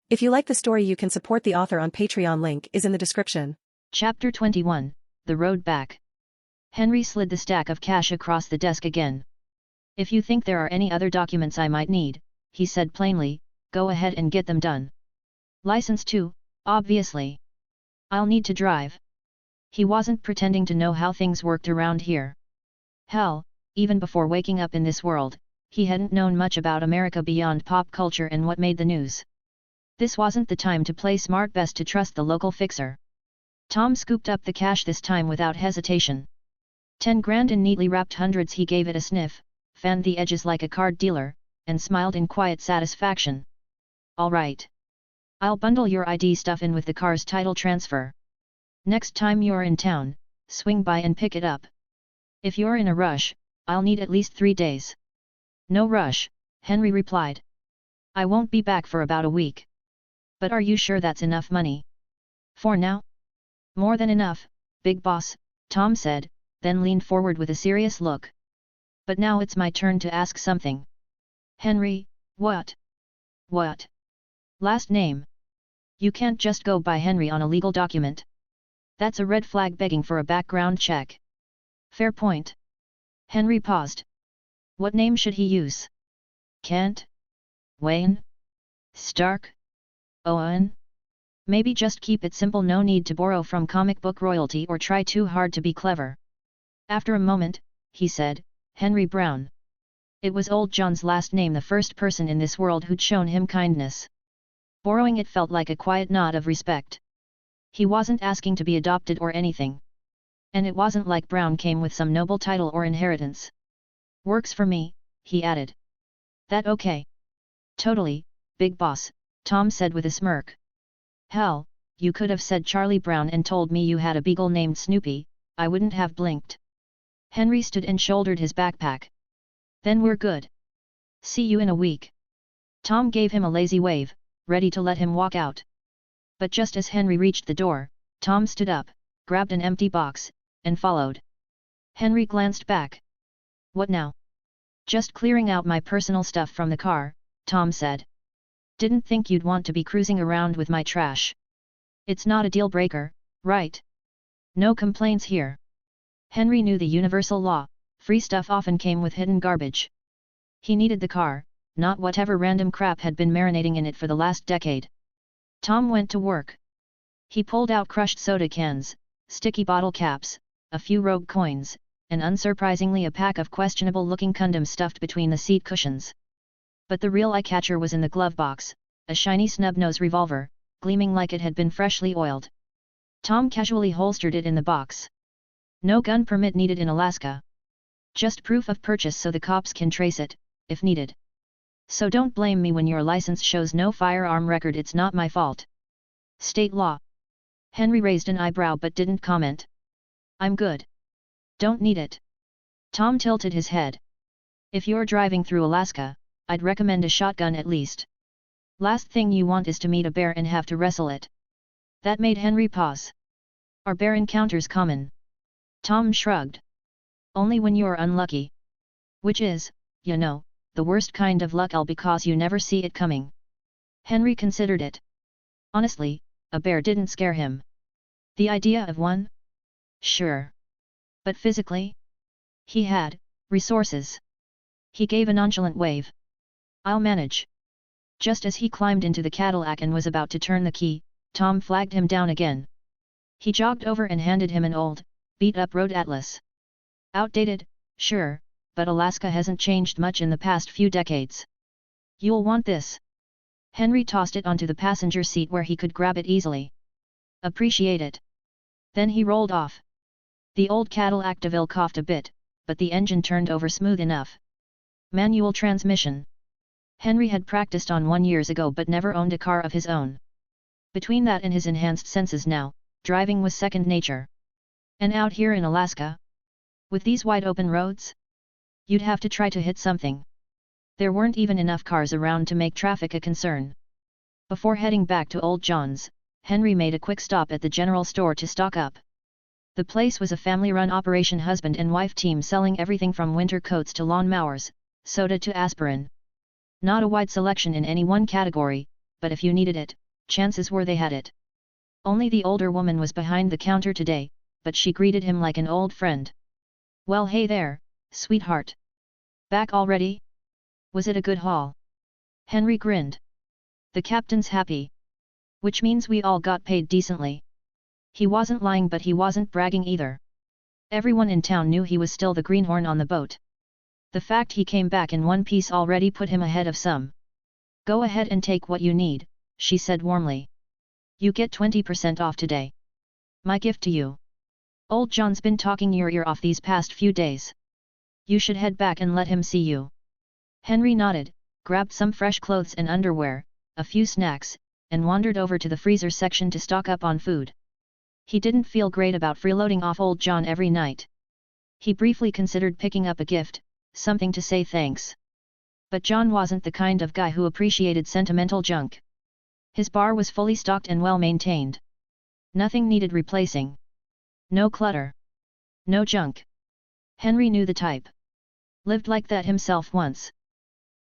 If you like the story, you can support the author on Patreon. Link is in the description. Chapter 21, The Road Back. Henry slid the stack of cash across the desk again. If you think there are any other documents I might need, he said plainly, go ahead and get them done. License too, obviously. I'll need to drive. He wasn't pretending to know how things worked around here. Hell, even before waking up in this world, he hadn't known much about America beyond pop culture and what made the news. This wasn't the time to play smart, best to trust the local fixer. Tom scooped up the cash this time without hesitation. 10 grand in neatly wrapped hundreds. He gave it a sniff, fanned the edges like a card dealer, and smiled in quiet satisfaction. All right. I'll bundle your ID stuff in with the car's title transfer. Next time you're in town, swing by and pick it up. If you're in a rush, I'll need at least 3 days. No rush, Henry replied. I won't be back for about a week. But are you sure that's enough money? For now? More than enough, big boss, Tom said, then leaned forward with a serious look. But now it's my turn to ask something. Henry, what? What? Last name? You can't just go by Henry on a legal document. That's a red flag begging for a background check. Fair point. Henry paused. What name should he use? Kent? Wayne? Stark? Owen? Maybe just keep it simple, no need to borrow from comic book royalty or try too hard to be clever. After a moment, he said, Henry Brown. It was old John's last name, the first person in this world who'd shown him kindness. Borrowing it felt like a quiet nod of respect. He wasn't asking to be adopted or anything. And it wasn't like Brown came with some noble title or inheritance. Works for me, he added. That okay? Totally, big boss, Tom said with a smirk. Hell, you could have said Charlie Brown and told me you had a beagle named Snoopy, I wouldn't have blinked. Henry stood and shouldered his backpack. Then we're good. See you in a week. Tom gave him a lazy wave, ready to let him walk out. But just as Henry reached the door, Tom stood up, grabbed an empty box, and followed. Henry glanced back. What now? Just clearing out my personal stuff from the car, Tom said. Didn't think you'd want to be cruising around with my trash. It's not a deal breaker, right? No complaints here. Henry knew the universal law, free stuff often came with hidden garbage. He needed the car, not whatever random crap had been marinating in it for the last decade. Tom went to work. He pulled out crushed soda cans, sticky bottle caps, a few rogue coins, and unsurprisingly a pack of questionable-looking condoms stuffed between the seat cushions. But the real eye-catcher was in the glove box, a shiny snub-nose revolver, gleaming like it had been freshly oiled. Tom casually holstered it in the box. No gun permit needed in Alaska. Just proof of purchase so the cops can trace it, if needed. So don't blame me when your license shows no firearm record, it's not my fault. State law. Henry raised an eyebrow but didn't comment. I'm good. Don't need it. Tom tilted his head. If you're driving through Alaska, I'd recommend a shotgun at least. Last thing you want is to meet a bear and have to wrestle it. That made Henry pause. Are bear encounters common? Tom shrugged. Only when you're unlucky. Which is, you know, the worst kind of luck, all because you never see it coming. Henry considered it. Honestly, a bear didn't scare him. The idea of one? Sure. But physically? He had resources. He gave a nonchalant wave. I'll manage. Just as he climbed into the Cadillac and was about to turn the key, Tom flagged him down again. He jogged over and handed him an old, beat-up road atlas. Outdated, sure, but Alaska hasn't changed much in the past few decades. You'll want this. Henry tossed it onto the passenger seat where he could grab it easily. Appreciate it. Then he rolled off. The old Cadillac DeVille coughed a bit, but the engine turned over smooth enough. Manual transmission. Henry had practiced on one years ago but never owned a car of his own. Between that and his enhanced senses now, driving was second nature. And out here in Alaska? With these wide open roads? You'd have to try to hit something. There weren't even enough cars around to make traffic a concern. Before heading back to Old John's, Henry made a quick stop at the general store to stock up. The place was a family-run operation, husband and wife team selling everything from winter coats to lawn mowers, soda to aspirin. Not a wide selection in any one category, but if you needed it, chances were they had it. Only the older woman was behind the counter today, but she greeted him like an old friend. "Well, hey there, sweetheart. Back already? Was it a good haul?" Henry grinned. "The captain's happy. Which means we all got paid decently." He wasn't lying, but he wasn't bragging either. Everyone in town knew he was still the greenhorn on the boat. The fact he came back in one piece already put him ahead of some. "Go ahead and take what you need," she said warmly. "You get 20% off today. My gift to you. Old John's been talking your ear off these past few days. You should head back and let him see you." Henry nodded, grabbed some fresh clothes and underwear, a few snacks, and wandered over to the freezer section to stock up on food. He didn't feel great about freeloading off old John every night. He briefly considered picking up a gift, something to say thanks. But John wasn't the kind of guy who appreciated sentimental junk. His bar was fully stocked and well maintained. Nothing needed replacing. No clutter. No junk. Henry knew the type. Lived like that himself once.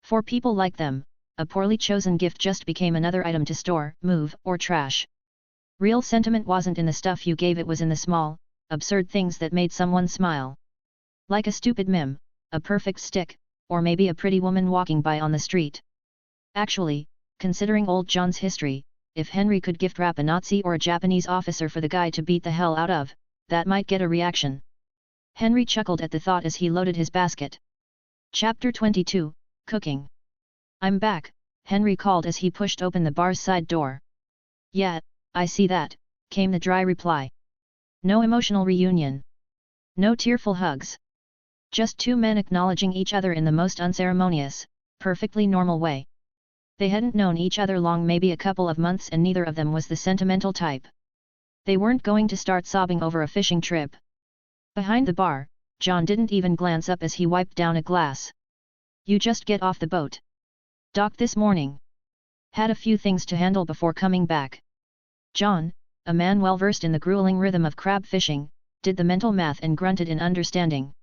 For people like them, a poorly chosen gift just became another item to store, move, or trash. Real sentiment wasn't in the stuff you gave, it was in the small, absurd things that made someone smile. Like a stupid meme, a perfect stick, or maybe a pretty woman walking by on the street. Actually, considering old John's history, if Henry could gift wrap a Nazi or a Japanese officer for the guy to beat the hell out of, that might get a reaction. Henry chuckled at the thought as he loaded his basket. Chapter 22, Cooking. "I'm back," Henry called as he pushed open the bar's side door. "Yeah, I see that," came the dry reply. No emotional reunion. No tearful hugs. Just two men acknowledging each other in the most unceremonious, perfectly normal way. They hadn't known each other long, maybe a couple of months, and neither of them was the sentimental type. They weren't going to start sobbing over a fishing trip. Behind the bar, John didn't even glance up as he wiped down a glass. "You just get off the boat. Docked this morning. Had a few things to handle before coming back." John, a man well versed in the grueling rhythm of crab fishing, did the mental math and grunted in understanding.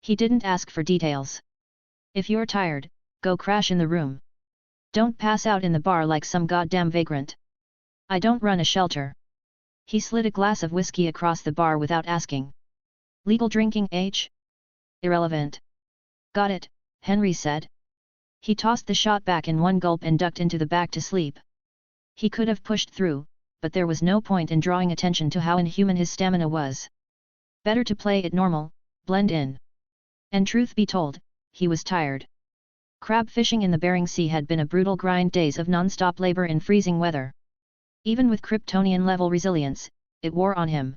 He didn't ask for details. "If you're tired, go crash in the room. Don't pass out in the bar like some goddamn vagrant. I don't run a shelter." He slid a glass of whiskey across the bar without asking. "Legal drinking age?" "Irrelevant." "Got it," Henry said. He tossed the shot back in one gulp and ducked into the back to sleep. He could have pushed through, but there was no point in drawing attention to how inhuman his stamina was. Better to play it normal, blend in. And truth be told, he was tired. Crab fishing in the Bering Sea had been a brutal grind, days of non-stop labor in freezing weather. Even with Kryptonian-level resilience, it wore on him.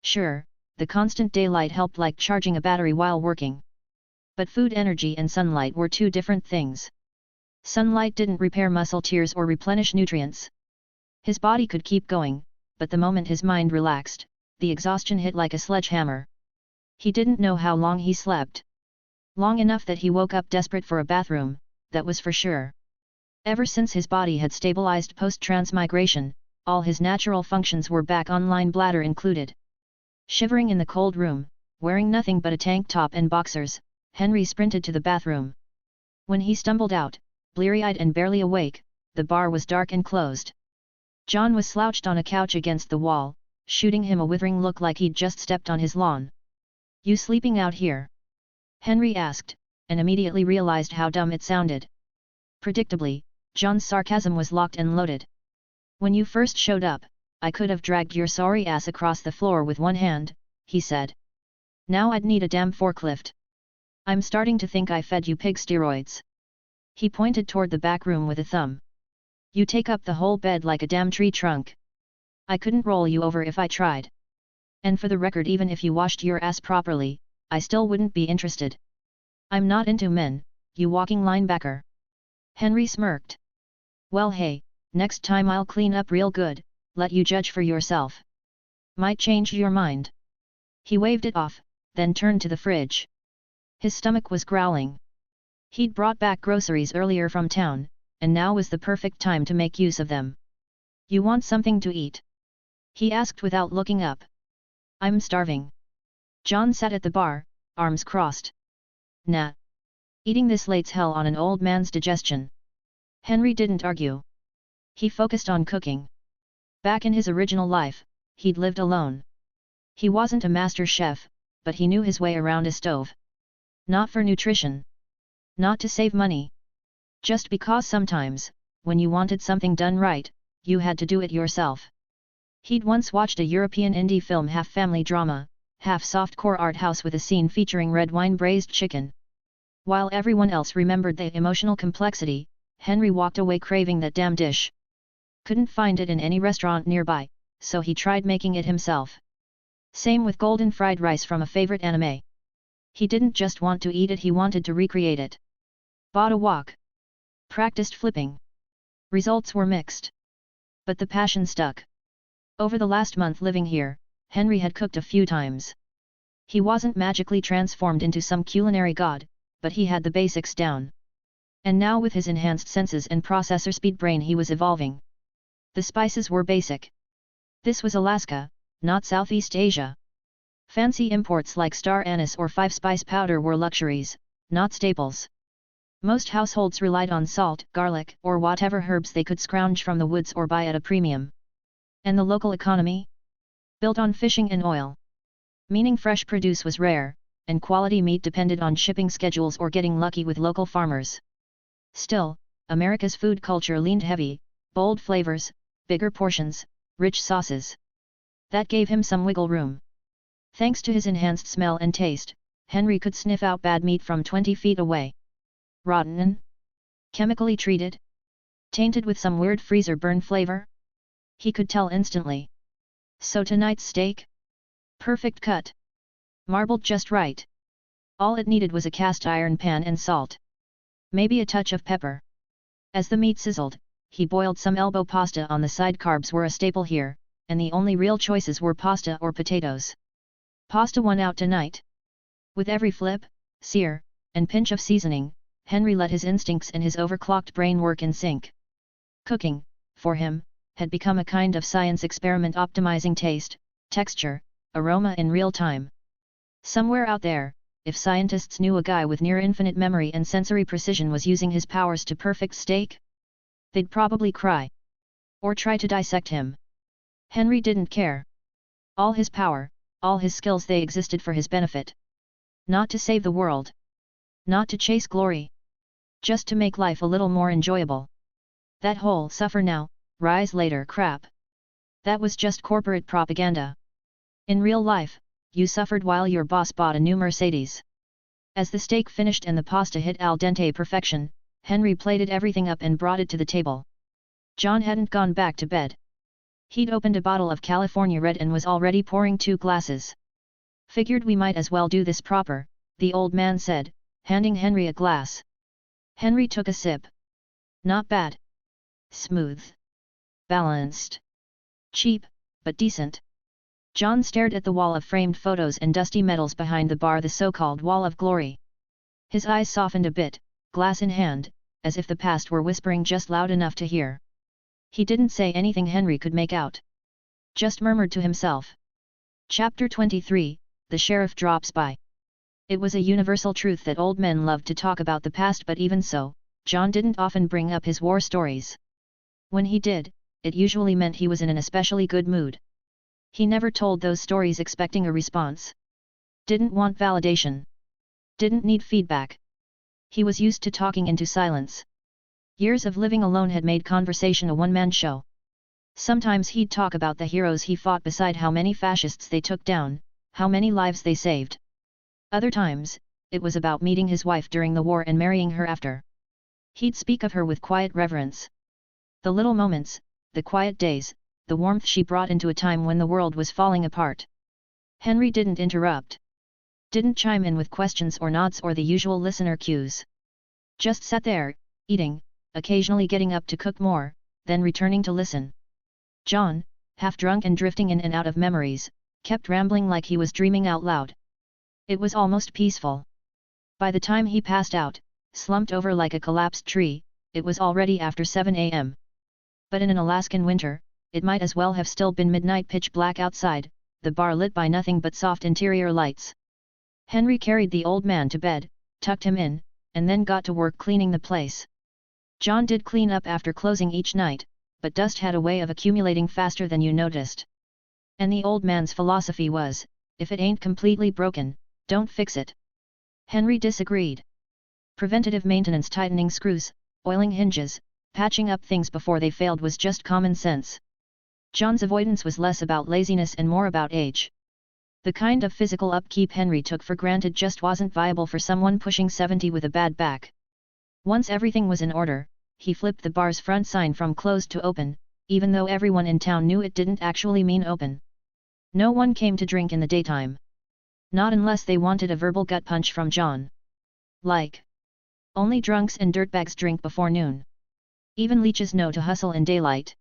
Sure, the constant daylight helped like charging a battery while working. But food energy and sunlight were two different things. Sunlight didn't repair muscle tears or replenish nutrients. His body could keep going, but the moment his mind relaxed, the exhaustion hit like a sledgehammer. He didn't know how long he slept. Long enough that he woke up desperate for a bathroom, that was for sure. Ever since his body had stabilized post-transmigration, all his natural functions were back online, bladder included. Shivering in the cold room, wearing nothing but a tank top and boxers, Henry sprinted to the bathroom. When he stumbled out, bleary-eyed and barely awake, the bar was dark and closed. John was slouched on a couch against the wall, shooting him a withering look like he'd just stepped on his lawn. "You sleeping out here?" Henry asked, and immediately realized how dumb it sounded. Predictably, John's sarcasm was locked and loaded. "When you first showed up, I could have dragged your sorry ass across the floor with one hand," he said. "Now I'd need a damn forklift. I'm starting to think I fed you pig steroids." He pointed toward the back room with a thumb. "You take up the whole bed like a damn tree trunk. I couldn't roll you over if I tried. And for the record, even if you washed your ass properly, I still wouldn't be interested. I'm not into men, you walking linebacker." Henry smirked. "Well, hey, next time I'll clean up real good, let you judge for yourself. Might change your mind." He waved it off, then turned to the fridge. His stomach was growling. He'd brought back groceries earlier from town, and now was the perfect time to make use of them. "You want something to eat?" he asked without looking up. "I'm starving." John sat at the bar, arms crossed. "Nah. Eating this late's hell on an old man's digestion. Henry didn't argue. He focused on cooking. Back in his original life, he'd lived alone. He wasn't a master chef, but he knew his way around a stove. Not for nutrition. Not to save money. Just because sometimes, when you wanted something done right, you had to do it yourself. He'd once watched a European indie film, half family drama, half softcore art house with a scene featuring red wine braised chicken. While everyone else remembered the emotional complexity, Henry walked away craving that damn dish. Couldn't find it in any restaurant nearby, so he tried making it himself. Same with golden fried rice from a favorite anime. He didn't just want to eat it, he wanted to recreate it. Bought a wok. Practiced flipping. Results were mixed. But the passion stuck. Over the last month living here, Henry had cooked a few times. He wasn't magically transformed into some culinary god, but he had the basics down. And now with his enhanced senses and processor speed brain he was evolving. The spices were basic. This was Alaska, not Southeast Asia. Fancy imports like star anise or five-spice powder were luxuries, not staples. Most households relied on salt, garlic, or whatever herbs they could scrounge from the woods or buy at a premium. And the local economy? Built on fishing and oil. Meaning fresh produce was rare, and quality meat depended on shipping schedules or getting lucky with local farmers. Still, America's food culture leaned heavy, bold flavors, bigger portions, rich sauces. That gave him some wiggle room. Thanks to his enhanced smell and taste, Henry could sniff out bad meat from 20 feet away. Rotten? Chemically treated? Tainted with some weird freezer burn flavor? He could tell instantly. So tonight's steak? Perfect cut. Marbled just right. All it needed was a cast iron pan and salt. Maybe a touch of pepper. As the meat sizzled, he boiled some elbow pasta on the side. Carbs were a staple here, and the only real choices were pasta or potatoes. Pasta won out tonight. With every flip, sear, and pinch of seasoning, Henry let his instincts and his overclocked brain work in sync. Cooking, for him, had become a kind of science experiment, optimizing taste, texture, aroma in real time. Somewhere out there, if scientists knew a guy with near infinite memory and sensory precision was using his powers to perfect steak, they'd probably cry. Or try to dissect him. Henry didn't care. All his power, all his skills, they existed for his benefit. Not to save the world. Not to chase glory. Just to make life a little more enjoyable. That whole suffer now, rise later crap. That was just corporate propaganda. In real life, you suffered while your boss bought a new Mercedes. As the steak finished and the pasta hit al dente perfection, Henry plated everything up and brought it to the table. John hadn't gone back to bed. He'd opened a bottle of California Red and was already pouring 2 glasses. Figured we might as well do this proper, the old man said, handing Henry a glass. Henry took a sip. Not bad. Smooth. Balanced. Cheap, but decent. John stared at the wall of framed photos and dusty medals behind the bar, the so-called wall of glory. His eyes softened a bit, glass in hand, as if the past were whispering just loud enough to hear. He didn't say anything Henry could make out. Just murmured to himself. Chapter 23, The Sheriff Drops By. It was a universal truth that old men loved to talk about the past, but even so, John didn't often bring up his war stories. When he did, it usually meant he was in an especially good mood. He never told those stories expecting a response. Didn't want validation. Didn't need feedback. He was used to talking into silence. Years of living alone had made conversation a one-man show. Sometimes he'd talk about the heroes he fought beside, how many fascists they took down, how many lives they saved. Other times, it was about meeting his wife during the war and marrying her after. He'd speak of her with quiet reverence. The little moments, the quiet days, the warmth she brought into a time when the world was falling apart. Henry didn't interrupt. Didn't chime in with questions or nods or the usual listener cues. Just sat there, eating, occasionally getting up to cook more, then returning to listen. John, half drunk and drifting in and out of memories, kept rambling like he was dreaming out loud. It was almost peaceful. By the time he passed out, slumped over like a collapsed tree, it was already after 7 a.m. But in an Alaskan winter, it might as well have still been midnight, pitch black outside, the bar lit by nothing but soft interior lights. Henry carried the old man to bed, tucked him in, and then got to work cleaning the place. John did clean up after closing each night, but dust had a way of accumulating faster than you noticed. And the old man's philosophy was, if it ain't completely broken, don't fix it. Henry disagreed. Preventative maintenance, tightening screws, oiling hinges, patching up things before they failed was just common sense. John's avoidance was less about laziness and more about age. The kind of physical upkeep Henry took for granted just wasn't viable for someone pushing 70 with a bad back. Once everything was in order, he flipped the bar's front sign from closed to open, even though everyone in town knew it didn't actually mean open. No one came to drink in the daytime. Not unless they wanted a verbal gut punch from John. Like, only drunks and dirtbags drink before noon. Even leeches know to hustle in daylight.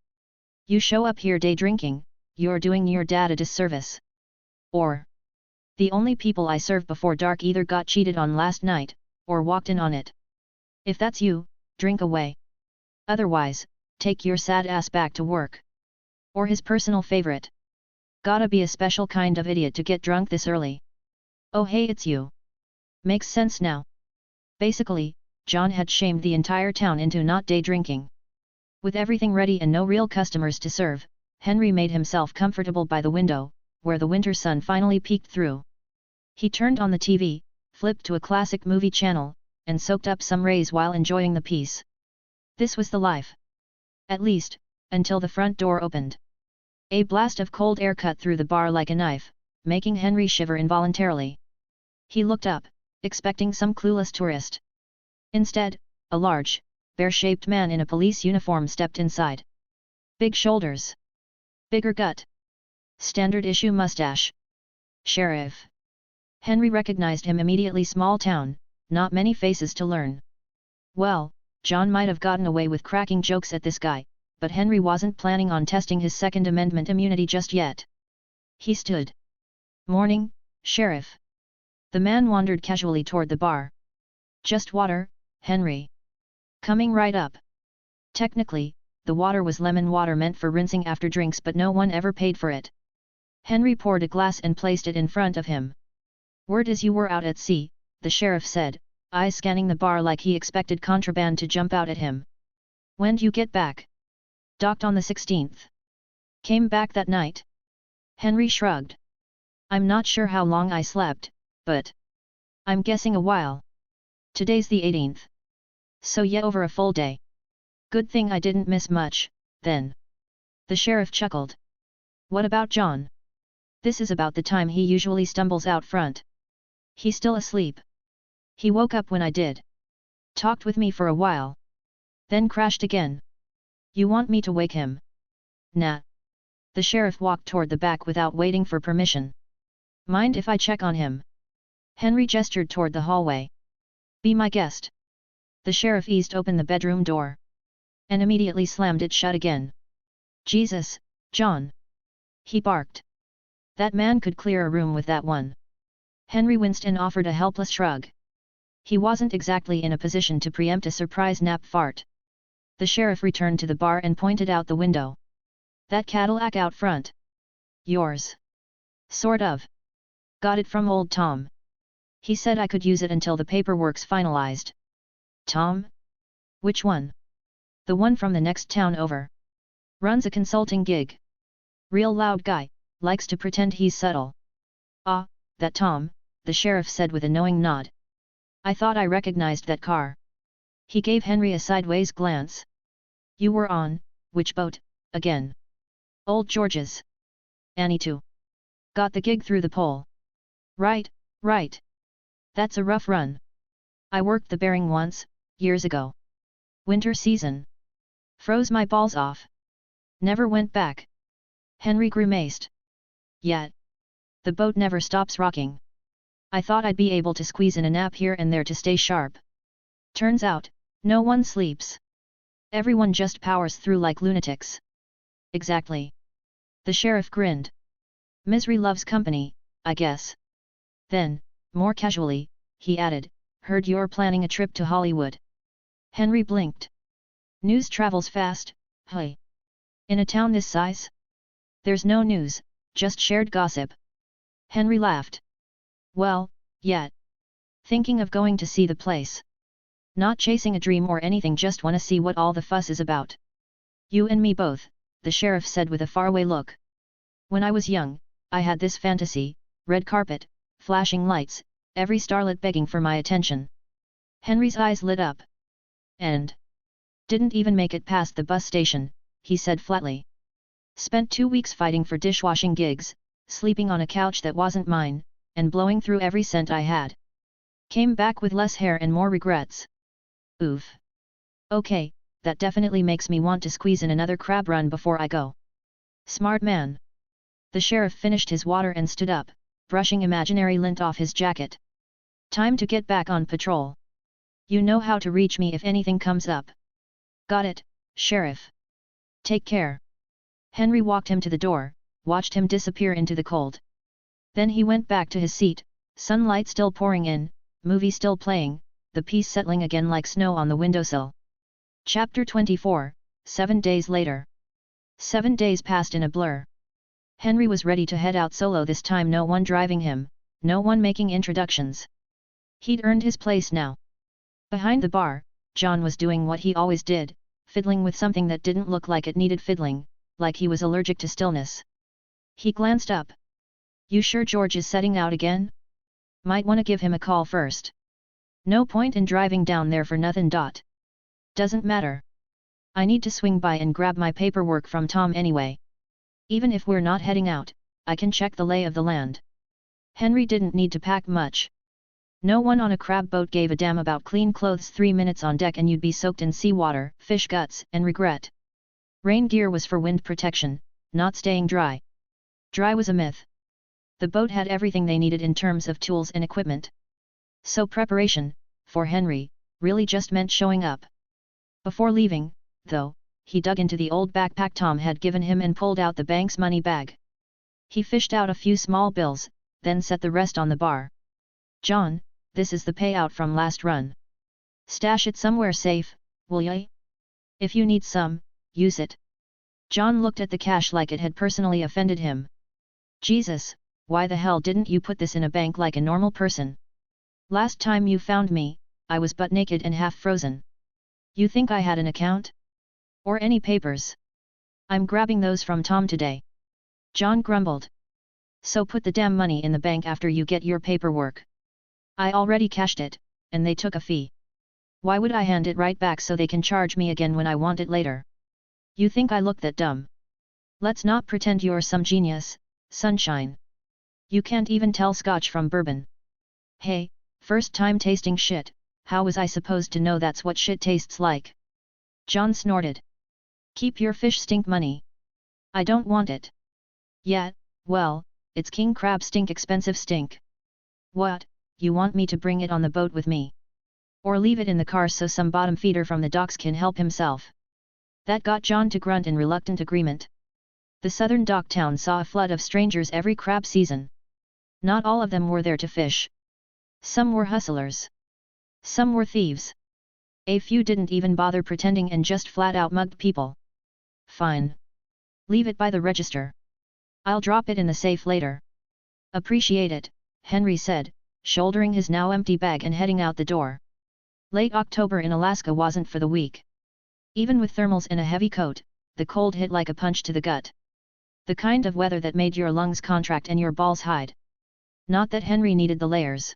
You show up here day drinking, you're doing your dad a disservice. Or, the only people I serve before dark either got cheated on last night, or walked in on it. If that's you, drink away. Otherwise, take your sad ass back to work. Or his personal favorite. Gotta be a special kind of idiot to get drunk this early. Oh hey, it's you. Makes sense now. Basically, John had shamed the entire town into not day drinking. With everything ready and no real customers to serve, Henry made himself comfortable by the window, where the winter sun finally peeked through. He turned on the TV, flipped to a classic movie channel, and soaked up some rays while enjoying the peace. This was the life. At least, until the front door opened. A blast of cold air cut through the bar like a knife, making Henry shiver involuntarily. He looked up, expecting some clueless tourist. Instead, a large, bear-shaped man in a police uniform stepped inside. Big shoulders. Bigger gut. Standard-issue mustache. Sheriff. Henry recognized him immediately. Small town, not many faces to learn. Well, John might have gotten away with cracking jokes at this guy, but Henry wasn't planning on testing his Second Amendment immunity just yet. He stood. Morning, Sheriff. The man wandered casually toward the bar. Just water, Henry. Coming right up. Technically, the water was lemon water meant for rinsing after drinks, but no one ever paid for it. Henry poured a glass and placed it in front of him. Word is you were out at sea, the sheriff said, eyes scanning the bar like he expected contraband to jump out at him. When'd you get back? Docked on the 16th. Came back that night? Henry shrugged. I'm not sure how long I slept, but I'm guessing a while. Today's the 18th. So yeah, over a full day. Good thing I didn't miss much, then. The sheriff chuckled. What about John? This is about the time he usually stumbles out front. He's still asleep. He woke up when I did. Talked with me for a while. Then crashed again. You want me to wake him? Nah. The sheriff walked toward the back without waiting for permission. Mind if I check on him? Henry gestured toward the hallway. Be my guest. The sheriff eased open the bedroom door. And immediately slammed it shut again. Jesus, John! He barked. That man could clear a room with that one. Henry winced and offered a helpless shrug. He wasn't exactly in a position to preempt a surprise nap fart. The sheriff returned to the bar and pointed out the window. That Cadillac out front. Yours. Sort of. Got it from old Tom. He said I could use it until the paperwork's finalized. Tom? Which one? The one from the next town over. Runs a consulting gig. Real loud guy, likes to pretend he's subtle. Ah, that Tom, the sheriff said with a knowing nod. I thought I recognized that car. He gave Henry a sideways glance. You were on, which boat, again? Old George's. Annie too. Got the gig through the pole. Right, right. That's a rough run. I worked the Bering once, years ago. Winter season. Froze my balls off. Never went back. Henry grimaced. Yet. The boat never stops rocking. I thought I'd be able to squeeze in a nap here and there to stay sharp. Turns out, no one sleeps. Everyone just powers through like lunatics. Exactly. The sheriff grinned. Misery loves company, I guess. Then, more casually, he added, heard you're planning a trip to Hollywood. Henry blinked. News travels fast, hey. In a town this size? There's no news, just shared gossip. Henry laughed. Well, yet. Thinking of going to see the place. Not chasing a dream or anything, just wanna see what all the fuss is about. You and me both, the sheriff said with a faraway look. When I was young, I had this fantasy, red carpet, flashing lights, every starlet begging for my attention. Henry's eyes lit up. And didn't even make it past the bus station, he said flatly. Spent 2 weeks fighting for dishwashing gigs, sleeping on a couch that wasn't mine, and blowing through every cent I had. Came back with less hair and more regrets. Oof. Okay, that definitely makes me want to squeeze in another crab run before I go. Smart man. The sheriff finished his water and stood up, brushing imaginary lint off his jacket. Time to get back on patrol. You know how to reach me if anything comes up. Got it, Sheriff. Take care. Henry walked him to the door, watched him disappear into the cold. Then he went back to his seat, sunlight still pouring in, movie still playing, the peace settling again like snow on the windowsill. Chapter 24, 7 days later. 7 days passed in a blur. Henry was ready to head out solo this time, no one driving him, no one making introductions. He'd earned his place now. Behind the bar, John was doing what he always did, fiddling with something that didn't look like it needed fiddling, like he was allergic to stillness. He glanced up. You sure George is setting out again? Might wanna give him a call first. No point in driving down there for nothing. Doesn't matter. I need to swing by and grab my paperwork from Tom anyway. Even if we're not heading out, I can check the lay of the land. Henry didn't need to pack much. No one on a crab boat gave a damn about clean clothes. 3 minutes on deck and you'd be soaked in seawater, fish guts, and regret. Rain gear was for wind protection, not staying dry. Dry was a myth. The boat had everything they needed in terms of tools and equipment. So preparation, for Henry, really just meant showing up. Before leaving, though, he dug into the old backpack Tom had given him and pulled out the bank's money bag. He fished out a few small bills, then set the rest on the bar. John, this is the payout from last run. Stash it somewhere safe, will ya? If you need some, use it. John looked at the cash like it had personally offended him. Jesus, why the hell didn't you put this in a bank like a normal person? Last time you found me, I was butt naked and half frozen. You think I had an account? Or any papers? I'm grabbing those from Tom today. John grumbled. So put the damn money in the bank after you get your paperwork. I already cashed it, and they took a fee. Why would I hand it right back so they can charge me again when I want it later? You think I look that dumb? Let's not pretend you're some genius, sunshine. You can't even tell scotch from bourbon. Hey, first time tasting shit, how was I supposed to know that's what shit tastes like? John snorted. Keep your fish stink money. I don't want it. Yeah, well, it's king crab stink, expensive stink. What, you want me to bring it on the boat with me? Or leave it in the car so some bottom feeder from the docks can help himself? That got John to grunt in reluctant agreement. The southern dock town saw a flood of strangers every crab season. Not all of them were there to fish. Some were hustlers. Some were thieves. A few didn't even bother pretending and just flat out mugged people. Fine. Leave it by the register. I'll drop it in the safe later. Appreciate it, Henry said, shouldering his now empty bag and heading out the door. Late October in Alaska wasn't for the weak. Even with thermals and a heavy coat, the cold hit like a punch to the gut. The kind of weather that made your lungs contract and your balls hide. Not that Henry needed the layers.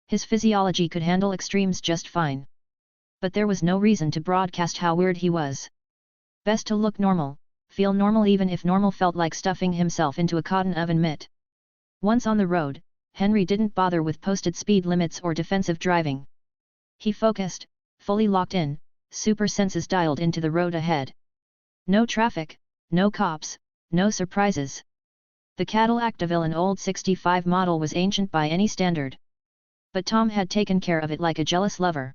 His physiology could handle extremes just fine. But there was no reason to broadcast how weird he was. Best to look normal, feel normal even if normal felt like stuffing himself into a cotton oven mitt. Once on the road, Henry didn't bother with posted speed limits or defensive driving. He focused, fully locked in, super senses dialed into the road ahead. No traffic, no cops, no surprises. The Cadillac DeVille, an old 65 model, was ancient by any standard. But Tom had taken care of it like a jealous lover.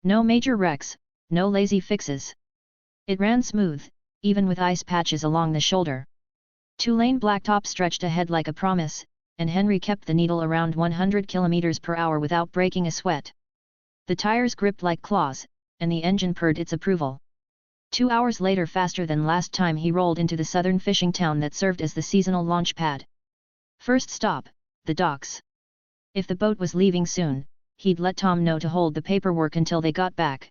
No major wrecks, no lazy fixes. It ran smooth, even with ice patches along the shoulder. 2-lane blacktop stretched ahead like a promise, and Henry kept the needle around 100 km/h without breaking a sweat. The tires gripped like claws, and the engine purred its approval. 2 hours later, faster than last time, he rolled into the southern fishing town that served as the seasonal launch pad. First stop, the docks. If the boat was leaving soon, he'd let Tom know to hold the paperwork until they got back.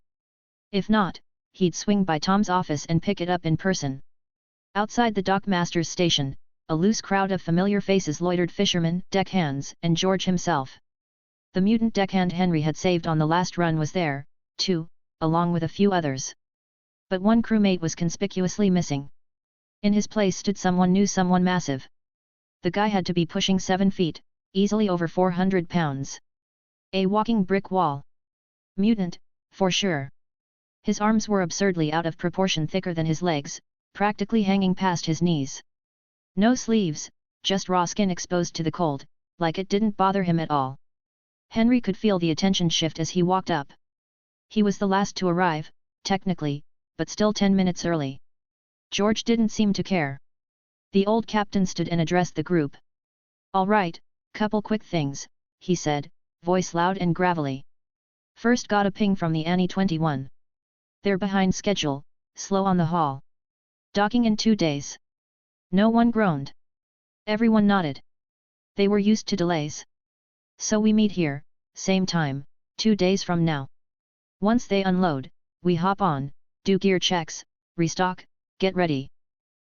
If not, he'd swing by Tom's office and pick it up in person. Outside the dockmaster's station, a loose crowd of familiar faces loitered: fishermen, deckhands, and George himself. The mutant deckhand Henry had saved on the last run was there, too, along with a few others. But one crewmate was conspicuously missing. In his place stood someone new, someone massive. The guy had to be pushing 7 feet, easily over 400 pounds. A walking brick wall. Mutant, for sure. His arms were absurdly out of proportion, thicker than his legs, practically hanging past his knees. No sleeves, just raw skin exposed to the cold, like it didn't bother him at all. Henry could feel the attention shift as he walked up. He was the last to arrive, technically, but still 10 minutes early. George didn't seem to care. The old captain stood and addressed the group. "All right, couple quick things," he said, voice loud and gravelly. "First, got a ping from the Annie 21. They're behind schedule, slow on the haul. Docking in 2 days." No one groaned. Everyone nodded. They were used to delays. "So we meet here, same time, 2 days from now. Once they unload, we hop on, do gear checks, restock, get ready.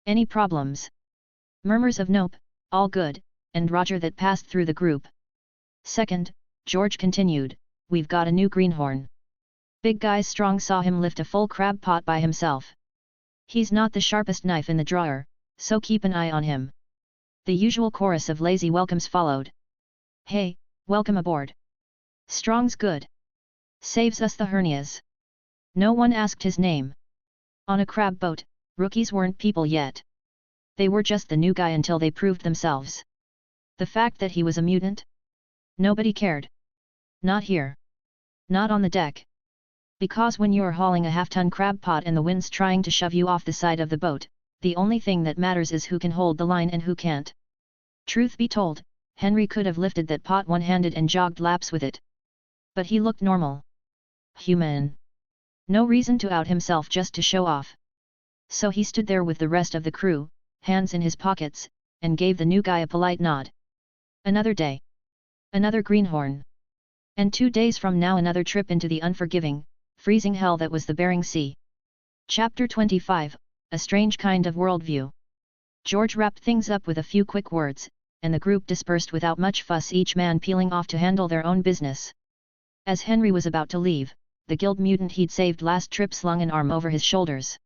Any problems?" Murmurs of "Nope, all good," and Roger that passed through the group. "Second," George continued, "we've got a new greenhorn. Big guy strong, saw him lift a full crab pot by himself. He's not the sharpest knife in the drawer, so keep an eye on him." The usual chorus of lazy welcomes followed. "Hey, welcome aboard. Strong's good. Saves us the hernias." No one asked his name. On a crab boat, rookies weren't people yet. They were just the new guy until they proved themselves. The fact that he was a mutant? Nobody cared. Not here. Not on the deck. Because when you're hauling a half-ton crab pot and the wind's trying to shove you off the side of the boat, the only thing that matters is who can hold the line and who can't. Truth be told, Henry could have lifted that pot one-handed and jogged laps with it. But he looked normal. Human. No reason to out himself just to show off. So he stood there with the rest of the crew, hands in his pockets, and gave the new guy a polite nod. Another day. Another greenhorn. And 2 days from now another trip into the unforgiving, freezing hell that was the Bering Sea. Chapter 25, A Strange Kind of Worldview. George wrapped things up with a few quick words, and the group dispersed without much fuss, each man peeling off to handle their own business. As Henry was about to leave, the guild mutant he'd saved last trip slung an arm over his shoulders.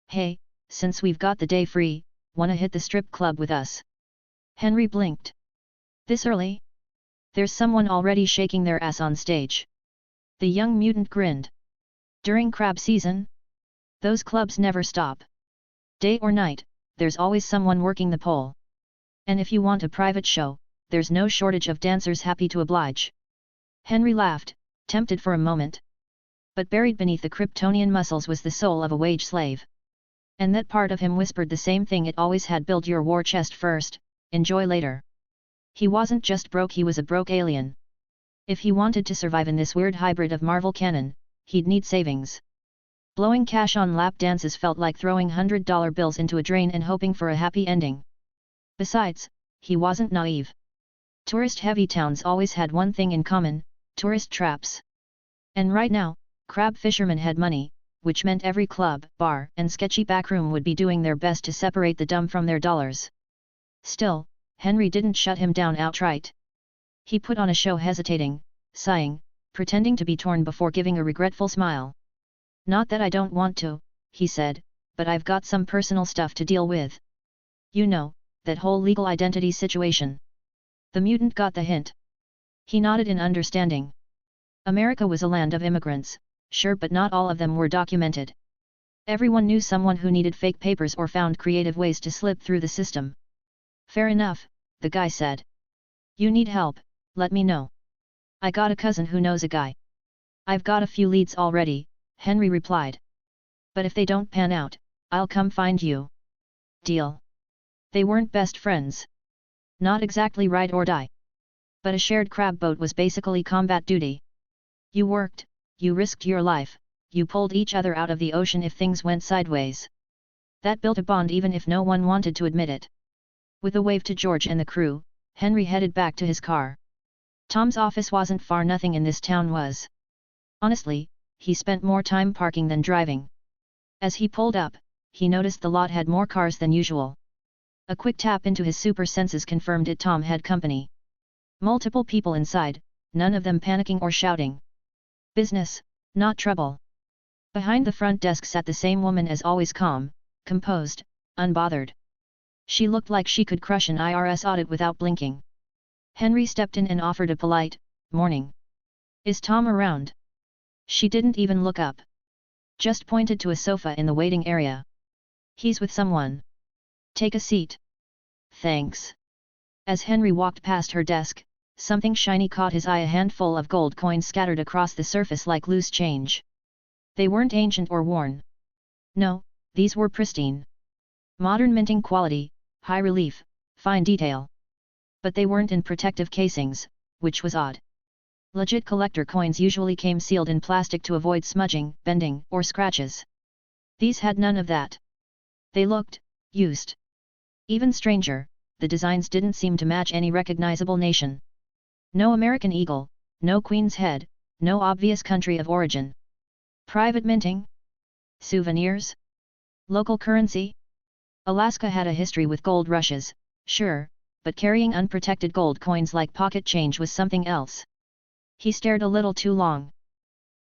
"Hey, since we've got the day free, wanna hit the strip club with us?" Henry blinked. "This early? There's someone already shaking their ass on stage." The young mutant grinned. "During crab season? Those clubs never stop. Day or night, there's always someone working the pole. And if you want a private show, there's no shortage of dancers happy to oblige." Henry laughed, tempted for a moment. But buried beneath the Kryptonian muscles was the soul of a wage slave. And that part of him whispered the same thing it always had: build your war chest first, enjoy later. He wasn't just broke, he was a broke alien. If he wanted to survive in this weird hybrid of Marvel canon, he'd need savings. Blowing cash on lap dances felt like throwing $100 bills into a drain and hoping for a happy ending. Besides, he wasn't naive. Tourist-heavy towns always had one thing in common: tourist traps. And right now, crab fishermen had money, which meant every club, bar, and sketchy backroom would be doing their best to separate the dumb from their dollars. Still, Henry didn't shut him down outright. He put on a show, hesitating, sighing, pretending to be torn before giving a regretful smile. "Not that I don't want to," he said, "but I've got some personal stuff to deal with. You know, that whole legal identity situation." The mutant got the hint. He nodded in understanding. America was a land of immigrants, sure, but not all of them were documented. Everyone knew someone who needed fake papers or found creative ways to slip through the system. "Fair enough," the guy said. "You need help, let me know. I got a cousin who knows a guy." "I've got a few leads already," Henry replied. "But if they don't pan out, I'll come find you." Deal. They weren't best friends. Not exactly ride or die. But a shared crab boat was basically combat duty. You worked, you risked your life, you pulled each other out of the ocean if things went sideways. That built a bond even if no one wanted to admit it. With a wave to George and the crew, Henry headed back to his car. Tom's office wasn't far, nothing in this town was. Honestly, he spent more time parking than driving. As he pulled up, he noticed the lot had more cars than usual. A quick tap into his super senses confirmed it. Tom had company. Multiple people inside, none of them panicking or shouting. Business, not trouble. Behind the front desk sat the same woman as always, calm, composed, unbothered. She looked like she could crush an IRS audit without blinking. Henry stepped in and offered a polite, "Morning. Is Tom around?" She didn't even look up. Just pointed to a sofa in the waiting area. "He's with someone. Take a seat." "Thanks." As Henry walked past her desk, something shiny caught his eye, a handful of gold coins scattered across the surface like loose change. They weren't ancient or worn. No, these were pristine. Modern minting quality, high relief, fine detail. But they weren't in protective casings, which was odd. Legit collector coins usually came sealed in plastic to avoid smudging, bending, or scratches. These had none of that. They looked used. Even stranger, the designs didn't seem to match any recognizable nation. No American eagle, no Queen's head, no obvious country of origin. Private minting? Souvenirs? Local currency? Alaska had a history with gold rushes, sure, but carrying unprotected gold coins like pocket change was something else. He stared a little too long.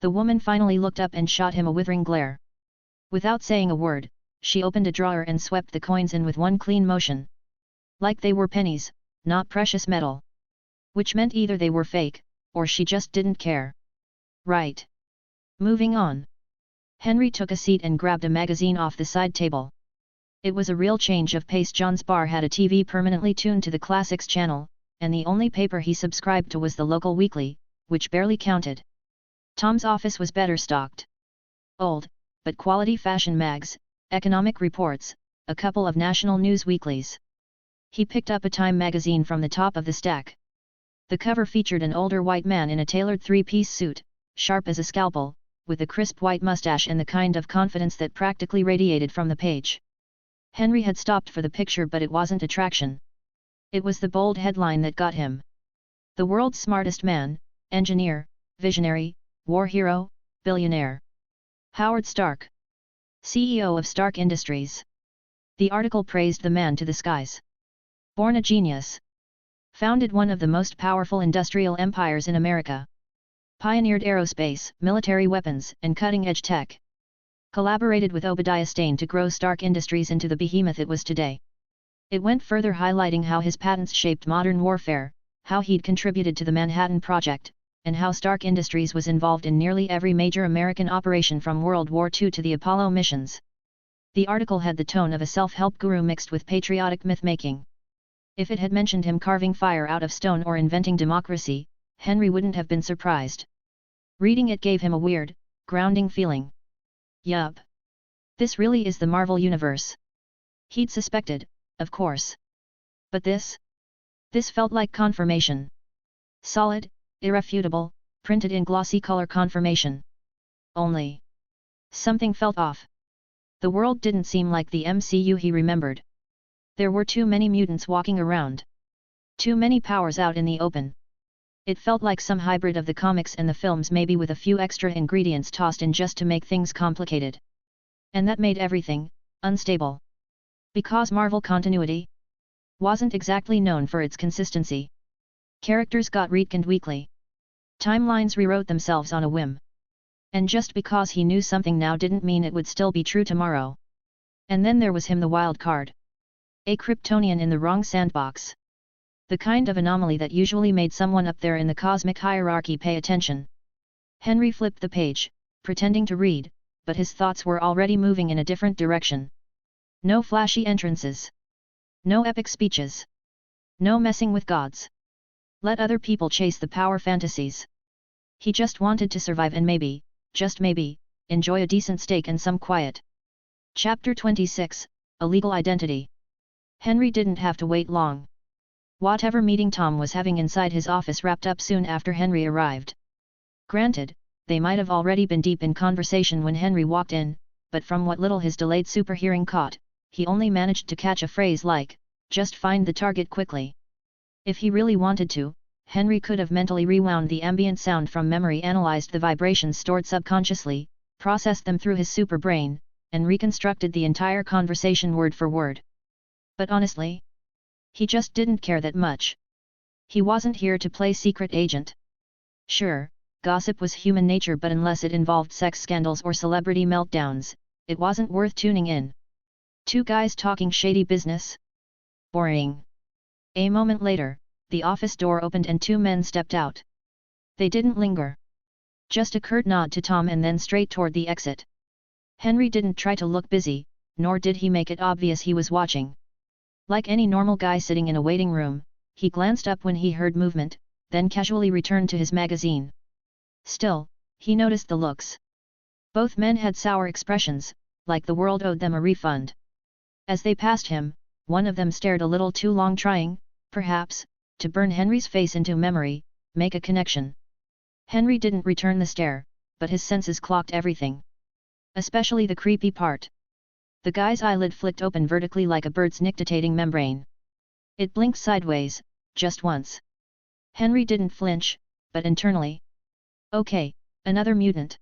The woman finally looked up and shot him a withering glare. Without saying a word, she opened a drawer and swept the coins in with one clean motion. Like they were pennies, not precious metal. Which meant either they were fake, or she just didn't care. Right. Moving on. Henry took a seat and grabbed a magazine off the side table. It was a real change of pace. John's bar had a TV permanently tuned to the Classics channel, and the only paper he subscribed to was the local weekly, which barely counted. Tom's office was better stocked. Old, but quality fashion mags, economic reports, a couple of national news weeklies. He picked up a Time magazine from the top of the stack. The cover featured an older white man in a tailored three-piece suit, sharp as a scalpel, with a crisp white mustache and the kind of confidence that practically radiated from the page. Henry had stopped for the picture, but it wasn't attraction. It was the bold headline that got him. The world's smartest man, engineer, visionary, war hero, billionaire. Howard Stark. CEO of Stark Industries. The article praised the man to the skies. Born a genius. Founded one of the most powerful industrial empires in America. Pioneered aerospace, military weapons, and cutting-edge tech. Collaborated with Obadiah Stane to grow Stark Industries into the behemoth it was today. It went further, highlighting how his patents shaped modern warfare, how he'd contributed to the Manhattan Project, and how Stark Industries was involved in nearly every major American operation from World War II to the Apollo missions. The article had the tone of a self-help guru mixed with patriotic myth-making. If it had mentioned him carving fire out of stone or inventing democracy, Henry wouldn't have been surprised. Reading it gave him a weird, grounding feeling. Yup. This really is the Marvel Universe. He'd suspected, of course. But this felt like confirmation. Solid, irrefutable, printed in glossy color confirmation. Only something felt off. The world didn't seem like the MCU he remembered. There were too many mutants walking around. Too many powers out in the open. It felt like some hybrid of the comics and the films, maybe with a few extra ingredients tossed in just to make things complicated. And that made everything unstable. Because Marvel continuity wasn't exactly known for its consistency. Characters got retconned weekly. Timelines rewrote themselves on a whim. And just because he knew something now didn't mean it would still be true tomorrow. And then there was him, the wild card. A Kryptonian in the wrong sandbox. The kind of anomaly that usually made someone up there in the cosmic hierarchy pay attention. Henry flipped the page, pretending to read, but his thoughts were already moving in a different direction. No flashy entrances. No epic speeches. No messing with gods. Let other people chase the power fantasies. He just wanted to survive and maybe, just maybe, enjoy a decent steak and some quiet. Chapter 26, A Legal Identity. Henry didn't have to wait long. Whatever meeting Tom was having inside his office wrapped up soon after Henry arrived. Granted, they might have already been deep in conversation when Henry walked in, but from what little his delayed super hearing caught, he only managed to catch a phrase like, "just find the target quickly." If he really wanted to, Henry could have mentally rewound the ambient sound from memory, analyzed the vibrations stored subconsciously, processed them through his super brain, and reconstructed the entire conversation word for word. But honestly, he just didn't care that much. He wasn't here to play secret agent. Sure, gossip was human nature, but unless it involved sex scandals or celebrity meltdowns, it wasn't worth tuning in. Two guys talking shady business? Boring. A moment later, the office door opened and two men stepped out. They didn't linger. Just a curt nod to Tom and then straight toward the exit. Henry didn't try to look busy, nor did he make it obvious he was watching. Like any normal guy sitting in a waiting room, he glanced up when he heard movement, then casually returned to his magazine. Still, he noticed the looks. Both men had sour expressions, like the world owed them a refund. As they passed him, one of them stared a little too long, trying, perhaps, to burn Henry's face into memory, make a connection. Henry didn't return the stare, but his senses clocked everything. Especially the creepy part. The guy's eyelid flicked open vertically like a bird's nictitating membrane. It blinked sideways, just once. Henry didn't flinch, but internally. Okay, another mutant.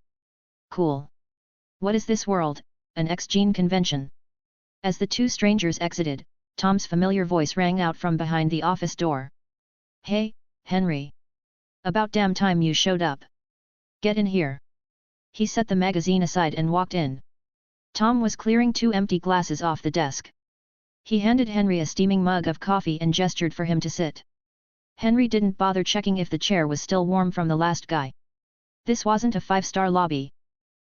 Cool. What is this world, an X-gene convention? As the two strangers exited, Tom's familiar voice rang out from behind the office door. Hey, Henry. About damn time you showed up. Get in here. He set the magazine aside and walked in. Tom was clearing two empty glasses off the desk. He handed Henry a steaming mug of coffee and gestured for him to sit. Henry didn't bother checking if the chair was still warm from the last guy. This wasn't a five-star lobby.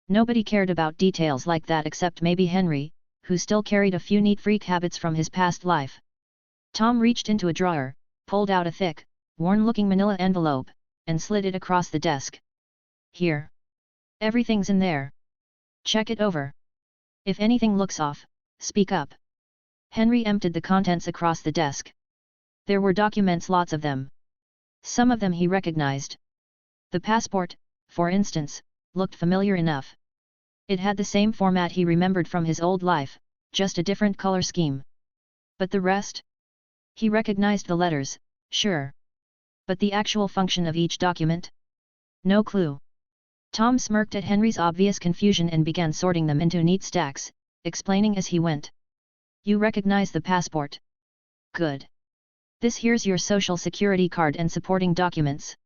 Nobody cared about details like that except maybe Henry, who still carried a few neat freak habits from his past life. Tom reached into a drawer, pulled out a thick, worn-looking manila envelope, and slid it across the desk. Here. Everything's in there. Check it over. If anything looks off, speak up. Henry emptied the contents across the desk. There were documents, lots of them. Some of them he recognized. The passport, for instance, looked familiar enough. It had the same format he remembered from his old life, just a different color scheme. But the rest? He recognized the letters, sure. But the actual function of each document? No clue. Tom smirked at Henry's obvious confusion and began sorting them into neat stacks, explaining as he went. You recognize the passport? Good. This here's your social security card and supporting documents.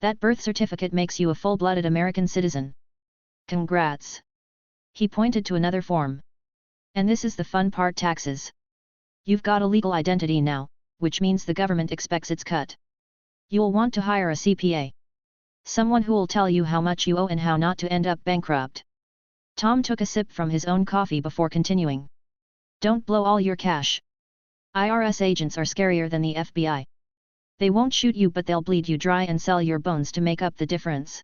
That birth certificate makes you a full-blooded American citizen. Congrats. He pointed to another form. And this is the fun part, taxes. You've got a legal identity now, which means the government expects its cut. You'll want to hire a CPA. Someone who'll tell you how much you owe and how not to end up bankrupt. Tom took a sip from his own coffee before continuing. Don't blow all your cash. IRS agents are scarier than the FBI. They won't shoot you, but they'll bleed you dry and sell your bones to make up the difference.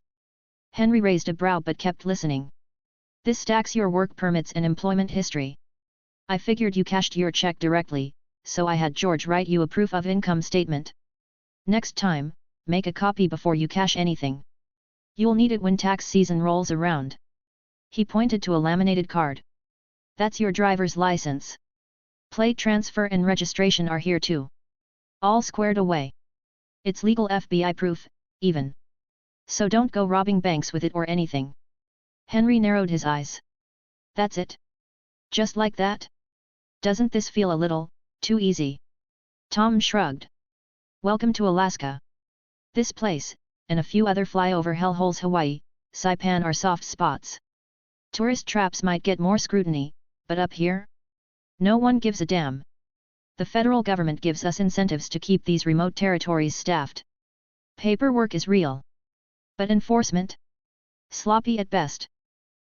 Henry raised a brow but kept listening. This stacks your work permits and employment history. I figured you cashed your check directly, so I had George write you a proof of income statement. Next time, make a copy before you cash anything. You'll need it when tax season rolls around. He pointed to a laminated card. That's your driver's license. Plate transfer and registration are here too. All squared away. It's legal FBI proof, even. So don't go robbing banks with it or anything. Henry narrowed his eyes. That's it? Just like that? Doesn't this feel a little too easy? Tom shrugged. Welcome to Alaska. This place, and a few other flyover hellholes, Hawaii, Saipan, are soft spots. Tourist traps might get more scrutiny, but up here? No one gives a damn. The federal government gives us incentives to keep these remote territories staffed. Paperwork is real. But enforcement? Sloppy at best.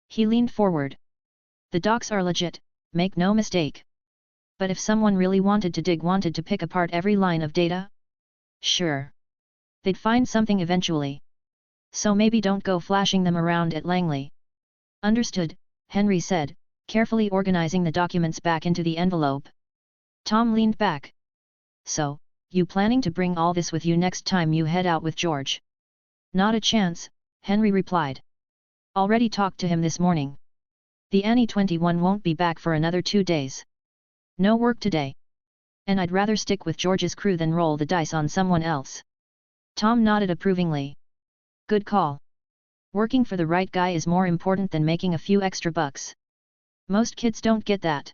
He leaned forward. The docs are legit, make no mistake. But if someone really wanted to pick apart every line of data? Sure. They'd find something eventually. So maybe don't go flashing them around at Langley. Understood, Henry said, carefully organizing the documents back into the envelope. Tom leaned back. So, you planning to bring all this with you next time you head out with George? Not a chance, Henry replied. Already talked to him this morning. The Annie 21 won't be back for another 2 days. No work today. And I'd rather stick with George's crew than roll the dice on someone else. Tom nodded approvingly. Good call. Working for the right guy is more important than making a few extra bucks. Most kids don't get that.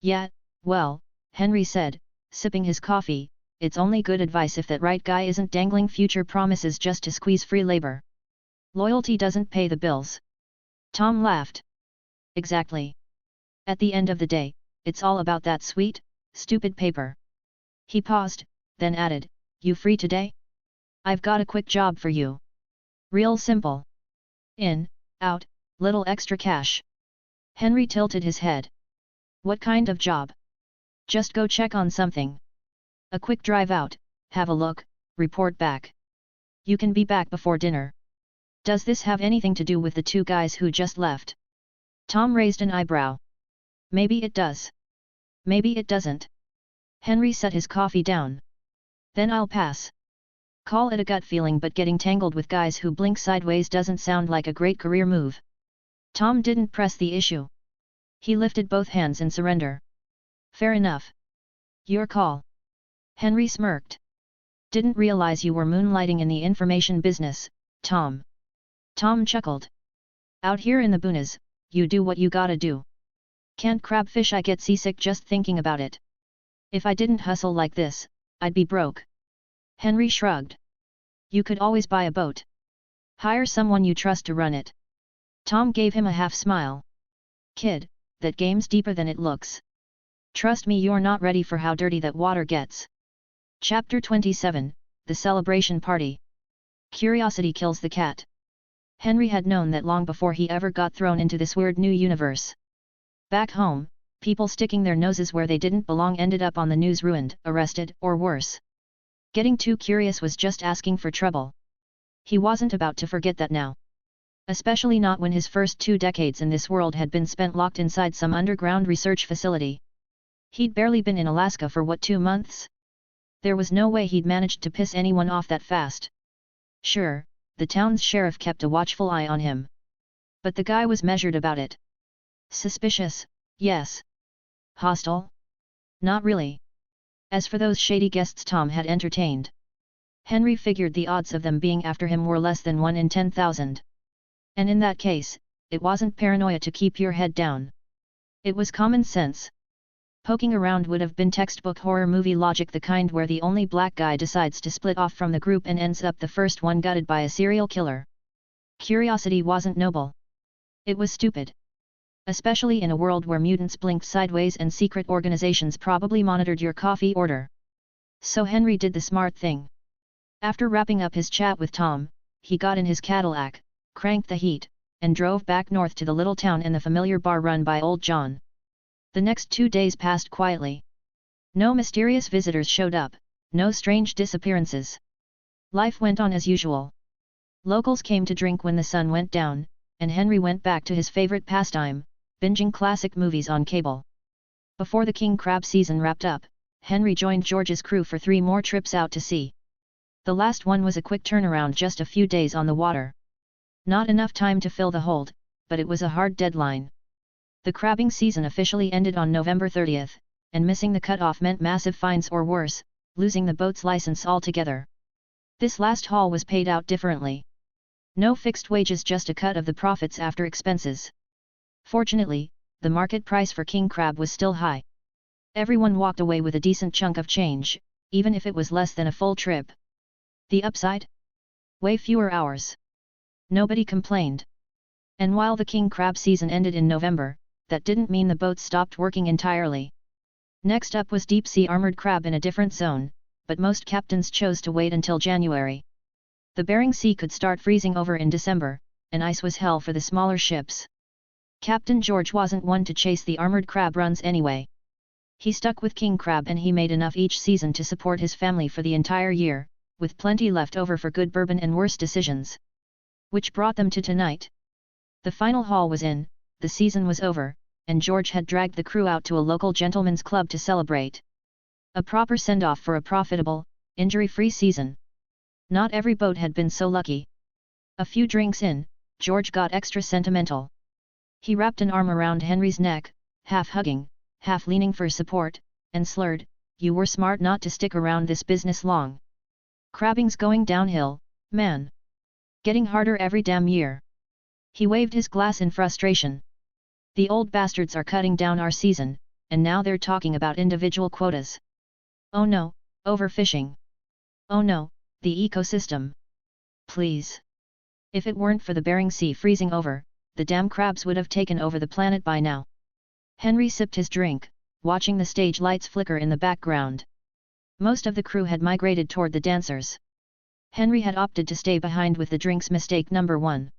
Yeah, well, Henry said, sipping his coffee, it's only good advice if that right guy isn't dangling future promises just to squeeze free labor. Loyalty doesn't pay the bills. Tom laughed. Exactly. At the end of the day, it's all about that sweet, stupid paper. He paused, then added, You free today? I've got a quick job for you. Real simple. In, out, little extra cash. Henry tilted his head. What kind of job? Just go check on something. A quick drive out, have a look, report back. You can be back before dinner. Does this have anything to do with the two guys who just left? Tom raised an eyebrow. Maybe it does. Maybe it doesn't. Henry set his coffee down. Then I'll pass. Call it a gut feeling, but getting tangled with guys who blink sideways doesn't sound like a great career move. Tom didn't press the issue. He lifted both hands in surrender. Fair enough. Your call. Henry smirked. Didn't realize you were moonlighting in the information business, Tom. Tom chuckled. Out here in the boonies, you do what you gotta do. Can't crabfish, I get seasick just thinking about it. If I didn't hustle like this, I'd be broke. Henry shrugged. You could always buy a boat. Hire someone you trust to run it. Tom gave him a half smile. Kid, that game's deeper than it looks. Trust me, you're not ready for how dirty that water gets. Chapter 27, The Celebration Party. Curiosity kills the cat. Henry had known that long before he ever got thrown into this weird new universe. Back home, people sticking their noses where they didn't belong ended up on the news, ruined, arrested, or worse. Getting too curious was just asking for trouble. He wasn't about to forget that now. Especially not when his first 2 decades in this world had been spent locked inside some underground research facility. He'd barely been in Alaska for 2 months? There was no way he'd managed to piss anyone off that fast. Sure, the town's sheriff kept a watchful eye on him. But the guy was measured about it. Suspicious, yes. Hostile? Not really. As for those shady guests Tom had entertained, Henry figured the odds of them being after him were less than 1 in 10,000. And in that case, it wasn't paranoia to keep your head down. It was common sense. Poking around would have been textbook horror movie logic, the kind where the only black guy decides to split off from the group and ends up the first one gutted by a serial killer. Curiosity wasn't noble. It was stupid. Especially in a world where mutants blinked sideways and secret organizations probably monitored your coffee order. So Henry did the smart thing. After wrapping up his chat with Tom, he got in his Cadillac, cranked the heat, and drove back north to the little town and the familiar bar run by Old John. The next 2 days passed quietly. No mysterious visitors showed up, no strange disappearances. Life went on as usual. Locals came to drink when the sun went down, and Henry went back to his favorite pastime, binging classic movies on cable. Before the king crab season wrapped up, Henry joined George's crew for 3 more trips out to sea. The last one was a quick turnaround, just a few days on the water. Not enough time to fill the hold, but it was a hard deadline. The crabbing season officially ended on November 30th, and missing the cutoff meant massive fines or worse, losing the boat's license altogether. This last haul was paid out differently. No fixed wages, just a cut of the profits after expenses. Fortunately, the market price for king crab was still high. Everyone walked away with a decent chunk of change, even if it was less than a full trip. The upside? Way fewer hours. Nobody complained. And while the king crab season ended in November, that didn't mean the boats stopped working entirely. Next up was deep-sea armored crab in a different zone, but most captains chose to wait until January. The Bering Sea could start freezing over in December, and ice was hell for the smaller ships. Captain George wasn't one to chase the armored crab runs anyway. He stuck with king crab, and he made enough each season to support his family for the entire year, with plenty left over for good bourbon and worse decisions. Which brought them to tonight. The final haul was in, the season was over, and George had dragged the crew out to a local gentleman's club to celebrate. A proper send-off for a profitable, injury-free season. Not every boat had been so lucky. A few drinks in, George got extra sentimental. He wrapped an arm around Henry's neck, half hugging, half leaning for support, and slurred, "You were smart not to stick around this business long. Crabbing's going downhill, man. Getting harder every damn year. He waved his glass in frustration. The old bastards are cutting down our season, and now they're talking about individual quotas. Oh no, overfishing. Oh no, the ecosystem. Please. If it weren't for the Bering Sea freezing over, the damn crabs would have taken over the planet by now. Henry sipped his drink, watching the stage lights flicker in the background. Most of the crew had migrated toward the dancers. Henry had opted to stay behind with the drinks. Mistake number 1.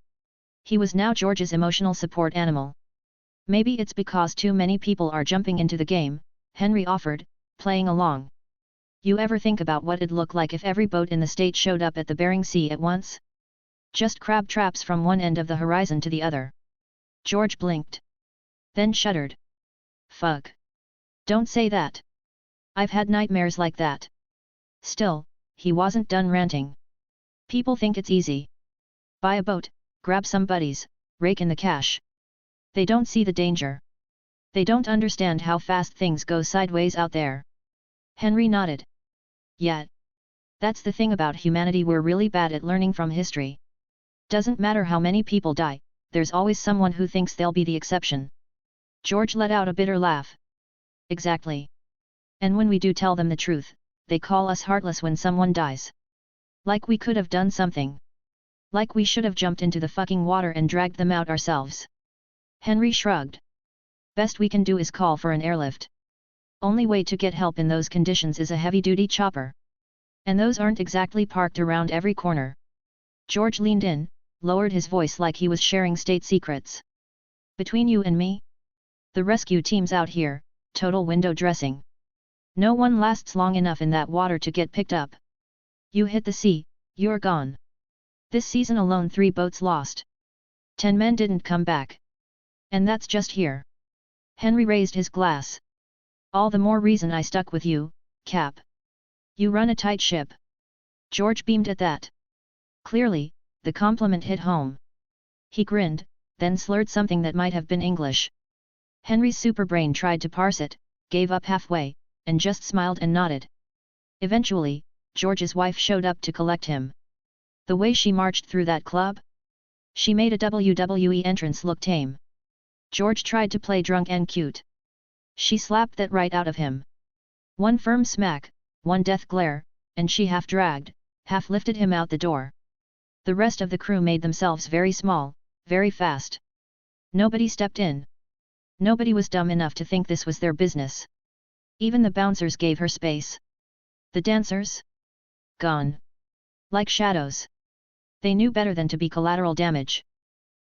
He was now George's emotional support animal. Maybe it's because too many people are jumping into the game, Henry offered, playing along. You ever think about what it'd look like if every boat in the state showed up at the Bering Sea at once? Just crab traps from one end of the horizon to the other. George blinked. Then shuddered. Fuck. Don't say that. I've had nightmares like that. Still, he wasn't done ranting. People think it's easy. Buy a boat, grab some buddies, rake in the cash. They don't see the danger. They don't understand how fast things go sideways out there. Henry nodded. Yeah. That's the thing about humanity, we're really bad at learning from history. Doesn't matter how many people die, there's always someone who thinks they'll be the exception. George let out a bitter laugh. Exactly. And when we do tell them the truth, they call us heartless when someone dies. Like we could have done something. Like we should have jumped into the fucking water and dragged them out ourselves. Henry shrugged. Best we can do is call for an airlift. Only way to get help in those conditions is a heavy-duty chopper. And those aren't exactly parked around every corner. George leaned in, lowered his voice like he was sharing state secrets. Between you and me? The rescue team's out here, total window dressing. No one lasts long enough in that water to get picked up. You hit the sea, you're gone. This season alone 3 boats lost. 10 men didn't come back. And that's just here. Henry raised his glass. All the more reason I stuck with you, Cap. You run a tight ship. George beamed at that. Clearly, the compliment hit home. He grinned, then slurred something that might have been English. Henry's superbrain tried to parse it, gave up halfway, and just smiled and nodded. Eventually, George's wife showed up to collect him. The way she marched through that club? She made a WWE entrance look tame. George tried to play drunk and cute. She slapped that right out of him. One firm smack, one death glare, and she half dragged, half lifted him out the door. The rest of the crew made themselves very small, very fast. Nobody stepped in. Nobody was dumb enough to think this was their business. Even the bouncers gave her space. The dancers? Gone. Like shadows. They knew better than to be collateral damage.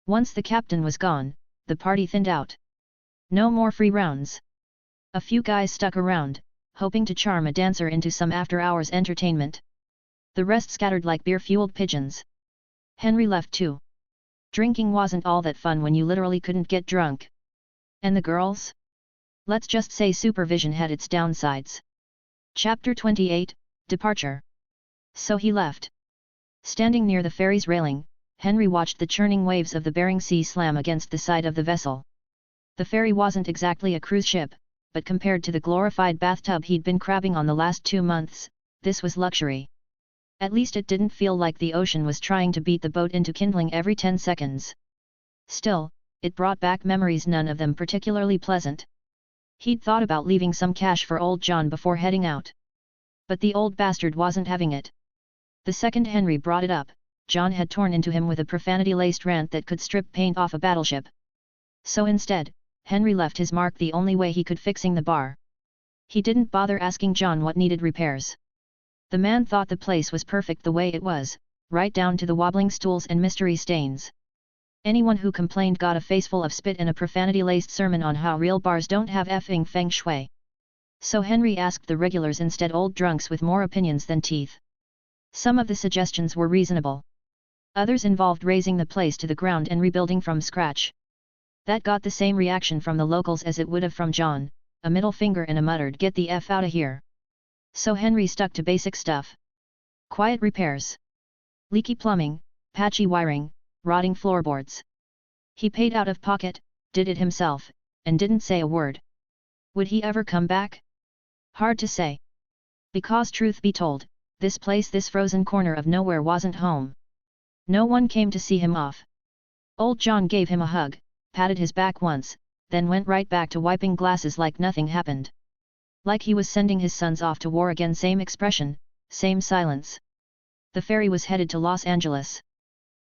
Once the captain was gone, the party thinned out. No more free rounds. A few guys stuck around, hoping to charm a dancer into some after-hours entertainment. The rest scattered like beer-fueled pigeons. Henry left too. Drinking wasn't all that fun when you literally couldn't get drunk. And the girls? Let's just say supervision had its downsides. Chapter 28, Departure. So he left. Standing near the ferry's railing, Henry watched the churning waves of the Bering Sea slam against the side of the vessel. The ferry wasn't exactly a cruise ship, but compared to the glorified bathtub he'd been crabbing on the last 2 months, this was luxury. At least it didn't feel like the ocean was trying to beat the boat into kindling every 10 seconds. Still, it brought back memories, none of them particularly pleasant. He'd thought about leaving some cash for old John before heading out. But the old bastard wasn't having it. The second Henry brought it up, John had torn into him with a profanity-laced rant that could strip paint off a battleship. So instead, Henry left his mark the only way he could, fixing the bar. He didn't bother asking John what needed repairs. The man thought the place was perfect the way it was, right down to the wobbling stools and mystery stains. Anyone who complained got a faceful of spit and a profanity-laced sermon on how real bars don't have effing feng shui. So Henry asked the regulars instead, old drunks with more opinions than teeth. Some of the suggestions were reasonable. Others involved razing the place to the ground and rebuilding from scratch. That got the same reaction from the locals as it would have from John, a middle finger and a muttered "Get the F outta here." So Henry stuck to basic stuff. Quiet repairs. Leaky plumbing, patchy wiring, rotting floorboards. He paid out of pocket, did it himself, and didn't say a word. Would he ever come back? Hard to say. Because truth be told, This place, this frozen corner of nowhere, wasn't home. No one came to see him off. Old John gave him a hug, patted his back once, then went right back to wiping glasses like nothing happened. Like he was sending his sons off to war again. Same expression, same silence. The ferry was headed to Los Angeles.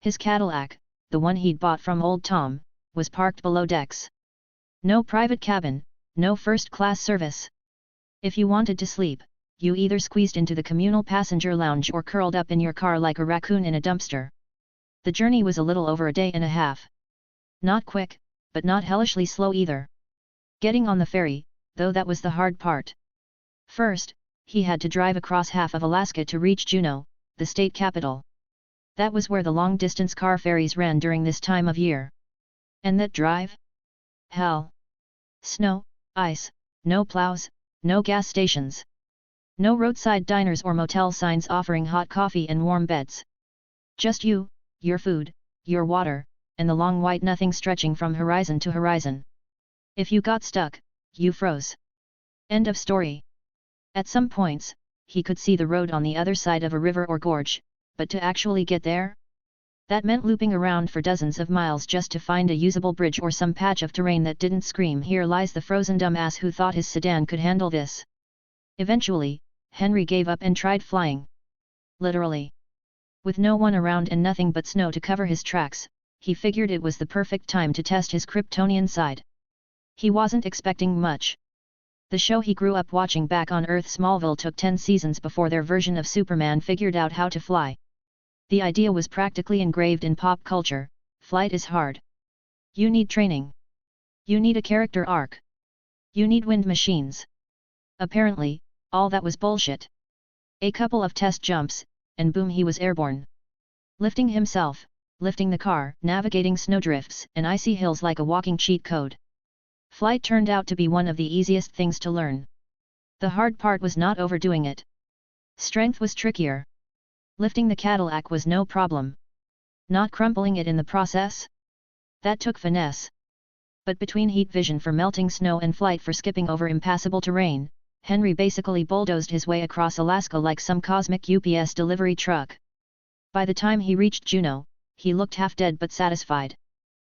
His Cadillac, the one he'd bought from old Tom, was parked below decks. No private cabin, no first-class service. If you wanted to sleep, you either squeezed into the communal passenger lounge or curled up in your car like a raccoon in a dumpster. The journey was a little over a day and a half. Not quick, but not hellishly slow either. Getting on the ferry, though, that was the hard part. First, he had to drive across half of Alaska to reach Juneau, the state capital. That was where the long-distance car ferries ran during this time of year. And that drive? Hell! Snow, ice, no plows, no gas stations. No roadside diners or motel signs offering hot coffee and warm beds. Just you, your food, your water, and the long white nothing stretching from horizon to horizon. If you got stuck, you froze. End of story. At some points, he could see the road on the other side of a river or gorge, but to actually get there? That meant looping around for dozens of miles just to find a usable bridge or some patch of terrain that didn't scream, "Here lies the frozen dumbass who thought his sedan could handle this." Eventually, Henry gave up and tried flying. Literally. With no one around and nothing but snow to cover his tracks, he figured it was the perfect time to test his Kryptonian side. He wasn't expecting much. The show he grew up watching back on Earth, Smallville, took 10 seasons before their version of Superman figured out how to fly. The idea was practically engraved in pop culture: flight is hard. You need training. You need a character arc. You need wind machines. Apparently, all that was bullshit. A couple of test jumps, and boom, he was airborne. Lifting himself, lifting the car, navigating snowdrifts and icy hills like a walking cheat code. Flight turned out to be one of the easiest things to learn. The hard part was not overdoing it. Strength was trickier. Lifting the Cadillac was no problem. Not crumpling it in the process? That took finesse. But between heat vision for melting snow and flight for skipping over impassable terrain, Henry basically bulldozed his way across Alaska like some cosmic UPS delivery truck. By the time he reached Juneau, he looked half dead but satisfied.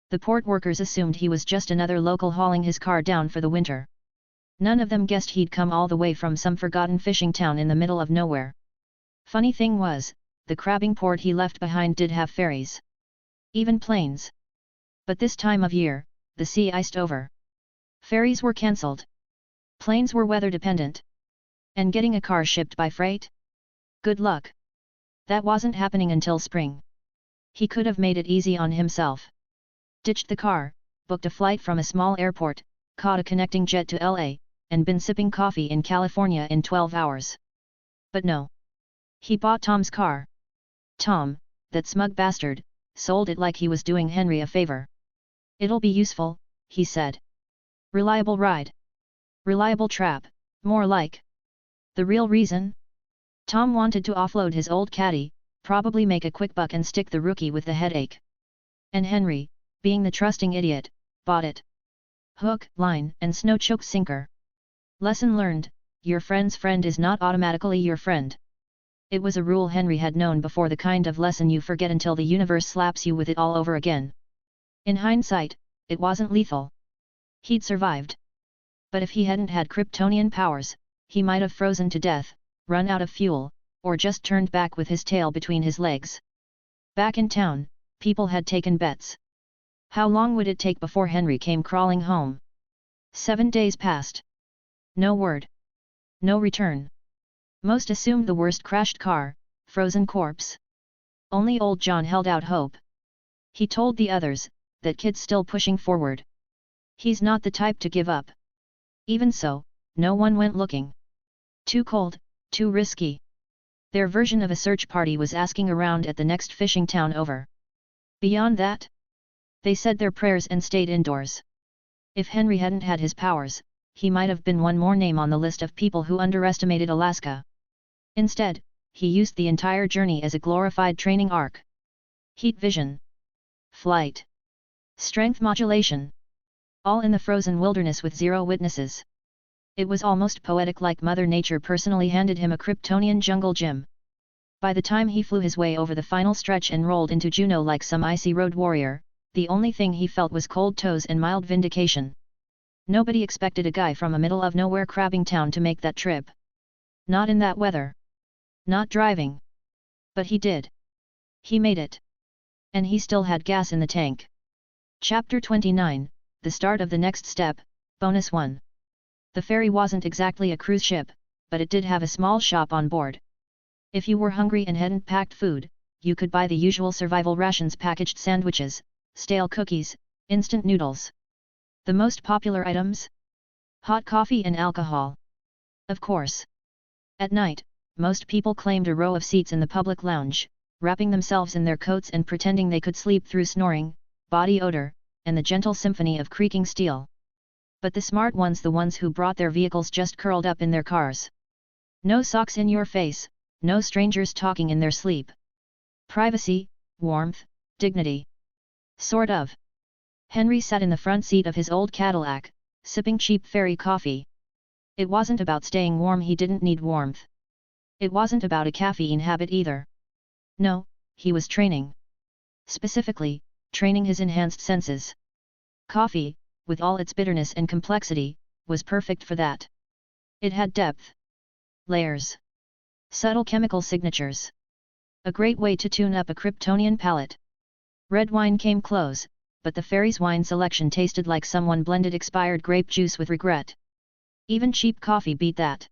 The port workers assumed he was just another local hauling his car down for the winter. None of them guessed he'd come all the way from some forgotten fishing town in the middle of nowhere. Funny thing was, the crabbing port he left behind did have ferries. Even planes. But this time of year, the sea iced over. Ferries were cancelled. Planes were weather dependent. And getting a car shipped by freight? Good luck. That wasn't happening until spring. He could have made it easy on himself. Ditched the car, booked a flight from a small airport, caught a connecting jet to LA, and been sipping coffee in California in 12 hours. But no. He bought Tom's car. Tom, that smug bastard, sold it like he was doing Henry a favor. "It'll be useful," he said. "Reliable ride. Reliable trap, more like." The real reason? Tom wanted to offload his old caddy, probably make a quick buck and stick the rookie with the headache. And Henry, being the trusting idiot, bought it. Hook, line, and snow choke sinker. Lesson learned: your friend's friend is not automatically your friend. It was a rule Henry had known before, the kind of lesson you forget until the universe slaps you with it all over again. In hindsight, it wasn't lethal. He'd survived. But if he hadn't had Kryptonian powers, he might have frozen to death, run out of fuel, or just turned back with his tail between his legs. Back in town, people had taken bets. How long would it take before Henry came crawling home? 7 days passed. No word. No return. Most assumed the worst: crashed car, frozen corpse. Only old John held out hope. He told the others, "That kid's still pushing forward. He's not the type to give up." Even so, no one went looking. Too cold, too risky. Their version of a search party was asking around at the next fishing town over. Beyond that? They said their prayers and stayed indoors. If Henry hadn't had his powers, he might have been one more name on the list of people who underestimated Alaska. Instead, he used the entire journey as a glorified training arc. Heat vision. Flight. Strength modulation. All in the frozen wilderness with zero witnesses. It was almost poetic, like Mother Nature personally handed him a Kryptonian jungle gym. By the time he flew his way over the final stretch and rolled into Juneau like some icy road warrior, the only thing he felt was cold toes and mild vindication. Nobody expected a guy from a middle-of-nowhere crabbing town to make that trip. Not in that weather. Not driving. But he did. He made it. And he still had gas in the tank. Chapter 29, The Start of the Next Step, Bonus 1. The Ferry wasn't exactly a cruise ship, but it did have a small shop on board. If you were hungry and hadn't packed food, you could buy the usual survival rations, packaged sandwiches, stale cookies, instant noodles. The most popular items? Hot coffee and alcohol. Of course. At night, most people claimed a row of seats in the public lounge, wrapping themselves in their coats and pretending they could sleep through snoring, body odor, and the gentle symphony of creaking steel. But the smart ones, the ones who brought their vehicles, just curled up in their cars. No socks in your face, no strangers talking in their sleep. Privacy, warmth, dignity. Sort of. Henry sat in the front seat of his old Cadillac, sipping cheap Ferry coffee. It wasn't about staying warm, he didn't need warmth. It wasn't about a caffeine habit either. No, he was training. Specifically, training his enhanced senses. Coffee, with all its bitterness and complexity, was perfect for that. It had depth. Layers. Subtle chemical signatures. A great way to tune up a Kryptonian palate. Red wine came close, but the Ferry's wine selection tasted like someone blended expired grape juice with regret. Even cheap coffee beat that.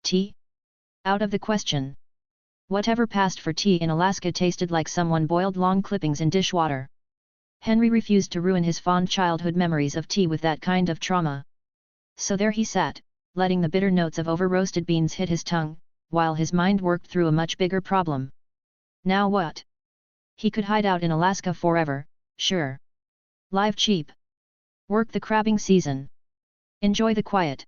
Tea? Out of the question. Whatever passed for tea in Alaska tasted like someone boiled long clippings in dishwater. Henry refused to ruin his fond childhood memories of tea with that kind of trauma. So there he sat, letting the bitter notes of over-roasted beans hit his tongue, while his mind worked through a much bigger problem. Now what? He could hide out in Alaska forever, sure. Live cheap. Work the crabbing season. Enjoy the quiet.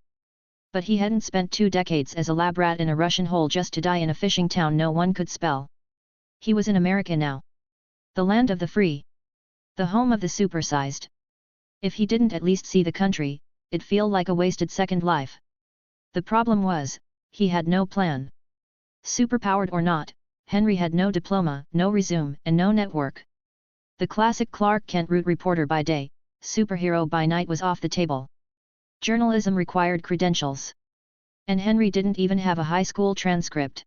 But he hadn't spent 2 decades as a lab rat in a Russian hole just to die in a fishing town no one could spell. He was in America now. The land of the free. The home of the supersized. If he didn't at least see the country, it'd feel like a wasted second life. The problem was, he had no plan. Superpowered or not, Henry had no diploma, no resume, and no network. The classic Clark Kent route reporter by day, superhero by night was off the table. Journalism required credentials. And Henry didn't even have a high school transcript.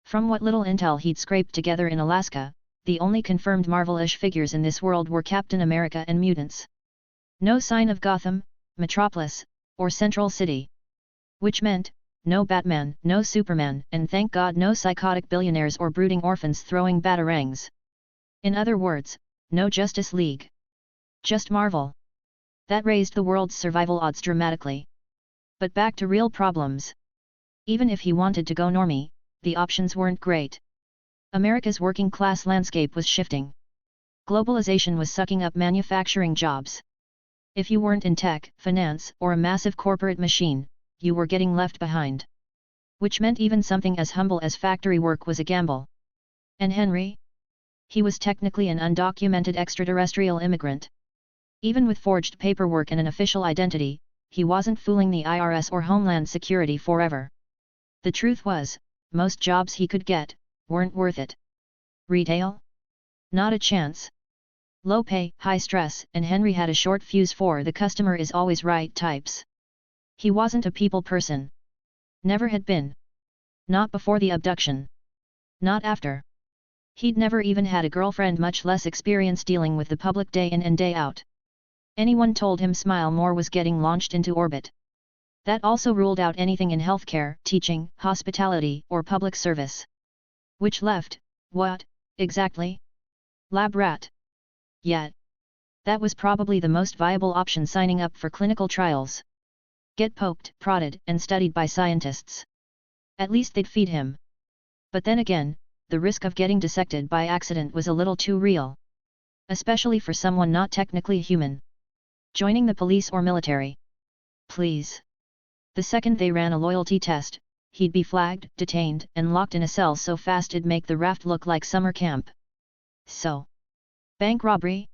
From what little intel he'd scraped together in Alaska, the only confirmed Marvel-ish figures in this world were Captain America and mutants. No sign of Gotham, Metropolis, or Central City. Which meant, no Batman, no Superman, and thank God no psychotic billionaires or brooding orphans throwing batarangs. In other words, no Justice League. Just Marvel. That raised the world's survival odds dramatically. But back to real problems. Even if he wanted to go normie, the options weren't great. America's working class landscape was shifting. Globalization was sucking up manufacturing jobs. If you weren't in tech, finance, or a massive corporate machine, you were getting left behind. Which meant even something as humble as factory work was a gamble. And Henry? He was technically an undocumented extraterrestrial immigrant. Even with forged paperwork and an official identity, he wasn't fooling the IRS or Homeland Security forever. The truth was, most jobs he could get weren't worth it. Retail? Not a chance. Low pay, high stress, and Henry had a short fuse for the customer is always right types. He wasn't a people person. Never had been. Not before the abduction. Not after. He'd never even had a girlfriend, much less experience dealing with the public day in and day out. Anyone told him Smile More was getting launched into orbit. That also ruled out anything in healthcare, teaching, hospitality, or public service. Which left, what, exactly? Lab rat. Yet. That was probably the most viable option, signing up for clinical trials. Get poked, prodded, and studied by scientists. At least they'd feed him. But then again, the risk of getting dissected by accident was a little too real. Especially for someone not technically human. Joining the police or military. Please. The second they ran a loyalty test, he'd be flagged, detained, and locked in a cell so fast it'd make the raft look like summer camp. So. Bank robbery?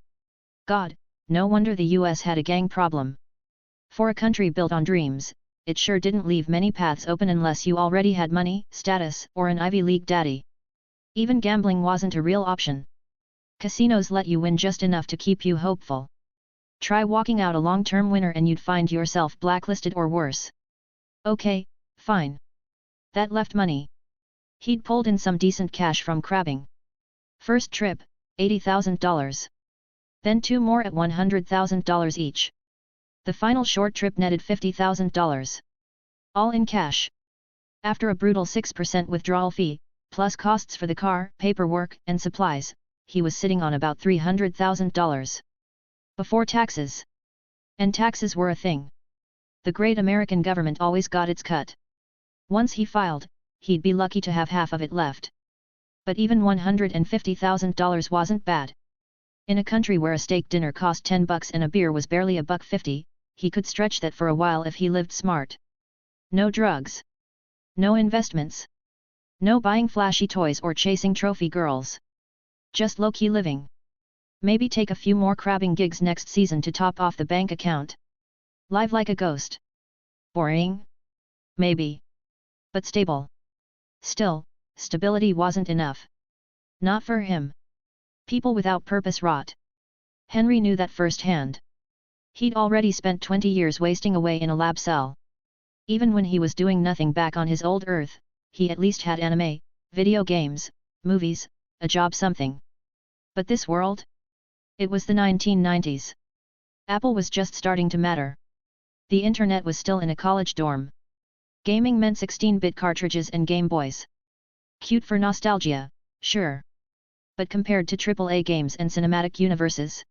God, no wonder the US had a gang problem. For a country built on dreams, it sure didn't leave many paths open unless you already had money, status, or an Ivy League daddy. Even gambling wasn't a real option. Casinos let you win just enough to keep you hopeful. Try walking out a long-term winner and you'd find yourself blacklisted or worse. Okay, fine. That left money. He'd pulled in some decent cash from crabbing. First trip, $80,000. Then 2 more at $100,000 each. The final short trip netted $50,000. All in cash. After a brutal 6% withdrawal fee, plus costs for the car, paperwork, and supplies, he was sitting on about $300,000. Before taxes. And taxes were a thing. The great American government always got its cut. Once he filed, he'd be lucky to have half of it left. But even $150,000 wasn't bad. In a country where a steak dinner cost $10 and a beer was barely $1.50, he could stretch that for a while if he lived smart. No drugs. No investments. No buying flashy toys or chasing trophy girls. Just low-key living. Maybe take a few more crabbing gigs next season to top off the bank account. Live like a ghost. Boring? Maybe. But stable. Still, stability wasn't enough. Not for him. People without purpose rot. Henry knew that firsthand. He'd already spent 20 years wasting away in a lab cell. Even when he was doing nothing back on his old Earth, he at least had anime, video games, movies, a job, something. But this world? It was the 1990s. Apple was just starting to matter. The internet was still in a college dorm. Gaming meant 16-bit cartridges and Game Boys. Cute for nostalgia, sure. But compared to AAA games and cinematic universes,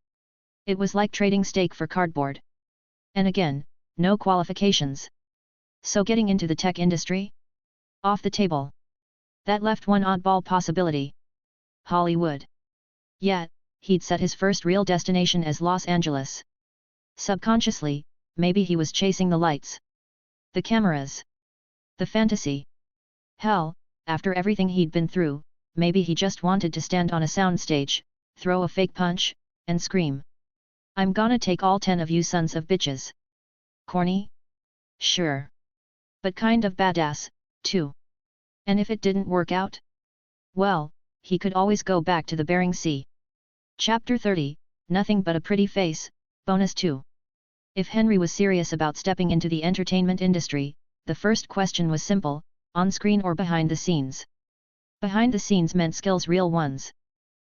it was like trading steak for cardboard. And again, no qualifications. So getting into the tech industry? Off the table. That left one oddball possibility. Hollywood. Yet, he'd set his first real destination as Los Angeles. Subconsciously, maybe he was chasing the lights. The cameras. The fantasy. Hell, after everything he'd been through, maybe he just wanted to stand on a soundstage, throw a fake punch, and scream. I'm gonna take all 10 of you sons of bitches. Corny? Sure. But kind of badass, too. And if it didn't work out? Well, he could always go back to the Bering Sea. Chapter 30, Nothing But a Pretty Face, Bonus 2. If Henry was serious about stepping into the entertainment industry, the first question was simple, on-screen or behind the scenes. Behind the scenes meant skills, real ones.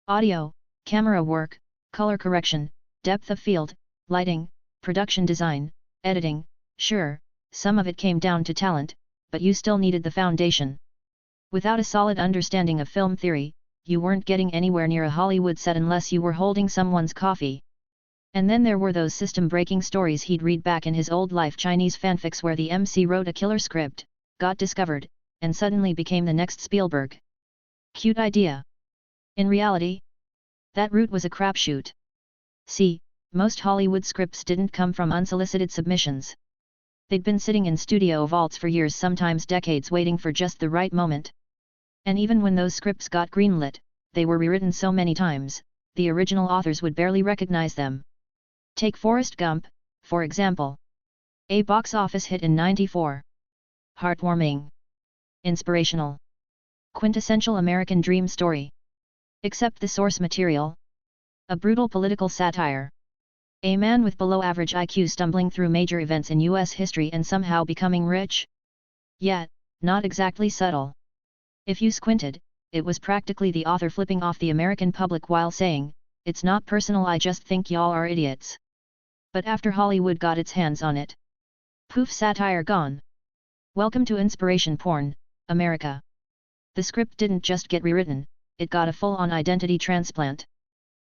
Audio, camera work, color correction, depth of field, lighting, production design, editing, sure, some of it came down to talent, but you still needed the foundation. Without a solid understanding of film theory, you weren't getting anywhere near a Hollywood set unless you were holding someone's coffee. And then there were those system-breaking stories he'd read back in his old life, Chinese fanfics where the MC wrote a killer script, got discovered, and suddenly became the next Spielberg. Cute idea. In reality, that route was a crapshoot. See, most Hollywood scripts didn't come from unsolicited submissions. They'd been sitting in studio vaults for years, sometimes decades, waiting for just the right moment. And even when those scripts got greenlit, they were rewritten so many times, the original authors would barely recognize them. Take Forrest Gump, for example. A box office hit in '94. Heartwarming. Inspirational. Quintessential American dream story. Except the source material. A brutal political satire. A man with below-average IQ stumbling through major events in U.S. history and somehow becoming rich? Yet, not exactly subtle. If you squinted, it was practically the author flipping off the American public while saying, "It's not personal, I just think y'all are idiots." But after Hollywood got its hands on it, poof, satire gone. Welcome to inspiration porn, America. The script didn't just get rewritten, it got a full-on identity transplant.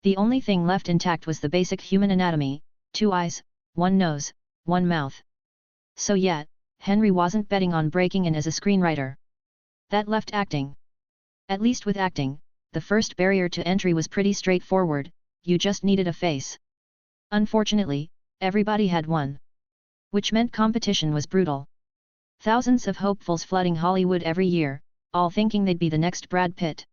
The only thing left intact was the basic human anatomy: 2 eyes, 1 nose, 1 mouth. So yet, Henry wasn't betting on breaking in as a screenwriter. That left acting. At least with acting, the first barrier to entry was pretty straightforward: you just needed a face. Unfortunately, everybody had one. Which meant competition was brutal. Thousands of hopefuls flooding Hollywood every year, all thinking they'd be the next Brad Pitt.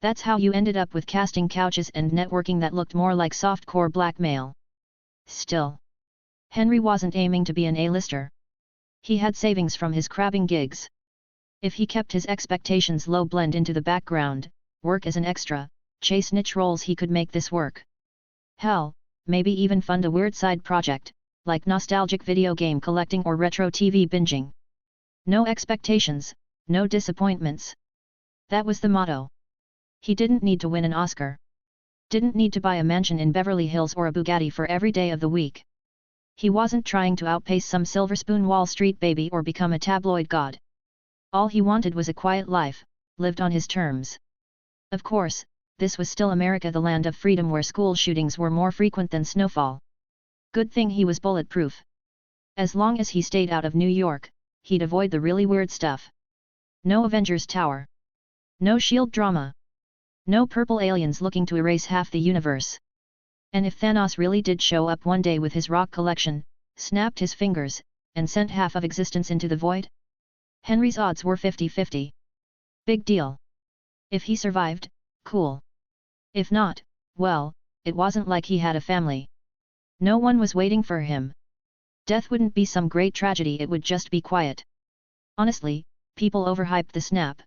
That's how you ended up with casting couches and networking that looked more like softcore blackmail. Still, Henry wasn't aiming to be an A-lister. He had savings from his crabbing gigs. If he kept his expectations low, blend into the background, work as an extra, chase niche roles he could make this work. Hell, maybe even fund a weird side project, like nostalgic video game collecting or retro TV binging. No expectations, no disappointments. That was the motto. He didn't need to win an Oscar. Didn't need to buy a mansion in Beverly Hills or a Bugatti for every day of the week. He wasn't trying to outpace some silver spoon Wall Street baby or become a tabloid god. All he wanted was a quiet life, lived on his terms. Of course, this was still America, the land of freedom where school shootings were more frequent than snowfall. Good thing he was bulletproof. As long as he stayed out of New York, he'd avoid the really weird stuff. No Avengers Tower. No S.H.I.E.L.D. drama. No purple aliens looking to erase half the universe. And if Thanos really did show up one day with his rock collection, snapped his fingers, and sent half of existence into the void? Henry's odds were 50-50. Big deal. If he survived, cool. If not, well, it wasn't like he had a family. No one was waiting for him. Death wouldn't be some great tragedy, it would just be quiet. Honestly, people overhyped the snap.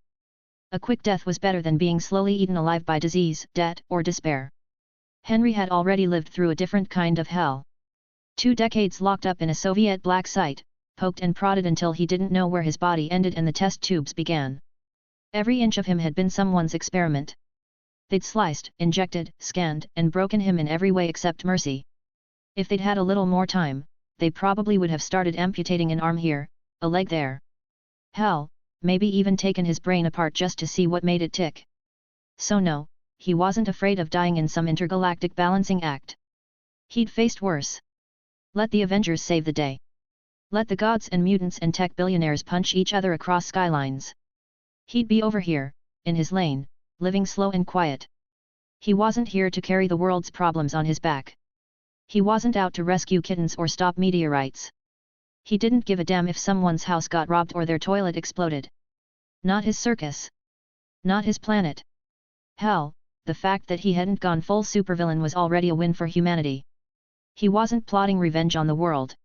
A quick death was better than being slowly eaten alive by disease, debt, or despair. Henry had already lived through a different kind of hell. 2 decades locked up in a Soviet black site, poked and prodded until he didn't know where his body ended and the test tubes began. Every inch of him had been someone's experiment. They'd sliced, injected, scanned, and broken him in every way except mercy. If they'd had a little more time, they probably would have started amputating an arm here, a leg there. Hell, maybe even taken his brain apart just to see what made it tick. So no, he wasn't afraid of dying in some intergalactic balancing act. He'd faced worse. Let the Avengers save the day. Let the gods and mutants and tech billionaires punch each other across skylines. He'd be over here, in his lane, living slow and quiet. He wasn't here to carry the world's problems on his back. He wasn't out to rescue kittens or stop meteorites. He didn't give a damn if someone's house got robbed or their toilet exploded. Not his circus. Not his planet. Hell, the fact that he hadn't gone full supervillain was already a win for humanity. He wasn't plotting revenge on the world.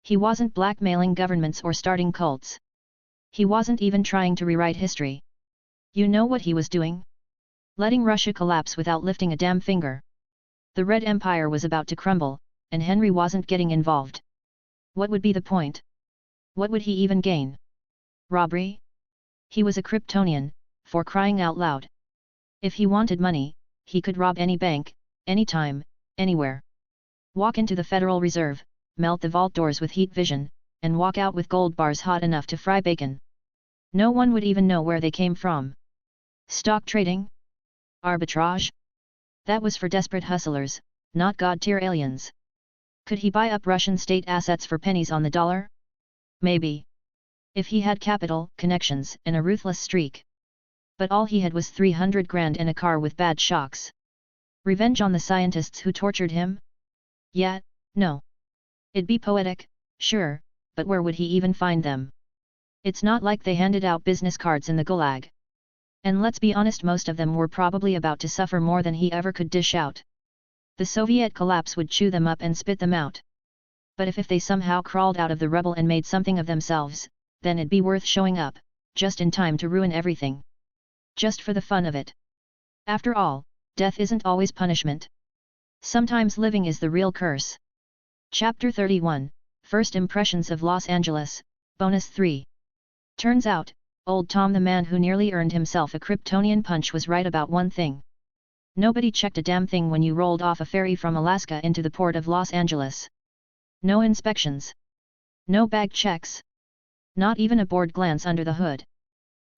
He wasn't blackmailing governments or starting cults. He wasn't even trying to rewrite history. You know what he was doing? Letting Russia collapse without lifting a damn finger. The Red Empire was about to crumble, and Henry wasn't getting involved. What would be the point? What would he even gain? Robbery? He was a Kryptonian, for crying out loud. If he wanted money, he could rob any bank, anytime, anywhere. Walk into the Federal Reserve, melt the vault doors with heat vision, and walk out with gold bars hot enough to fry bacon. No one would even know where they came from. Stock trading? Arbitrage? That was for desperate hustlers, not god-tier aliens. Could he buy up Russian state assets for pennies on the dollar? Maybe. If he had capital, connections, and a ruthless streak. But all he had was 300 grand and a car with bad shocks. Revenge on the scientists who tortured him? Yeah, no. It'd be poetic, sure, but where would he even find them? It's not like they handed out business cards in the Gulag. And let's be honest, most of them were probably about to suffer more than he ever could dish out. The Soviet collapse would chew them up and spit them out. But if they somehow crawled out of the rubble and made something of themselves, then it'd be worth showing up, just in time to ruin everything. Just for the fun of it. After all, death isn't always punishment. Sometimes living is the real curse. Chapter 31, First Impressions of Los Angeles, Bonus 3. Turns out, old Tom, the man who nearly earned himself a Kryptonian punch, was right about one thing. Nobody checked a damn thing when you rolled off a ferry from Alaska into the port of Los Angeles. No inspections. No bag checks. Not even a bored glance under the hood.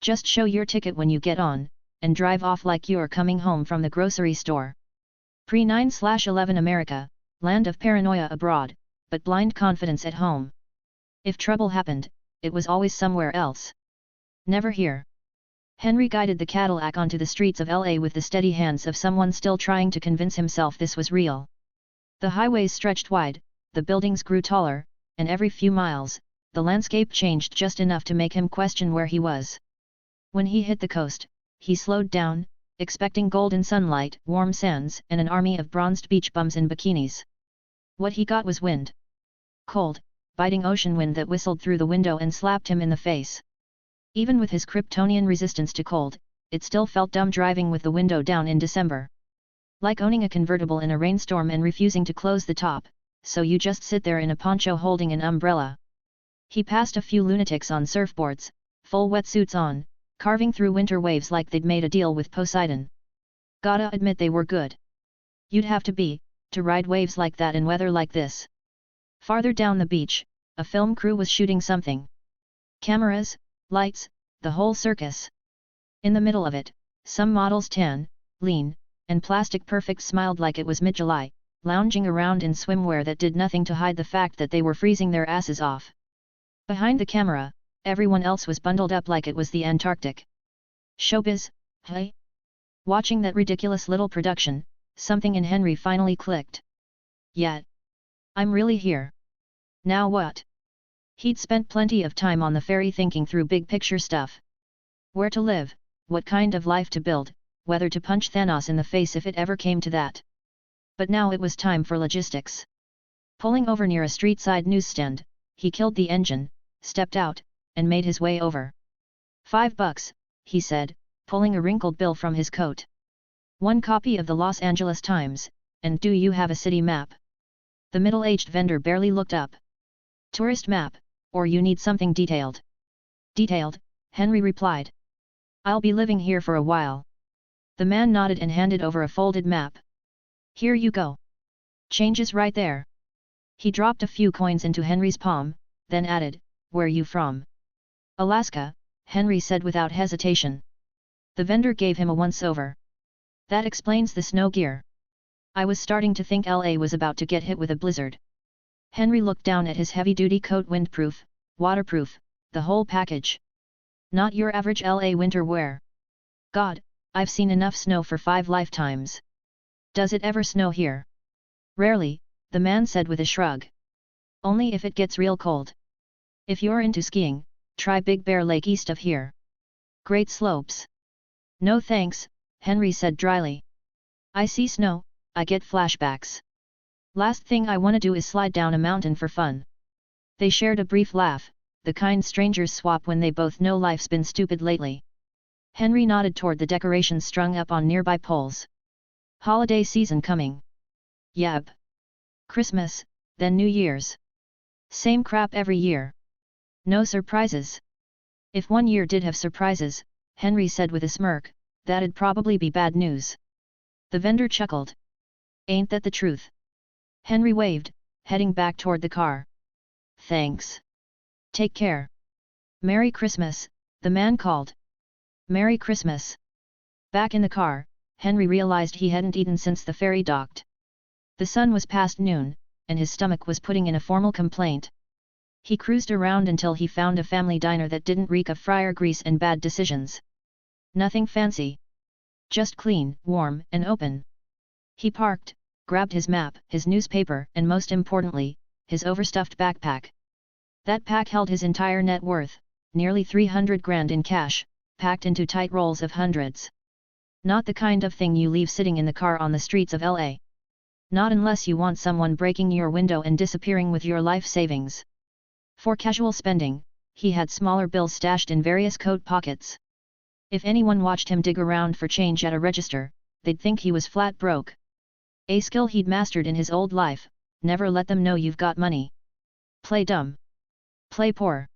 Just show your ticket when you get on, and drive off like you're coming home from the grocery store. Pre-9/11 America, land of paranoia abroad, but blind confidence at home. If trouble happened, it was always somewhere else. Never here. Henry guided the Cadillac onto the streets of LA with the steady hands of someone still trying to convince himself this was real. The highways stretched wide, the buildings grew taller, and every few miles, the landscape changed just enough to make him question where he was. When he hit the coast, he slowed down, expecting golden sunlight, warm sands, and an army of bronzed beach bums in bikinis. What he got was wind. Cold, biting ocean wind that whistled through the window and slapped him in the face. Even with his Kryptonian resistance to cold, it still felt dumb driving with the window down in December. Like owning a convertible in a rainstorm and refusing to close the top, so you just sit there in a poncho holding an umbrella. He passed a few lunatics on surfboards, full wetsuits on, carving through winter waves like they'd made a deal with Poseidon. Gotta admit they were good. You'd have to ride waves like that in weather like this. Farther down the beach, a film crew was shooting something. Cameras, lights, the whole circus. In the middle of it, some models tan, lean, and plastic perfect smiled like it was mid-July, lounging around in swimwear that did nothing to hide the fact that they were freezing their asses off. Behind the camera, everyone else was bundled up like it was the Antarctic. Showbiz, hey? Watching that ridiculous little production, something in Henry finally clicked. Yet. I'm really here. Now what? He'd spent plenty of time on the ferry thinking through big picture stuff. Where to live, what kind of life to build, whether to punch Thanos in the face if it ever came to that. But now it was time for logistics. Pulling over near a street-side newsstand, he killed the engine, stepped out, and made his way over. $5, he said, pulling a wrinkled bill from his coat. One copy of the Los Angeles Times, and do you have a city map? The middle-aged vendor barely looked up. Tourist map, or you need something detailed? Detailed, Henry replied. I'll be living here for a while. The man nodded and handed over a folded map. Here you go. Change is right there. He dropped a few coins into Henry's palm, then added, Where you from? Alaska, Henry said without hesitation. The vendor gave him a once-over. That explains the snow gear. I was starting to think LA was about to get hit with a blizzard. Henry looked down at his heavy-duty coat, windproof, waterproof, the whole package. Not your average LA winter wear. God, I've seen enough snow for 5 lifetimes. Does it ever snow here? Rarely, the man said with a shrug. Only if it gets real cold. If you're into skiing, try Big Bear Lake east of here. Great slopes. No thanks, Henry said dryly. I see snow, I get flashbacks. Last thing I want to do is slide down a mountain for fun. They shared a brief laugh, the kind strangers swap when they both know life's been stupid lately. Henry nodded toward the decorations strung up on nearby poles. Holiday season coming. Yep. Christmas, then New Year's. Same crap every year. No surprises. If one year did have surprises, Henry said with a smirk, that'd probably be bad news. The vendor chuckled. Ain't that the truth? Henry waved, heading back toward the car. Thanks. Take care. Merry Christmas, the man called. Merry Christmas. Back in the car, Henry realized he hadn't eaten since the ferry docked. The sun was past noon, and his stomach was putting in a formal complaint. He cruised around until he found a family diner that didn't reek of fryer grease and bad decisions. Nothing fancy. Just clean, warm, and open. He parked, grabbed his map, his newspaper, and most importantly, his overstuffed backpack. That pack held his entire net worth, nearly 300 grand in cash, packed into tight rolls of hundreds. Not the kind of thing you leave sitting in the car on the streets of LA. Not unless you want someone breaking your window and disappearing with your life savings. For casual spending, he had smaller bills stashed in various coat pockets. If anyone watched him dig around for change at a register, they'd think he was flat broke. A skill he'd mastered in his old life, never let them know you've got money. Play dumb. Play poor.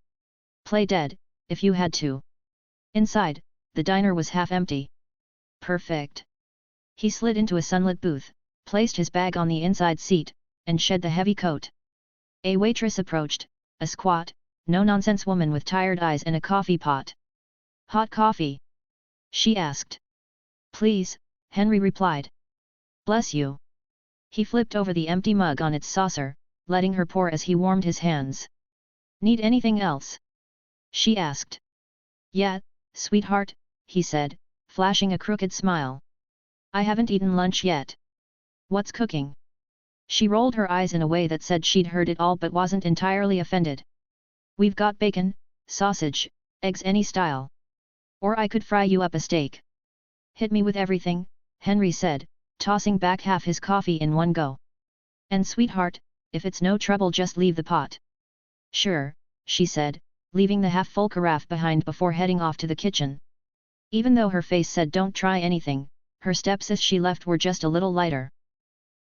Play dead, if you had to. Inside, the diner was half empty. Perfect. He slid into a sunlit booth, placed his bag on the inside seat, and shed the heavy coat. A waitress approached, a squat, no-nonsense woman with tired eyes and a coffee pot. Hot coffee? She asked. Please, Henry replied. Bless you. He flipped over the empty mug on its saucer, letting her pour as he warmed his hands. Need anything else? She asked. Yeah, sweetheart, he said, flashing a crooked smile. I haven't eaten lunch yet. What's cooking? She rolled her eyes in a way that said she'd heard it all but wasn't entirely offended. We've got bacon, sausage, eggs any style. Or I could fry you up a steak. Hit me with everything, Henry said, tossing back half his coffee in one go. And sweetheart, if it's no trouble just leave the pot. Sure, she said, leaving the half-full carafe behind before heading off to the kitchen. Even though her face said don't try anything, her steps as she left were just a little lighter.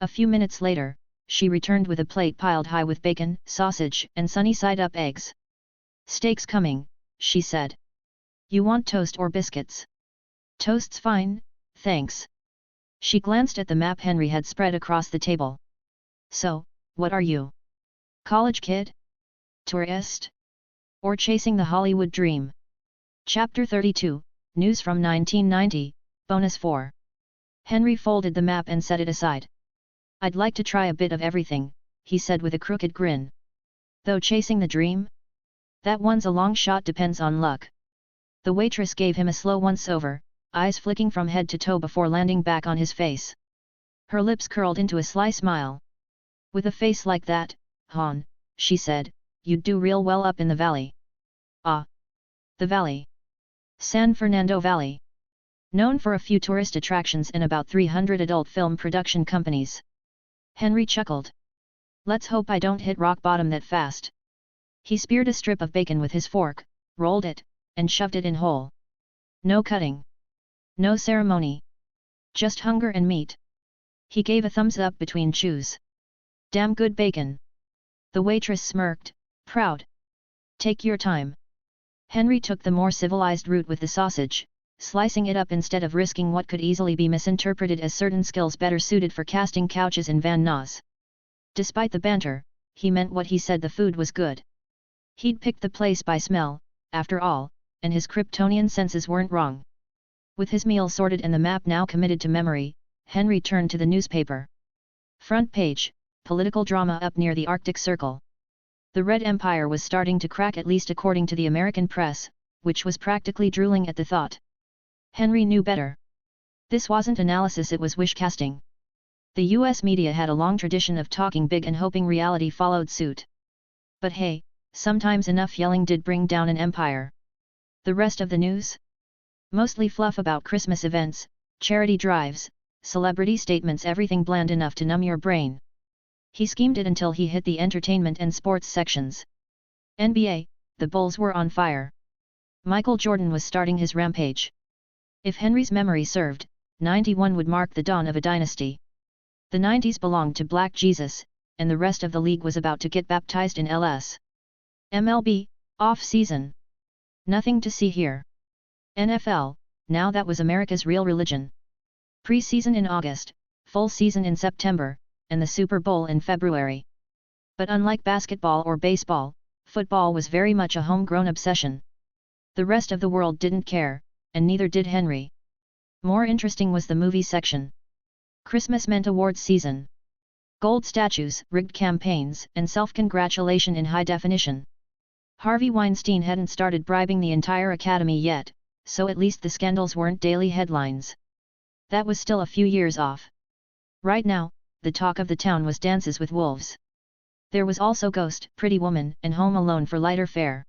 A few minutes later, she returned with a plate piled high with bacon, sausage, and sunny-side-up eggs. "Steak's coming," she said. "You want toast or biscuits?" "Toast's fine, thanks." She glanced at the map Henry had spread across the table. "So, what are you? College kid? Tourist? Or chasing the Hollywood dream?" Chapter 32, News from 1990, Bonus 4. Henry folded the map and set it aside. "I'd like to try a bit of everything," he said with a crooked grin. "Though chasing the dream? That one's a long shot, depends on luck." The waitress gave him a slow once-over, eyes flicking from head to toe before landing back on his face. Her lips curled into a sly smile. "With a face like that, hon," she said, "you'd do real well up in the valley." "Ah. The valley. San Fernando Valley. Known for a few tourist attractions and about 300 adult film production companies." Henry chuckled. "Let's hope I don't hit rock bottom that fast." He speared a strip of bacon with his fork, rolled it, and shoved it in whole. "No cutting. No ceremony. Just hunger and meat." He gave a thumbs up between chews. "Damn good bacon." The waitress smirked, proud. "Take your time." Henry took the more civilized route with the sausage, slicing it up instead of risking what could easily be misinterpreted as certain skills better suited for casting couches in Van Nuys. Despite the banter, he meant what he said, the food was good. He'd picked the place by smell, after all, and his Kryptonian senses weren't wrong. With his meal sorted and the map now committed to memory, Henry turned to the newspaper. Front page, political drama up near the Arctic Circle. The Red Empire was starting to crack, at least according to the American press, which was practically drooling at the thought. Henry knew better. This wasn't analysis, it was wish-casting. The US media had a long tradition of talking big and hoping reality followed suit. But hey, sometimes enough yelling did bring down an empire. The rest of the news? Mostly fluff about Christmas events, charity drives, celebrity statements, everything bland enough to numb your brain. He schemed it until he hit the entertainment and sports sections. NBA, the Bulls were on fire. Michael Jordan was starting his rampage. If Henry's memory served, 91 would mark the dawn of a dynasty. The 90s belonged to Black Jesus, and the rest of the league was about to get baptized in LS. MLB, off-season. Nothing to see here. NFL, now that was America's real religion. Pre-season in August, full season in September, and the Super Bowl in February. But unlike basketball or baseball, football was very much a homegrown obsession. The rest of the world didn't care, and neither did Henry. More interesting was the movie section. Christmas meant awards season. Gold statues, rigged campaigns, and self-congratulation in high definition. Harvey Weinstein hadn't started bribing the entire Academy yet, so at least the scandals weren't daily headlines. That was still a few years off. Right now, the talk of the town was Dances with Wolves. There was also Ghost, Pretty Woman, and Home Alone for lighter fare.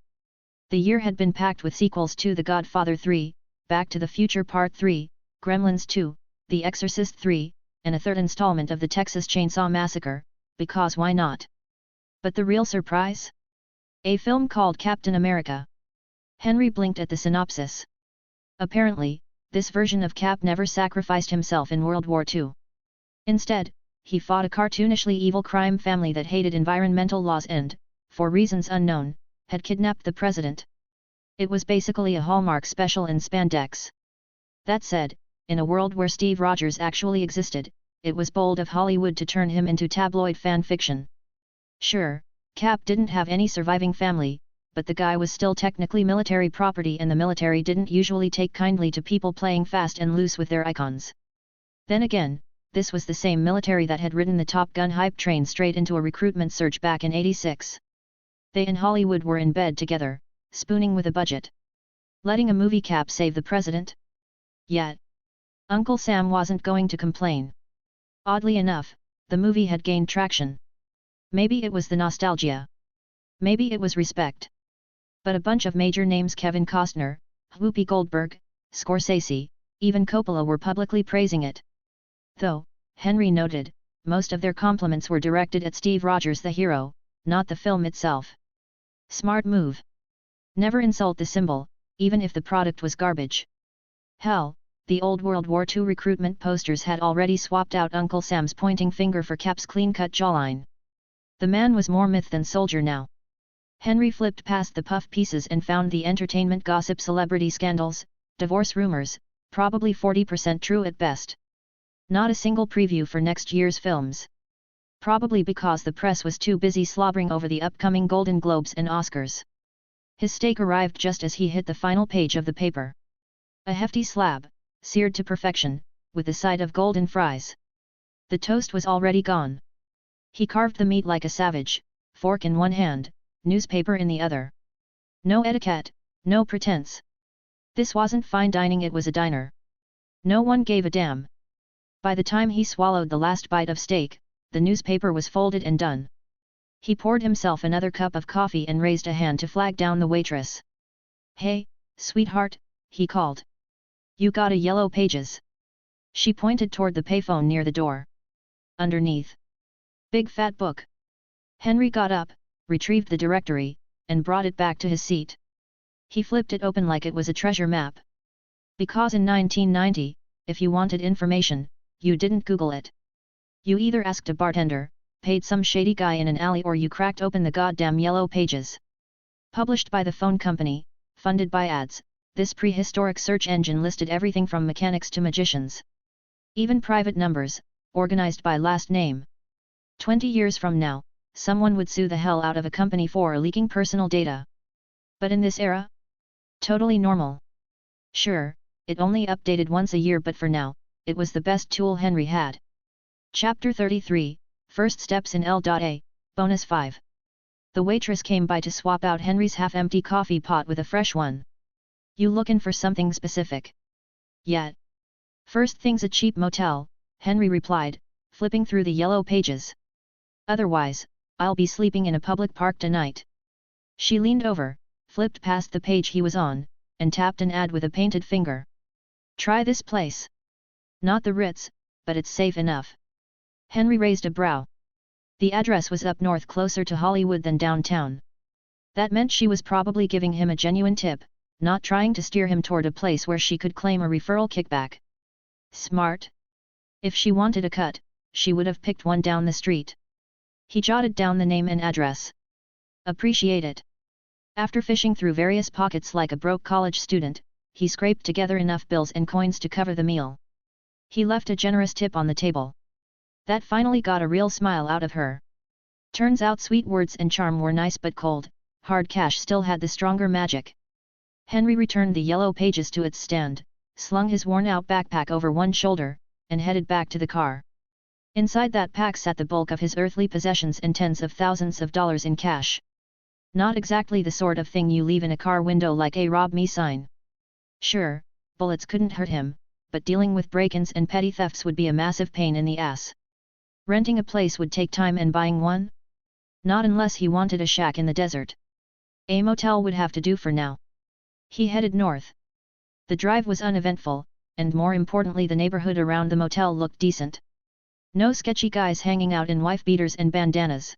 The year had been packed with sequels to The Godfather 3, Back to the Future Part 3, Gremlins 2, The Exorcist 3, and a third installment of the Texas Chainsaw Massacre, because why not? But the real surprise? A film called Captain America. Henry blinked at the synopsis. Apparently, this version of Cap never sacrificed himself in World War II. Instead, he fought a cartoonishly evil crime family that hated environmental laws and, for reasons unknown, had kidnapped the president. It was basically a Hallmark special in spandex. That said, in a world where Steve Rogers actually existed, it was bold of Hollywood to turn him into tabloid fan fiction. Sure, Cap didn't have any surviving family, but the guy was still technically military property, and the military didn't usually take kindly to people playing fast and loose with their icons. Then again, this was the same military that had ridden the Top Gun hype train straight into a recruitment surge back in '86. They and Hollywood were in bed together, spooning with a budget. Letting a movie Cap save the president? Yet. Uncle Sam wasn't going to complain. Oddly enough, the movie had gained traction. Maybe it was the nostalgia. Maybe it was respect. But a bunch of major names, Kevin Costner, Whoopi Goldberg, Scorsese, even Coppola, were publicly praising it. Though, Henry noted, most of their compliments were directed at Steve Rogers the hero, not the film itself. Smart move. Never insult the symbol, even if the product was garbage. Hell, the old World War II recruitment posters had already swapped out Uncle Sam's pointing finger for Cap's clean-cut jawline. The man was more myth than soldier now. Henry flipped past the puff pieces and found the entertainment gossip, celebrity scandals, divorce rumors, probably 40% true at best. Not a single preview for next year's films. Probably because the press was too busy slobbering over the upcoming Golden Globes and Oscars. His steak arrived just as he hit the final page of the paper. A hefty slab, seared to perfection, with a side of golden fries. The toast was already gone. He carved the meat like a savage, fork in one hand, newspaper in the other. No etiquette, no pretense. This wasn't fine dining, it was a diner. No one gave a damn. By the time he swallowed the last bite of steak, the newspaper was folded and done. He poured himself another cup of coffee and raised a hand to flag down the waitress. "Hey, sweetheart," he called. "You got a Yellow Pages?" She pointed toward the payphone near the door. "Underneath. Big fat book." Henry got up, retrieved the directory, and brought it back to his seat. He flipped it open like it was a treasure map. Because in 1990, if you wanted information, you didn't Google it. You either asked a bartender, paid some shady guy in an alley, or you cracked open the goddamn Yellow Pages. Published by the phone company, funded by ads, this prehistoric search engine listed everything from mechanics to magicians. Even private numbers, organized by last name. 20 years from now, someone would sue the hell out of a company for leaking personal data. But in this era? Totally normal. Sure, it only updated once a year, but for now, it was the best tool Henry had. Chapter 33, First Steps in L.A., Bonus 5. The waitress came by to swap out Henry's half-empty coffee pot with a fresh one. "You lookin' for something specific?" "Yeah. First thing's a cheap motel," Henry replied, flipping through the Yellow Pages. "Otherwise, I'll be sleeping in a public park tonight." She leaned over, flipped past the page he was on, and tapped an ad with a painted finger. "Try this place. Not the Ritz, but it's safe enough." Henry raised a brow. The address was up north, closer to Hollywood than downtown. That meant she was probably giving him a genuine tip, not trying to steer him toward a place where she could claim a referral kickback. Smart. If she wanted a cut, she would have picked one down the street. He jotted down the name and address. "Appreciate it." After fishing through various pockets like a broke college student, he scraped together enough bills and coins to cover the meal. He left a generous tip on the table. That finally got a real smile out of her. Turns out sweet words and charm were nice, but cold, hard cash still had the stronger magic. Henry returned the Yellow Pages to its stand, slung his worn-out backpack over one shoulder, and headed back to the car. Inside that pack sat the bulk of his earthly possessions and tens of thousands of dollars in cash. Not exactly the sort of thing you leave in a car window like a "rob me" sign. Sure, bullets couldn't hurt him, but dealing with break-ins and petty thefts would be a massive pain in the ass. Renting a place would take time, and buying one? Not unless he wanted a shack in the desert. A motel would have to do for now. He headed north. The drive was uneventful, and more importantly the neighborhood around the motel looked decent. No sketchy guys hanging out in wife-beaters and bandanas.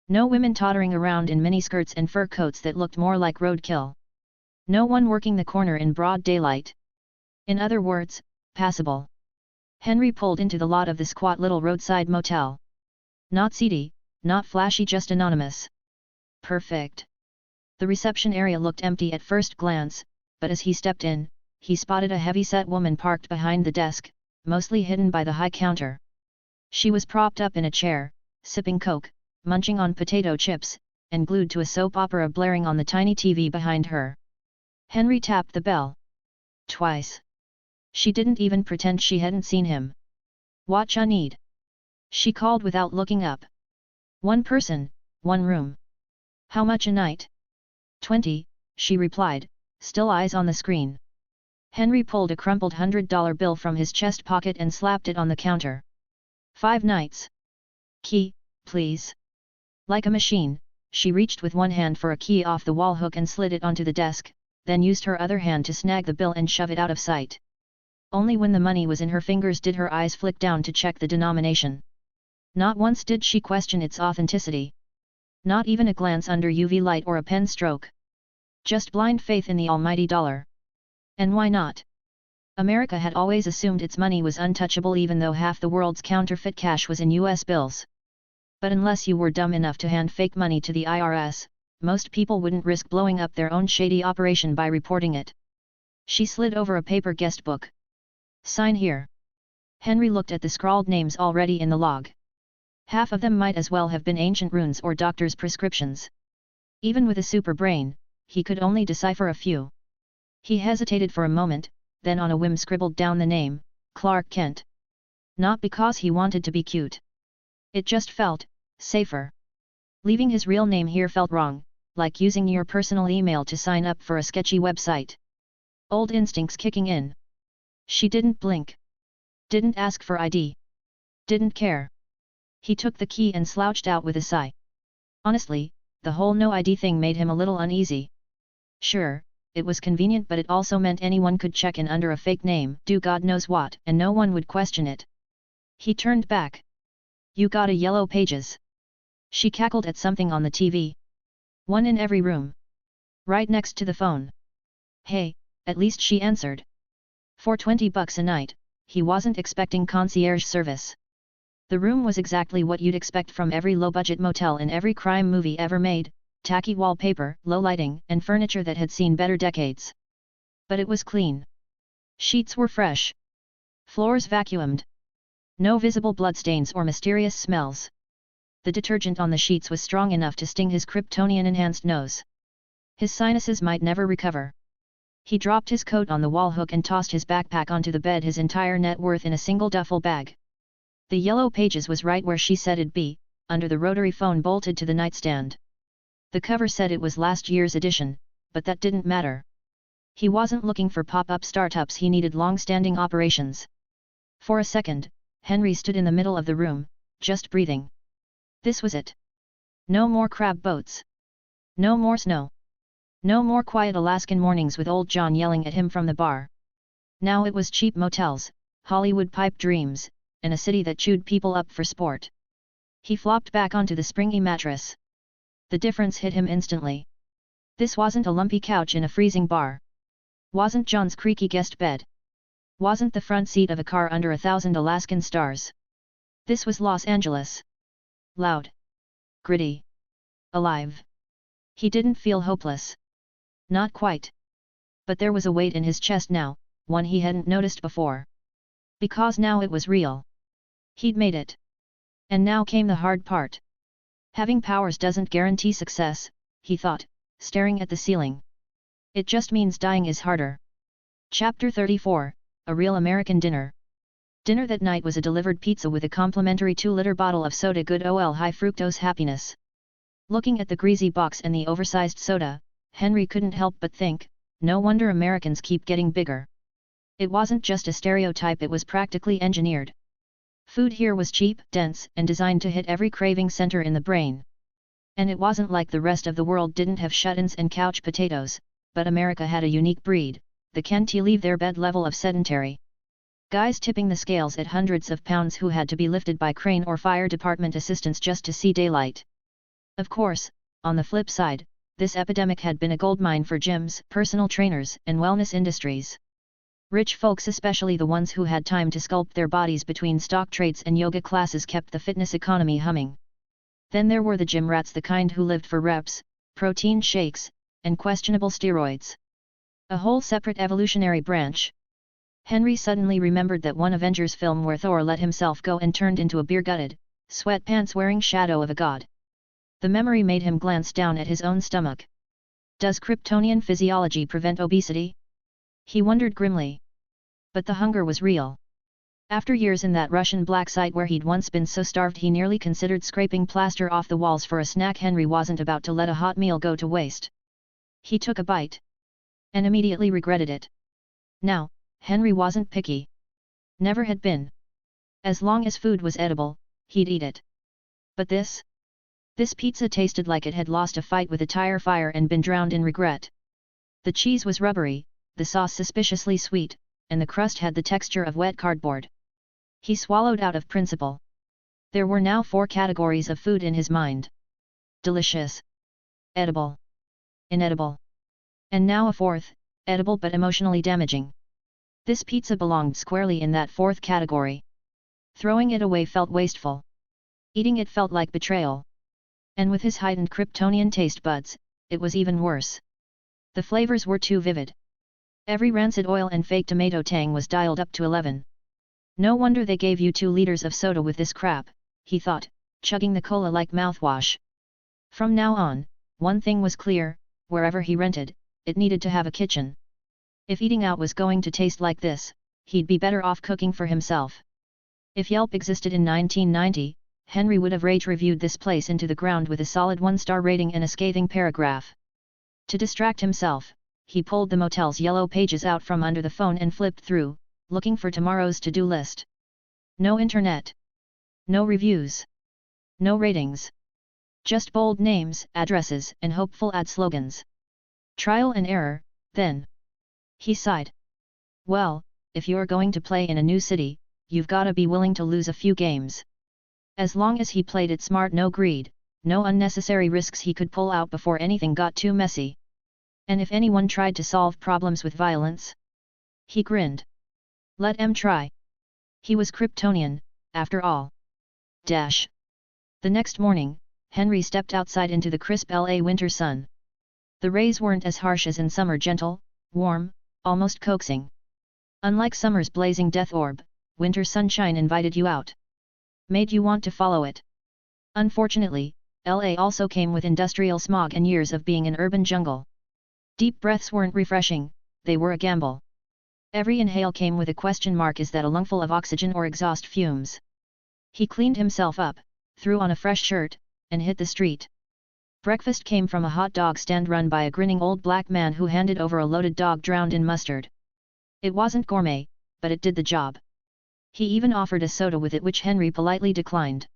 No women tottering around in miniskirts and fur coats that looked more like roadkill. No one working the corner in broad daylight. In other words, passable. Henry pulled into the lot of the squat little roadside motel. Not seedy, not flashy, just anonymous. Perfect. The reception area looked empty at first glance, but as he stepped in, he spotted a heavy-set woman parked behind the desk, mostly hidden by the high counter. She was propped up in a chair, sipping Coke, munching on potato chips, and glued to a soap opera blaring on the tiny TV behind her. Henry tapped the bell. Twice. She didn't even pretend she hadn't seen him. "What ya need?" she called without looking up. "One person, one room." "How much a night?" "20, she replied, still eyes on the screen. Henry pulled a crumpled $100 bill from his chest pocket and slapped it on the counter. 5 nights. "Key, please." Like a machine, she reached with one hand for a key off the wall hook and slid it onto the desk, then used her other hand to snag the bill and shove it out of sight. Only when the money was in her fingers did her eyes flick down to check the denomination. Not once did she question its authenticity. Not even a glance under UV light or a pen stroke. Just blind faith in the almighty dollar. And why not? America had always assumed its money was untouchable even though half the world's counterfeit cash was in US bills. But unless you were dumb enough to hand fake money to the IRS, most people wouldn't risk blowing up their own shady operation by reporting it. She slid over a paper guest book. Sign here. Henry looked at the scrawled names already in the log. Half of them might as well have been ancient runes or doctor's prescriptions. Even with a super brain, he could only decipher a few. He hesitated for a moment, then on a whim scribbled down the name, Clark Kent. Not because he wanted to be cute. It just felt safer. Leaving his real name here felt wrong, like using your personal email to sign up for a sketchy website. Old instincts kicking in. She didn't blink. Didn't ask for ID. Didn't care. He took the key and slouched out with a sigh. Honestly, the whole no ID thing made him a little uneasy. Sure, it was convenient, but it also meant anyone could check in under a fake name, do God knows what, and no one would question it. He turned back. You got a Yellow Pages? She cackled at something on the TV. One in every room. Right next to the phone. Hey, at least she answered. For $20 a night, he wasn't expecting concierge service. The room was exactly what you'd expect from every low-budget motel in every crime movie ever made, tacky wallpaper, low lighting, and furniture that had seen better decades. But it was clean. Sheets were fresh. Floors vacuumed. No visible bloodstains or mysterious smells. The detergent on the sheets was strong enough to sting his Kryptonian-enhanced nose. His sinuses might never recover. He dropped his coat on the wall hook and tossed his backpack onto the bed, his entire net worth in a single duffel bag. The Yellow Pages was right where she said it'd be, under the rotary phone bolted to the nightstand. The cover said it was last year's edition, but that didn't matter. He wasn't looking for pop-up startups, he needed long-standing operations. For a second, Henry stood in the middle of the room, just breathing. This was it. No more crab boats. No more snow. No more quiet Alaskan mornings with old John yelling at him from the bar. Now it was cheap motels, Hollywood pipe dreams, and a city that chewed people up for sport. He flopped back onto the springy mattress. The difference hit him instantly. This wasn't a lumpy couch in a freezing bar. Wasn't John's creaky guest bed. Wasn't the front seat of a car under 1,000 Alaskan stars. This was Los Angeles. Loud. Gritty. Alive. He didn't feel hopeless. Not quite. But there was a weight in his chest now, one he hadn't noticed before. Because now it was real. He'd made it. And now came the hard part. Having powers doesn't guarantee success, he thought, staring at the ceiling. It just means dying is harder. Chapter 34, A Real American Dinner. Dinner that night was a delivered pizza with a complimentary 2-liter bottle of soda, good ol' high fructose happiness. Looking at the greasy box and the oversized soda, Henry couldn't help but think, no wonder Americans keep getting bigger. It wasn't just a stereotype, it was practically engineered. Food here was cheap, dense, and designed to hit every craving center in the brain. And it wasn't like the rest of the world didn't have shut-ins and couch potatoes, but America had a unique breed, the can't leave their bed level of sedentary. Guys tipping the scales at hundreds of pounds who had to be lifted by crane or fire department assistants just to see daylight. Of course, on the flip side, this epidemic had been a goldmine for gyms, personal trainers, and wellness industries. Rich folks, especially the ones who had time to sculpt their bodies between stock trades and yoga classes, kept the fitness economy humming. Then there were the gym rats, the kind who lived for reps, protein shakes, and questionable steroids. A whole separate evolutionary branch. Henry suddenly remembered that one Avengers film where Thor let himself go and turned into a beer-gutted, sweatpants-wearing shadow of a god. The memory made him glance down at his own stomach. Does Kryptonian physiology prevent obesity? He wondered grimly. But the hunger was real. After years in that Russian black site where he'd once been so starved he nearly considered scraping plaster off the walls for a snack, Henry wasn't about to let a hot meal go to waste. He took a bite. And immediately regretted it. Now, Henry wasn't picky. Never had been. As long as food was edible, he'd eat it. But this pizza tasted like it had lost a fight with a tire fire and been drowned in regret. The cheese was rubbery, the sauce suspiciously sweet, and the crust had the texture of wet cardboard. He swallowed out of principle. There were now 4 categories of food in his mind. Delicious. Edible. Inedible. And now a 4th, edible but emotionally damaging. This pizza belonged squarely in that fourth category. Throwing it away felt wasteful. Eating it felt like betrayal. And with his heightened Kryptonian taste buds, it was even worse. The flavors were too vivid. Every rancid oil and fake tomato tang was dialed up to 11. No wonder they gave you 2 liters of soda with this crap, he thought, chugging the cola like mouthwash. From now on, one thing was clear, wherever he rented, it needed to have a kitchen. If eating out was going to taste like this, he'd be better off cooking for himself. If Yelp existed in 1990, Henry would have rage-reviewed this place into the ground with a solid 1-star rating and a scathing paragraph. To distract himself, he pulled the motel's yellow pages out from under the phone and flipped through, looking for tomorrow's to-do list. No internet. No reviews. No ratings. Just bold names, addresses, and hopeful ad slogans. Trial and error, then. He sighed. Well, if you're going to play in a new city, you've gotta be willing to lose a few games. As long as he played it smart, no greed, no unnecessary risks he could pull out before anything got too messy. And if anyone tried to solve problems with violence? He grinned. Let 'em try. He was Kryptonian, after all. The next morning, Henry stepped outside into the crisp LA winter sun. The rays weren't as harsh as in summer, gentle, warm, almost coaxing. Unlike summer's blazing death orb, winter sunshine invited you out. Made you want to follow it. Unfortunately, LA also came with industrial smog and years of being an urban jungle. Deep breaths weren't refreshing, they were a gamble. Every inhale came with a question mark: is that a lungful of oxygen or exhaust fumes? He cleaned himself up, threw on a fresh shirt, and hit the street. Breakfast came from a hot dog stand run by a grinning old black man who handed over a loaded dog drowned in mustard. It wasn't gourmet, but it did the job. He even offered a soda with it, which Henry politely declined.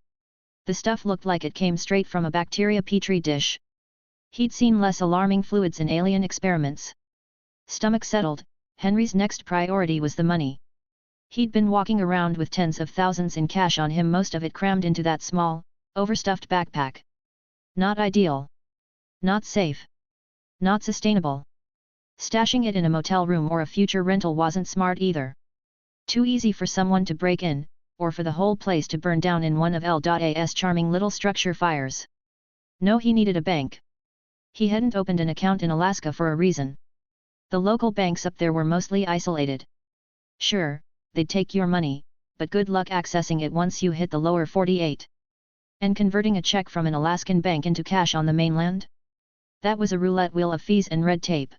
The stuff looked like it came straight from a bacteria petri dish. He'd seen less alarming fluids in alien experiments. Stomach settled, Henry's next priority was the money. He'd been walking around with tens of thousands in cash on him, most of it crammed into that small, overstuffed backpack. Not ideal. Not safe. Not sustainable. Stashing it in a motel room or a future rental wasn't smart either. Too easy for someone to break in, or for the whole place to burn down in one of L.A.'s charming little structure fires. No, he needed a bank. He hadn't opened an account in Alaska for a reason. The local banks up there were mostly isolated. Sure, they'd take your money, but good luck accessing it once you hit the lower 48. And converting a check from an Alaskan bank into cash on the mainland? That was a roulette wheel of fees and red tape.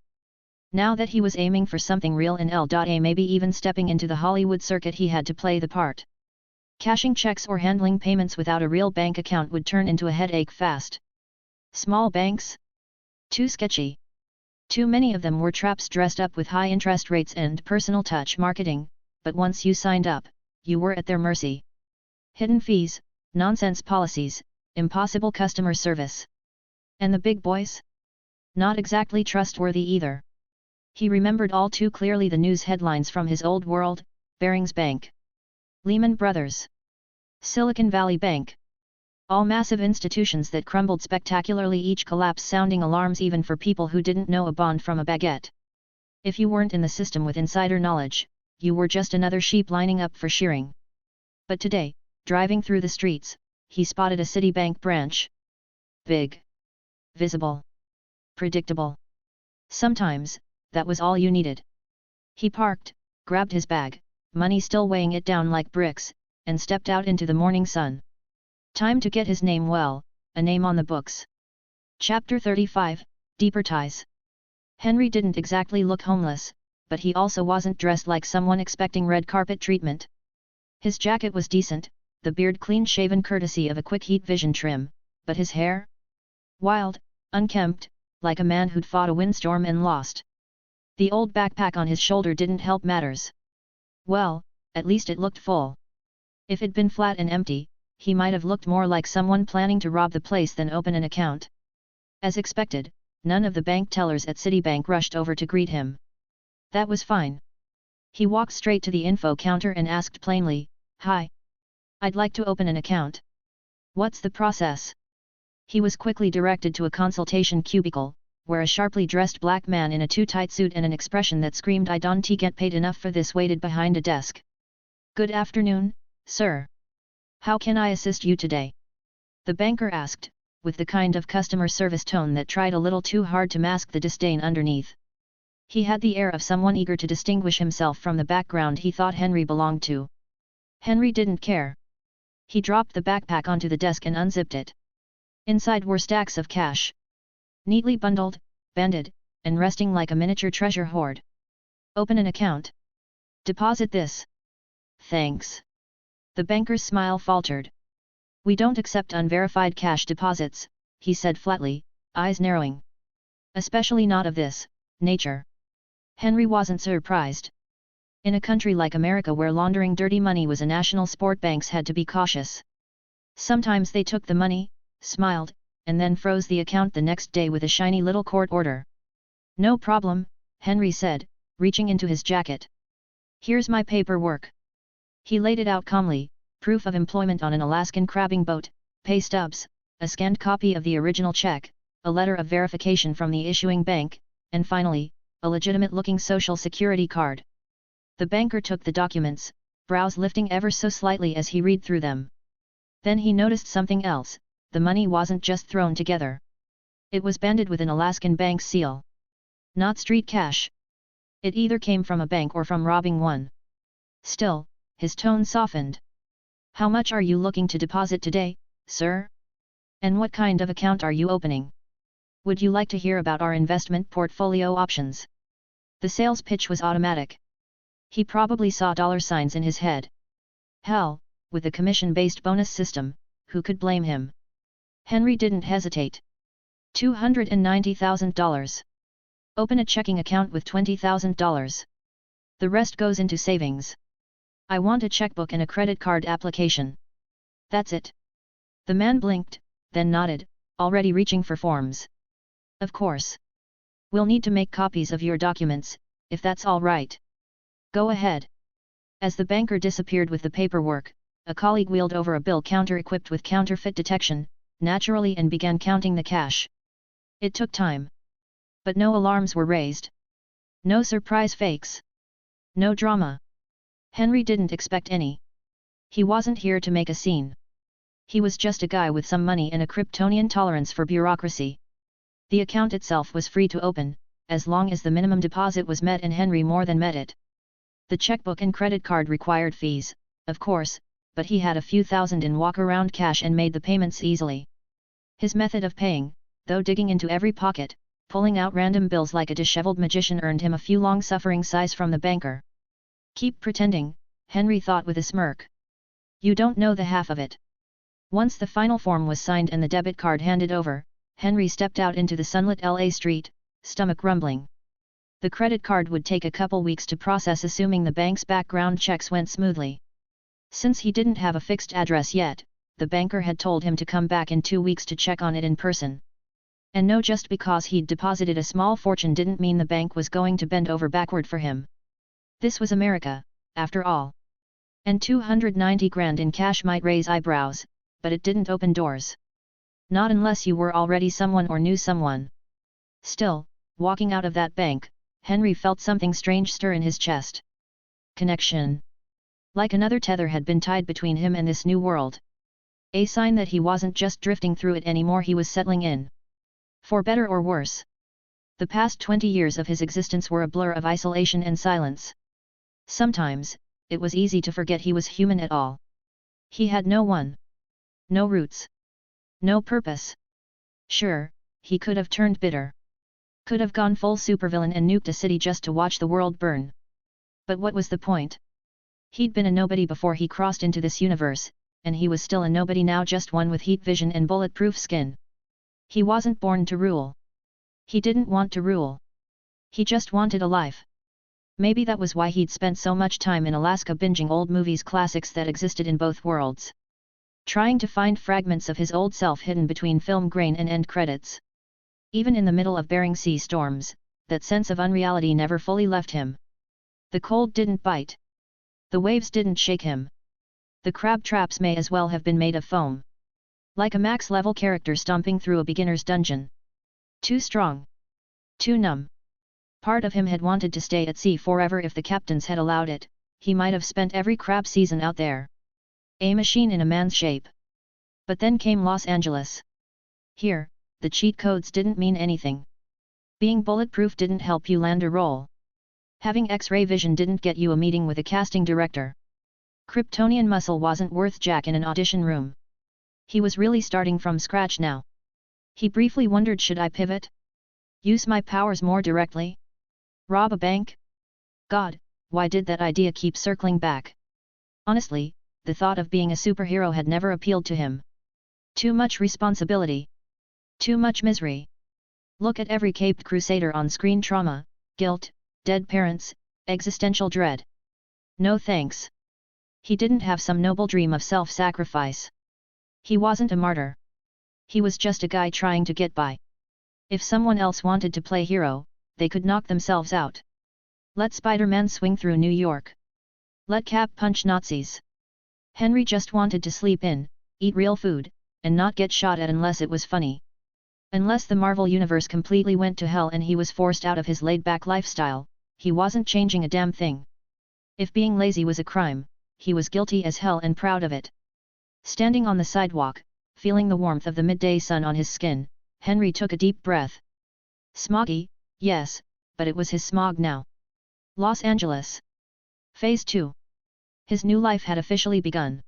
Now that he was aiming for something real in L.A., maybe even stepping into the Hollywood circuit, he had to play the part. Cashing checks or handling payments without a real bank account would turn into a headache fast. Small banks? Too sketchy. Too many of them were traps dressed up with high interest rates and personal touch marketing, but once you signed up, you were at their mercy. Hidden fees, nonsense policies, impossible customer service. And the big boys? Not exactly trustworthy either. He remembered all too clearly the news headlines from his old world: Barings Bank, Lehman Brothers, Silicon Valley Bank. All massive institutions that crumbled spectacularly, each collapse sounding alarms even for people who didn't know a bond from a baguette. If you weren't in the system with insider knowledge, you were just another sheep lining up for shearing. But today, driving through the streets, he spotted a Citibank branch. Big. Visible. Predictable. Sometimes, that was all you needed. He parked, grabbed his bag, money still weighing it down like bricks, and stepped out into the morning sun. Time to get his name, well, a name on the books. Chapter 35, Deeper Ties. Henry didn't exactly look homeless, but he also wasn't dressed like someone expecting red carpet treatment. His jacket was decent, the beard clean-shaven courtesy of a quick heat vision trim, but his hair? Wild, unkempt, like a man who'd fought a windstorm and lost. The old backpack on his shoulder didn't help matters. Well, at least it looked full. If it'd been flat and empty, he might have looked more like someone planning to rob the place than open an account. As expected, none of the bank tellers at Citibank rushed over to greet him. That was fine. He walked straight to the info counter and asked plainly, "Hi. I'd like to open an account. What's the process?" He was quickly directed to a consultation cubicle, where a sharply dressed black man in a too-tight suit and an expression that screamed "I don't get paid enough for this" waited behind a desk. "Good afternoon, sir. How can I assist you today?" the banker asked, with the kind of customer service tone that tried a little too hard to mask the disdain underneath. He had the air of someone eager to distinguish himself from the background he thought Henry belonged to. Henry didn't care. He dropped the backpack onto the desk and unzipped it. Inside were stacks of cash. Neatly bundled, banded, and resting like a miniature treasure hoard. "Open an account. Deposit this." "Thanks." The banker's smile faltered. "We don't accept unverified cash deposits," he said flatly, eyes narrowing. "Especially not of this nature." Henry wasn't surprised. In a country like America where laundering dirty money was a national sport, banks had to be cautious. Sometimes they took the money, smiled, and then froze the account the next day with a shiny little court order. "No problem," Henry said, reaching into his jacket. "Here's my paperwork." He laid it out calmly: proof of employment on an Alaskan crabbing boat, pay stubs, a scanned copy of the original check, a letter of verification from the issuing bank, and finally, a legitimate-looking social security card. The banker took the documents, brows lifting ever so slightly as he read through them. Then he noticed something else: the money wasn't just thrown together. It was banded with an Alaskan bank seal. Not street cash. It either came from a bank or from robbing one. Still, his tone softened. "How much are you looking to deposit today, sir? And what kind of account are you opening? Would you like to hear about our investment portfolio options?" The sales pitch was automatic. He probably saw dollar signs in his head. Hell, with a commission-based bonus system, who could blame him? Henry didn't hesitate. $290,000. Open a checking account with $20,000. The rest goes into savings. I want a checkbook and a credit card application. That's it. The man blinked, then nodded, already reaching for forms. "Of course. We'll need to make copies of your documents, if that's all right." "Go ahead." As the banker disappeared with the paperwork, a colleague wheeled over a bill counter equipped with counterfeit detection, naturally, and began counting the cash. It took time. But no alarms were raised. No surprise fakes. No drama. Henry didn't expect any. He wasn't here to make a scene. He was just a guy with some money and a Kryptonian tolerance for bureaucracy. The account itself was free to open, as long as the minimum deposit was met, and Henry more than met it. The checkbook and credit card required fees, of course, but he had a few thousand in walk-around cash and made the payments easily. His method of paying, though digging into every pocket, pulling out random bills like a disheveled magician, earned him a few long-suffering sighs from the banker. "Keep pretending," Henry thought with a smirk. "You don't know the half of it." Once the final form was signed and the debit card handed over, Henry stepped out into the sunlit LA street, stomach rumbling. The credit card would take a couple weeks to process, assuming the bank's background checks went smoothly. Since he didn't have a fixed address yet, the banker had told him to come back in 2 weeks to check on it in person. And no, just because he'd deposited a small fortune didn't mean the bank was going to bend over backward for him. This was America, after all. And 290 grand in cash might raise eyebrows, but it didn't open doors. Not unless you were already someone or knew someone. Still, walking out of that bank, Henry felt something strange stir in his chest. Connection. Like another tether had been tied between him and this new world. A sign that he wasn't just drifting through it anymore, he was settling in. For better or worse. The past 20 years of his existence were a blur of isolation and silence. Sometimes, it was easy to forget he was human at all. He had no one. No roots. No purpose. Sure, he could have turned bitter. Could have gone full supervillain and nuked a city just to watch the world burn. But what was the point? He'd been a nobody before he crossed into this universe, and he was still a nobody now, just one with heat vision and bulletproof skin. He wasn't born to rule. He didn't want to rule. He just wanted a life. Maybe that was why he'd spent so much time in Alaska binging old movies, classics that existed in both worlds. Trying to find fragments of his old self hidden between film grain and end credits. Even in the middle of Bering Sea storms, that sense of unreality never fully left him. The cold didn't bite. The waves didn't shake him. The crab traps may as well have been made of foam. Like a max-level character stomping through a beginner's dungeon. Too strong. Too numb. Part of him had wanted to stay at sea forever if the captains had allowed it, he might have spent every crab season out there. A machine in a man's shape. But then came Los Angeles. Here, the cheat codes didn't mean anything. Being bulletproof didn't help you land a role. Having X-ray vision didn't get you a meeting with a casting director. Kryptonian muscle wasn't worth jack in an audition room. He was really starting from scratch now. He briefly wondered, should I pivot? Use my powers more directly? Rob a bank? God, why did that idea keep circling back? Honestly, the thought of being a superhero had never appealed to him. Too much responsibility. Too much misery. Look at every caped crusader on screen: trauma, guilt, dead parents, existential dread. No thanks. He didn't have some noble dream of self-sacrifice. He wasn't a martyr. He was just a guy trying to get by. If someone else wanted to play hero, they could knock themselves out. Let Spider-Man swing through New York. Let Cap punch Nazis. Henry just wanted to sleep in, eat real food, and not get shot at unless it was funny. Unless the Marvel Universe completely went to hell and he was forced out of his laid-back lifestyle, he wasn't changing a damn thing. If being lazy was a crime, he was guilty as hell and proud of it. Standing on the sidewalk, feeling the warmth of the midday sun on his skin, Henry took a deep breath. Smoggy, yes, but it was his smog now. Los Angeles. Phase 2. His new life had officially begun.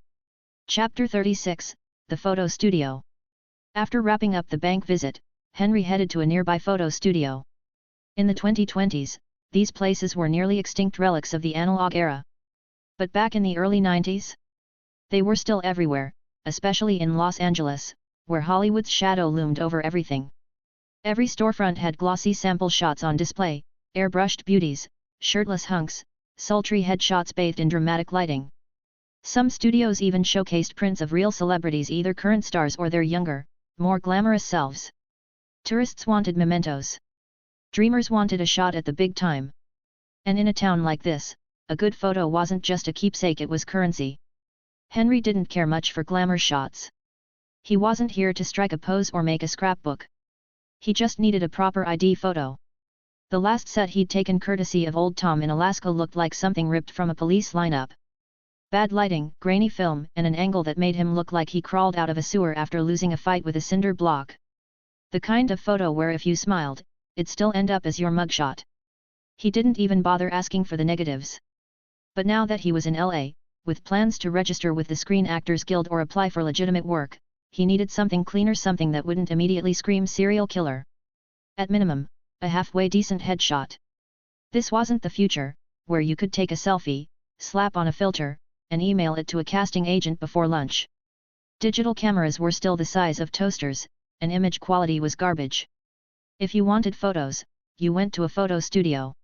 Chapter 36, The Photo Studio. After wrapping up the bank visit, Henry headed to a nearby photo studio. In the 2020s, these places were nearly extinct relics of the analog era. But back in the early 90s? They were still everywhere, especially in Los Angeles, where Hollywood's shadow loomed over everything. Every storefront had glossy sample shots on display, airbrushed beauties, shirtless hunks, sultry headshots bathed in dramatic lighting. Some studios even showcased prints of real celebrities, either current stars or their younger, more glamorous selves. Tourists wanted mementos. Dreamers wanted a shot at the big time. And in a town like this, a good photo wasn't just a keepsake, it was currency. Henry didn't care much for glamour shots. He wasn't here to strike a pose or make a scrapbook. He just needed a proper ID photo. The last set he'd taken courtesy of Old Tom in Alaska looked like something ripped from a police lineup. Bad lighting, grainy film, and an angle that made him look like he crawled out of a sewer after losing a fight with a cinder block. The kind of photo where if you smiled, it'd still end up as your mugshot. He didn't even bother asking for the negatives. But now that he was in LA, with plans to register with the Screen Actors Guild or apply for legitimate work, he needed something cleaner, something that wouldn't immediately scream serial killer. At minimum, a halfway decent headshot. This wasn't the future, where you could take a selfie, slap on a filter, and email it to a casting agent before lunch. Digital cameras were still the size of toasters, and image quality was garbage. If you wanted photos, you went to a photo studio.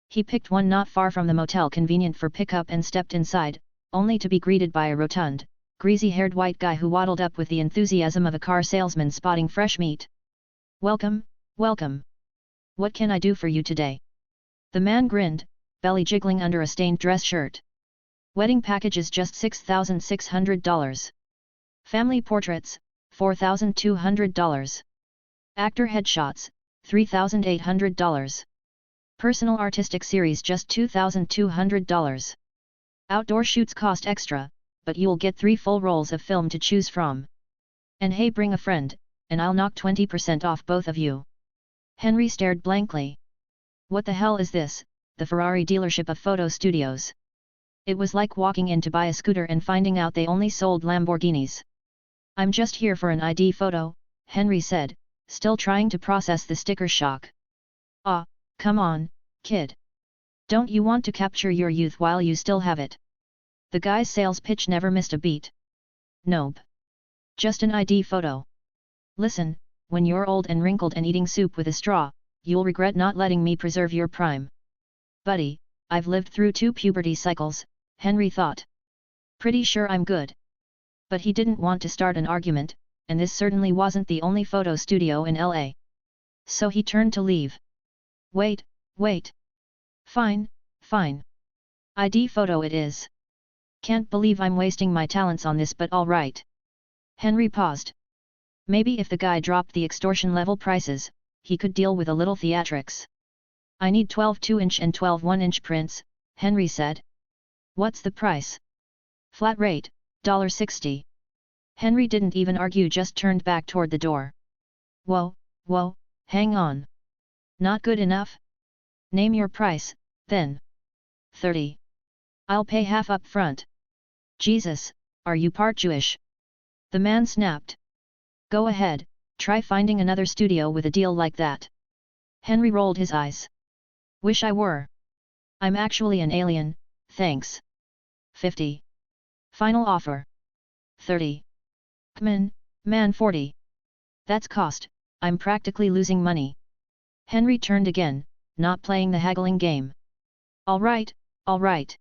He picked one not far from the motel, convenient for pickup, and stepped inside, only to be greeted by a rotund, greasy-haired white guy who waddled up with the enthusiasm of a car salesman spotting fresh meat. "Welcome, welcome. What can I do for you today?" The man grinned, belly jiggling under a stained dress shirt. "Wedding packages just $6,600. Family portraits, $4,200. Actor headshots, $3,800. Personal artistic series just $2,200. Outdoor shoots cost extra, but you'll get 3 full rolls of film to choose from. And hey, bring a friend, and I'll knock 20% off both of you." Henry stared blankly. What the hell is this, the Ferrari dealership of photo studios? It was like walking in to buy a scooter and finding out they only sold Lamborghinis. "I'm just here for an ID photo," Henry said, still trying to process the sticker shock. "Ah, come on, kid. Don't you want to capture your youth while you still have it?" The guy's sales pitch never missed a beat. "Nope. Just an ID photo. Listen, when you're old and wrinkled and eating soup with a straw, you'll regret not letting me preserve your prime." "Buddy, I've lived through 2 puberty cycles," Henry thought. "Pretty sure I'm good." But he didn't want to start an argument, and this certainly wasn't the only photo studio in LA. So he turned to leave. Wait. Fine. ID photo it is. Can't believe I'm wasting my talents on this, but alright." Henry paused. Maybe if the guy dropped the extortion level prices, he could deal with a little theatrics. I need 12 2-inch and 12 1-inch prints, Henry said. What's the price? Flat rate, $60. Henry didn't even argue, just turned back toward the door. Whoa, hang on. Not good enough? Name your price, then. 30. I'll pay half up front. Jesus, are you part Jewish? The man snapped. Go ahead, try finding another studio with a deal like that. Henry rolled his eyes. Wish I were. I'm actually an alien, thanks. 50. Final offer. 30. Come man 40. That's cost, I'm practically losing money. Henry turned again, not playing the haggling game. All right.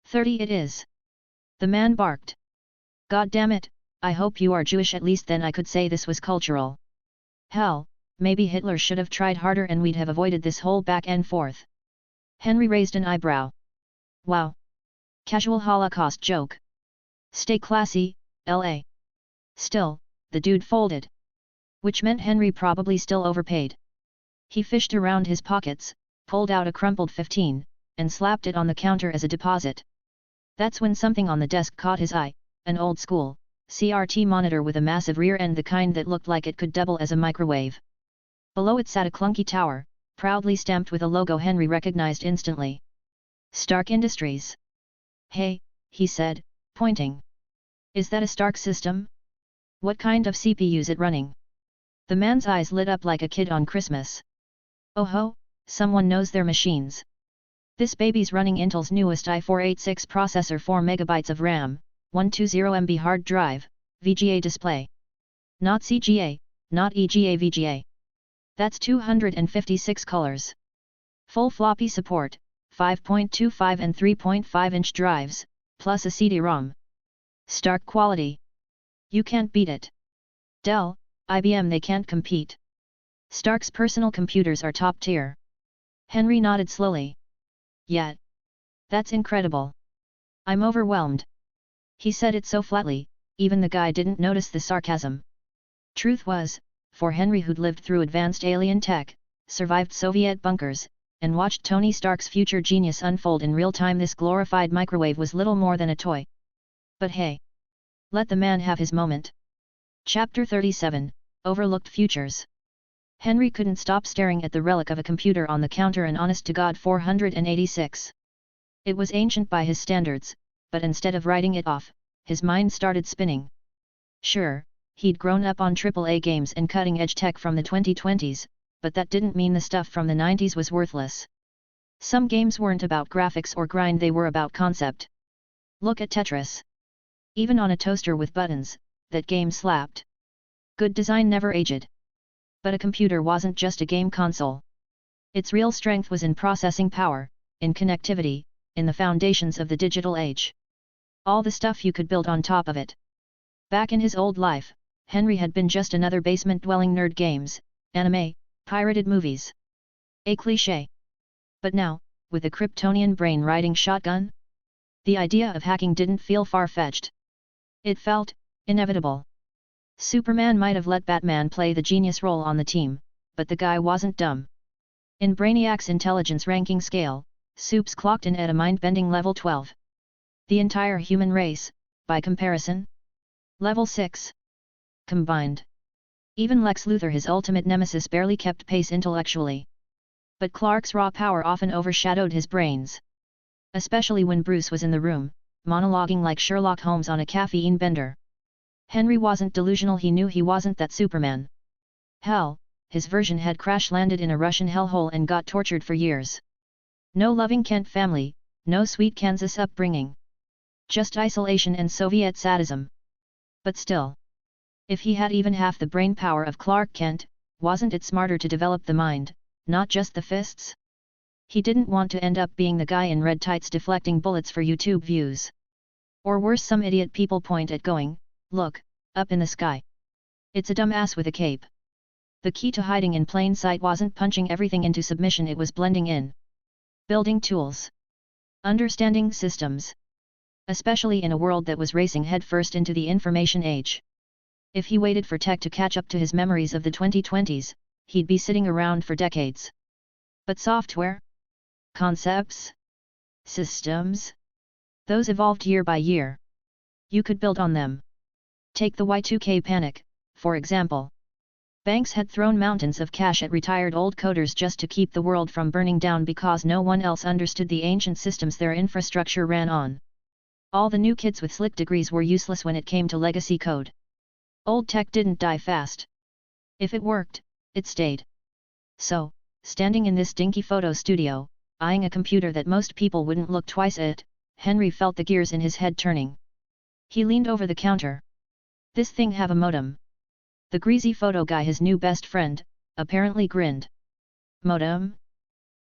30 it is. The man barked. God damn it, I hope you are Jewish, at least then I could say this was cultural. Hell, maybe Hitler should have tried harder and we'd have avoided this whole back and forth. Henry raised an eyebrow. Wow. Casual Holocaust joke. Stay classy, LA. Still, the dude folded. Which meant Henry probably still overpaid. He fished around his pockets, pulled out a crumpled 15, and slapped it on the counter as a deposit. That's when something on the desk caught his eye, an old-school, CRT monitor with a massive rear end, the kind that looked like it could double as a microwave. Below it sat a clunky tower, proudly stamped with a logo Henry recognized instantly. Stark Industries. Hey, he said, pointing. Is that a Stark system? What kind of CPU's it running? The man's eyes lit up like a kid on Christmas. Oh ho, someone knows their machines. This baby's running Intel's newest i486 processor, 4 MB of RAM, 120 MB hard drive, VGA display. Not CGA, not EGA VGA. That's 256 colors. Full floppy support, 5.25 and 3.5-inch drives, plus a CD-ROM. Stark quality. You can't beat it. Dell, IBM, they can't compete. Stark's personal computers are top tier. Henry nodded slowly. Yeah. That's incredible. I'm overwhelmed. He said it so flatly, even the guy didn't notice the sarcasm. Truth was, for Henry, who'd lived through advanced alien tech, survived Soviet bunkers, and watched Tony Stark's future genius unfold in real time, this glorified microwave was little more than a toy. But hey. Let the man have his moment. Chapter 37, Overlooked Futures. Henry couldn't stop staring at the relic of a computer on the counter, an honest-to-God 486. It was ancient by his standards, but instead of writing it off, his mind started spinning. Sure, he'd grown up on AAA games and cutting-edge tech from the 2020s, but that didn't mean the stuff from the 90s was worthless. Some games weren't about graphics or grind, they were about concept. Look at Tetris. Even on a toaster with buttons, that game slapped. Good design never aged. But a computer wasn't just a game console. Its real strength was in processing power, in connectivity, in the foundations of the digital age. All the stuff you could build on top of it. Back in his old life, Henry had been just another basement-dwelling nerd. Games, anime, pirated movies. A cliché. But now, with a Kryptonian brain-riding shotgun? The idea of hacking didn't feel far-fetched. It felt inevitable. Superman might have let Batman play the genius role on the team, but the guy wasn't dumb. In Brainiac's intelligence ranking scale, Supes clocked in at a mind-bending level 12. The entire human race, by comparison, level 6. Combined. Even Lex Luthor, his ultimate nemesis, barely kept pace intellectually. But Clark's raw power often overshadowed his brains. Especially when Bruce was in the room, monologuing like Sherlock Holmes on a caffeine bender. Henry wasn't delusional, he knew he wasn't that Superman. Hell, his version had crash-landed in a Russian hellhole and got tortured for years. No loving Kent family, no sweet Kansas upbringing. Just isolation and Soviet sadism. But still. If he had even half the brain power of Clark Kent, wasn't it smarter to develop the mind, not just the fists? He didn't want to end up being the guy in red tights deflecting bullets for YouTube views. Or worse, some idiot people point at going, look, up in the sky. It's a dumbass with a cape. The key to hiding in plain sight wasn't punching everything into submission, it was blending in. Building tools. Understanding systems. Especially in a world that was racing headfirst into the information age. If he waited for tech to catch up to his memories of the 2020s, he'd be sitting around for decades. But software? Concepts? Systems? Those evolved year by year. You could build on them. Take the Y2K panic, for example. Banks had thrown mountains of cash at retired old coders just to keep the world from burning down because no one else understood the ancient systems their infrastructure ran on. All the new kids with slick degrees were useless when it came to legacy code. Old tech didn't die fast. If it worked, it stayed. So, standing in this dinky photo studio, eyeing a computer that most people wouldn't look twice at, Henry felt the gears in his head turning. He leaned over the counter. This thing have a modem? The greasy photo guy, his new best friend, apparently grinned. Modem?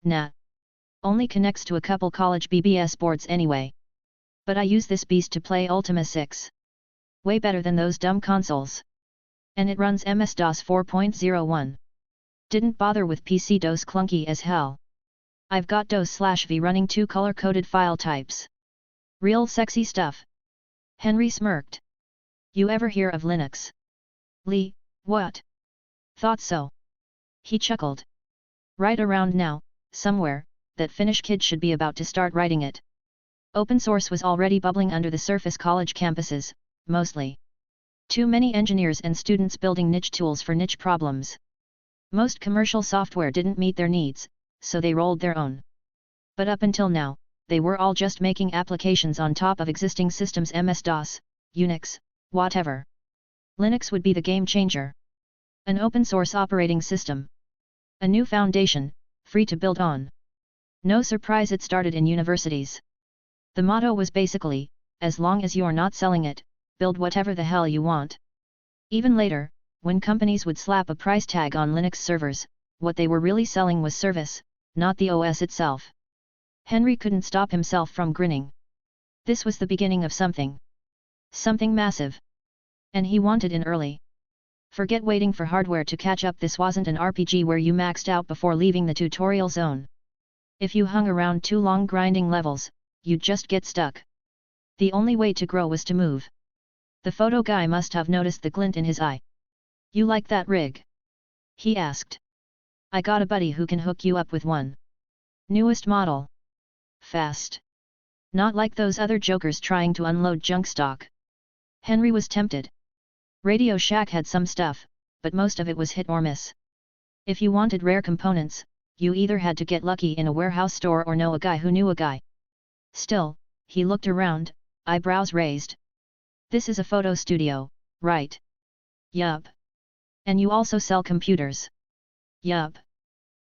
Nah. Only connects to a couple college BBS boards anyway. But I use this beast to play Ultima 6. Way better than those dumb consoles. And it runs MS-DOS 4.01. Didn't bother with PC DOS, clunky as hell. I've got DOS/V running 2 color-coded file types. Real sexy stuff. Henry smirked. You ever hear of Linux? Lee, what? Thought so. He chuckled. Right around now, somewhere, that Finnish kid should be about to start writing it. Open source was already bubbling under the surface college campuses, mostly. Too many engineers and students building niche tools for niche problems. Most commercial software didn't meet their needs, so they rolled their own. But up until now, they were all just making applications on top of existing systems, MS-DOS, Unix, whatever. Linux would be the game changer. An open source operating system. A new foundation, free to build on. No surprise it started in universities. The motto was basically, as long as you're not selling it, build whatever the hell you want. Even later, when companies would slap a price tag on Linux servers, what they were really selling was service, not the OS itself. Henry couldn't stop himself from grinning. This was the beginning of something. Something massive. And he wanted in early. Forget waiting for hardware to catch up. This wasn't an RPG where you maxed out before leaving the tutorial zone. If you hung around too long grinding levels, you'd just get stuck. The only way to grow was to move. The photo guy must have noticed the glint in his eye. You like that rig? He asked. I got a buddy who can hook you up with one. Newest model. Fast. Not like those other jokers trying to unload junk stock. Henry was tempted. Radio Shack had some stuff, but most of it was hit or miss. If you wanted rare components, you either had to get lucky in a warehouse store or know a guy who knew a guy. Still, he looked around, eyebrows raised. This is a photo studio, right? Yup. And you also sell computers? Yup.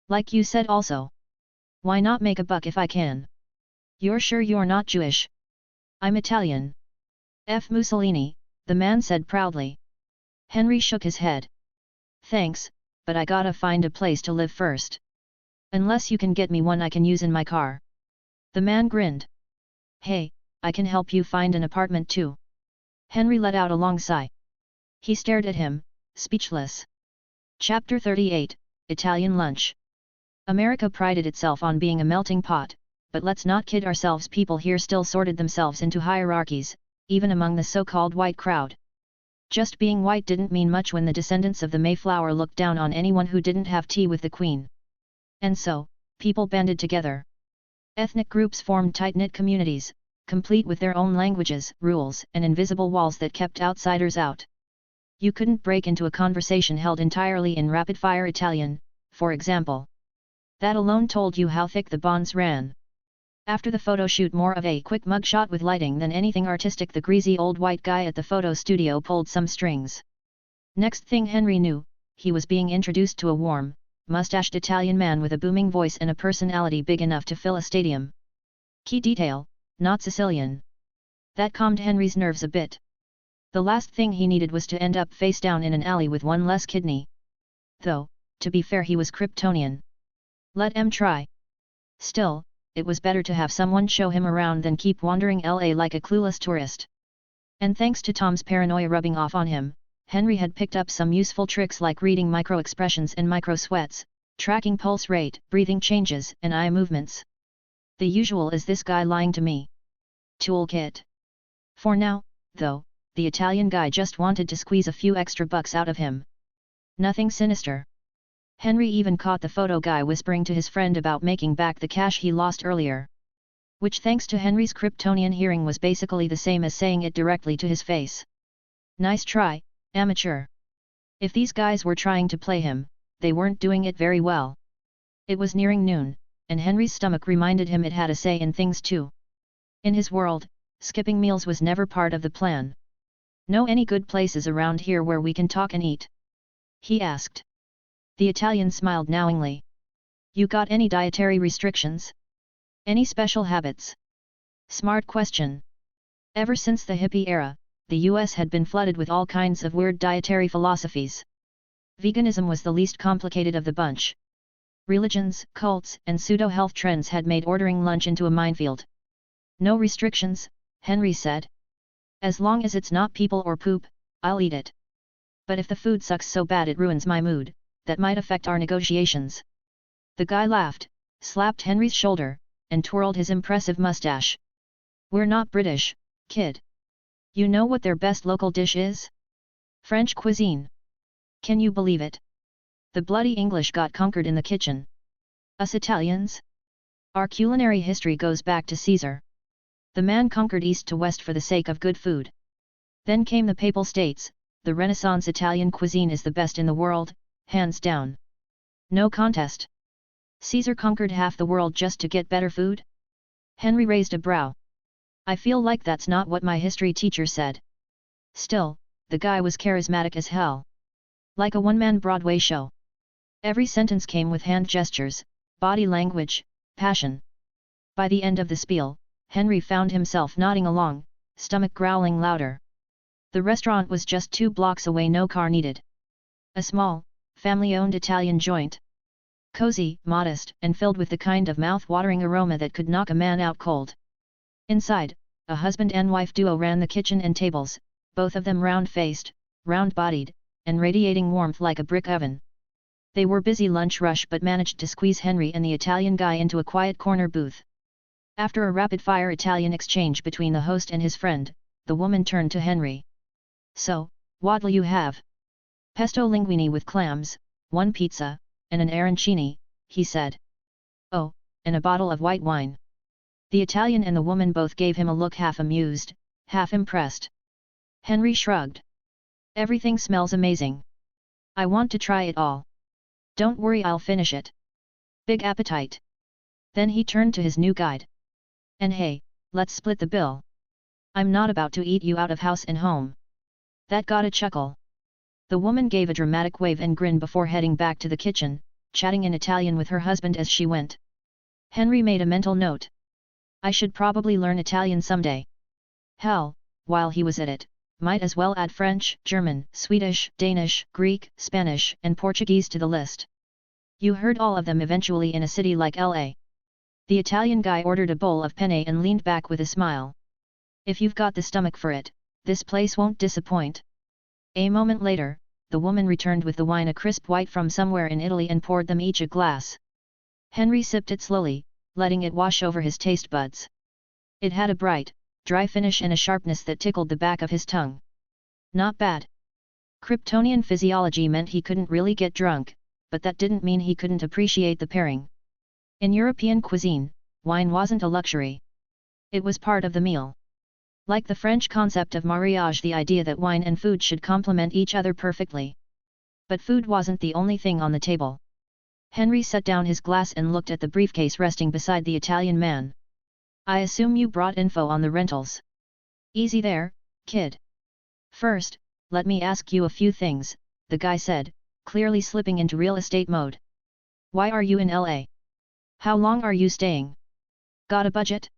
Like you said also. Why not make a buck if I can? You're sure you're not Jewish? I'm Italian. F. Mussolini, the man said proudly. Henry shook his head. Thanks, but I gotta find a place to live first. Unless you can get me one I can use in my car. The man grinned. Hey, I can help you find an apartment too. Henry let out a long sigh. He stared at him, speechless. Chapter 38, Italian Lunch. America prided itself on being a melting pot, but let's not kid ourselves, people here still sorted themselves into hierarchies, even among the so-called white crowd. Just being white didn't mean much when the descendants of the Mayflower looked down on anyone who didn't have tea with the Queen. And so, people banded together. Ethnic groups formed tight-knit communities, complete with their own languages, rules, and invisible walls that kept outsiders out. You couldn't break into a conversation held entirely in rapid-fire Italian, for example. That alone told you how thick the bonds ran. After the photo shoot, more of a quick mugshot with lighting than anything artistic, the greasy old white guy at the photo studio pulled some strings. Next thing Henry knew, he was being introduced to a warm, mustached Italian man with a booming voice and a personality big enough to fill a stadium. Key detail, not Sicilian. That calmed Henry's nerves a bit. The last thing he needed was to end up face down in an alley with one less kidney. Though, to be fair, he was Kryptonian. Let him try. Still, it was better to have someone show him around than keep wandering LA like a clueless tourist. And thanks to Tom's paranoia rubbing off on him, Henry had picked up some useful tricks like reading micro-expressions and micro-sweats, tracking pulse rate, breathing changes, and eye movements. The usual "is this guy lying to me?" toolkit. For now, though, the Italian guy just wanted to squeeze a few extra bucks out of him. Nothing sinister. Henry even caught the photo guy whispering to his friend about making back the cash he lost earlier. Which, thanks to Henry's Kryptonian hearing, was basically the same as saying it directly to his face. Nice try, amateur. If these guys were trying to play him, they weren't doing it very well. It was nearing noon, and Henry's stomach reminded him it had a say in things too. In his world, skipping meals was never part of the plan. Know any good places around here where we can talk and eat? He asked. The Italian smiled knowingly. You got any dietary restrictions? Any special habits? Smart question. Ever since the hippie era, the US had been flooded with all kinds of weird dietary philosophies. Veganism was the least complicated of the bunch. Religions, cults, and pseudo-health trends had made ordering lunch into a minefield. No restrictions, Henry said. As long as it's not people or poop, I'll eat it. But if the food sucks so bad it ruins my mood, that might affect our negotiations. The guy laughed, slapped Henry's shoulder, and twirled his impressive mustache. We're not British, kid. You know what their best local dish is? French cuisine. Can you believe it? The bloody English got conquered in the kitchen. Us Italians? Our culinary history goes back to Caesar. The man conquered east to west for the sake of good food. Then came the Papal States. The Renaissance Italian cuisine is the best in the world, hands down. No contest. Caesar conquered half the world just to get better food? Henry raised a brow. I feel like that's not what my history teacher said. Still, the guy was charismatic as hell. Like a one-man Broadway show. Every sentence came with hand gestures, body language, passion. By the end of the spiel, Henry found himself nodding along, stomach growling louder. The restaurant was just 2 blocks away, no car needed. A small, family-owned Italian joint. Cozy, modest, and filled with the kind of mouth-watering aroma that could knock a man out cold. Inside, a husband and wife duo ran the kitchen and tables, both of them round-faced, round-bodied, and radiating warmth like a brick oven. They were busy lunch rush but managed to squeeze Henry and the Italian guy into a quiet corner booth. After a rapid-fire Italian exchange between the host and his friend, the woman turned to Henry. So, what'll you have? Pesto linguine with clams, 1 pizza, and an arancini, he said. Oh, and a bottle of white wine. The Italian and the woman both gave him a look, half amused, half impressed. Henry shrugged. Everything smells amazing. I want to try it all. Don't worry, I'll finish it. Big appetite. Then he turned to his new guide. And hey, let's split the bill. I'm not about to eat you out of house and home. That got a chuckle. The woman gave a dramatic wave and grin before heading back to the kitchen, chatting in Italian with her husband as she went. Henry made a mental note. I should probably learn Italian someday. Hell, while he was at it, might as well add French, German, Swedish, Danish, Greek, Spanish, and Portuguese to the list. You heard all of them eventually in a city like LA. The Italian guy ordered a bowl of penne and leaned back with a smile. If you've got the stomach for it, this place won't disappoint. A moment later, the woman returned with the wine, a crisp white from somewhere in Italy, and poured them each a glass. Henry sipped it slowly, letting it wash over his taste buds. It had a bright, dry finish and a sharpness that tickled the back of his tongue. Not bad. Kryptonian physiology meant he couldn't really get drunk, but that didn't mean he couldn't appreciate the pairing. In European cuisine, wine wasn't a luxury. It was part of the meal. Like the French concept of mariage, the idea that wine and food should complement each other perfectly. But food wasn't the only thing on the table. Henry set down his glass and looked at the briefcase resting beside the Italian man. I assume you brought info on the rentals. Easy there, kid. First, let me ask you a few things, the guy said, clearly slipping into real estate mode. Why are you in LA? How long are you staying? Got a budget?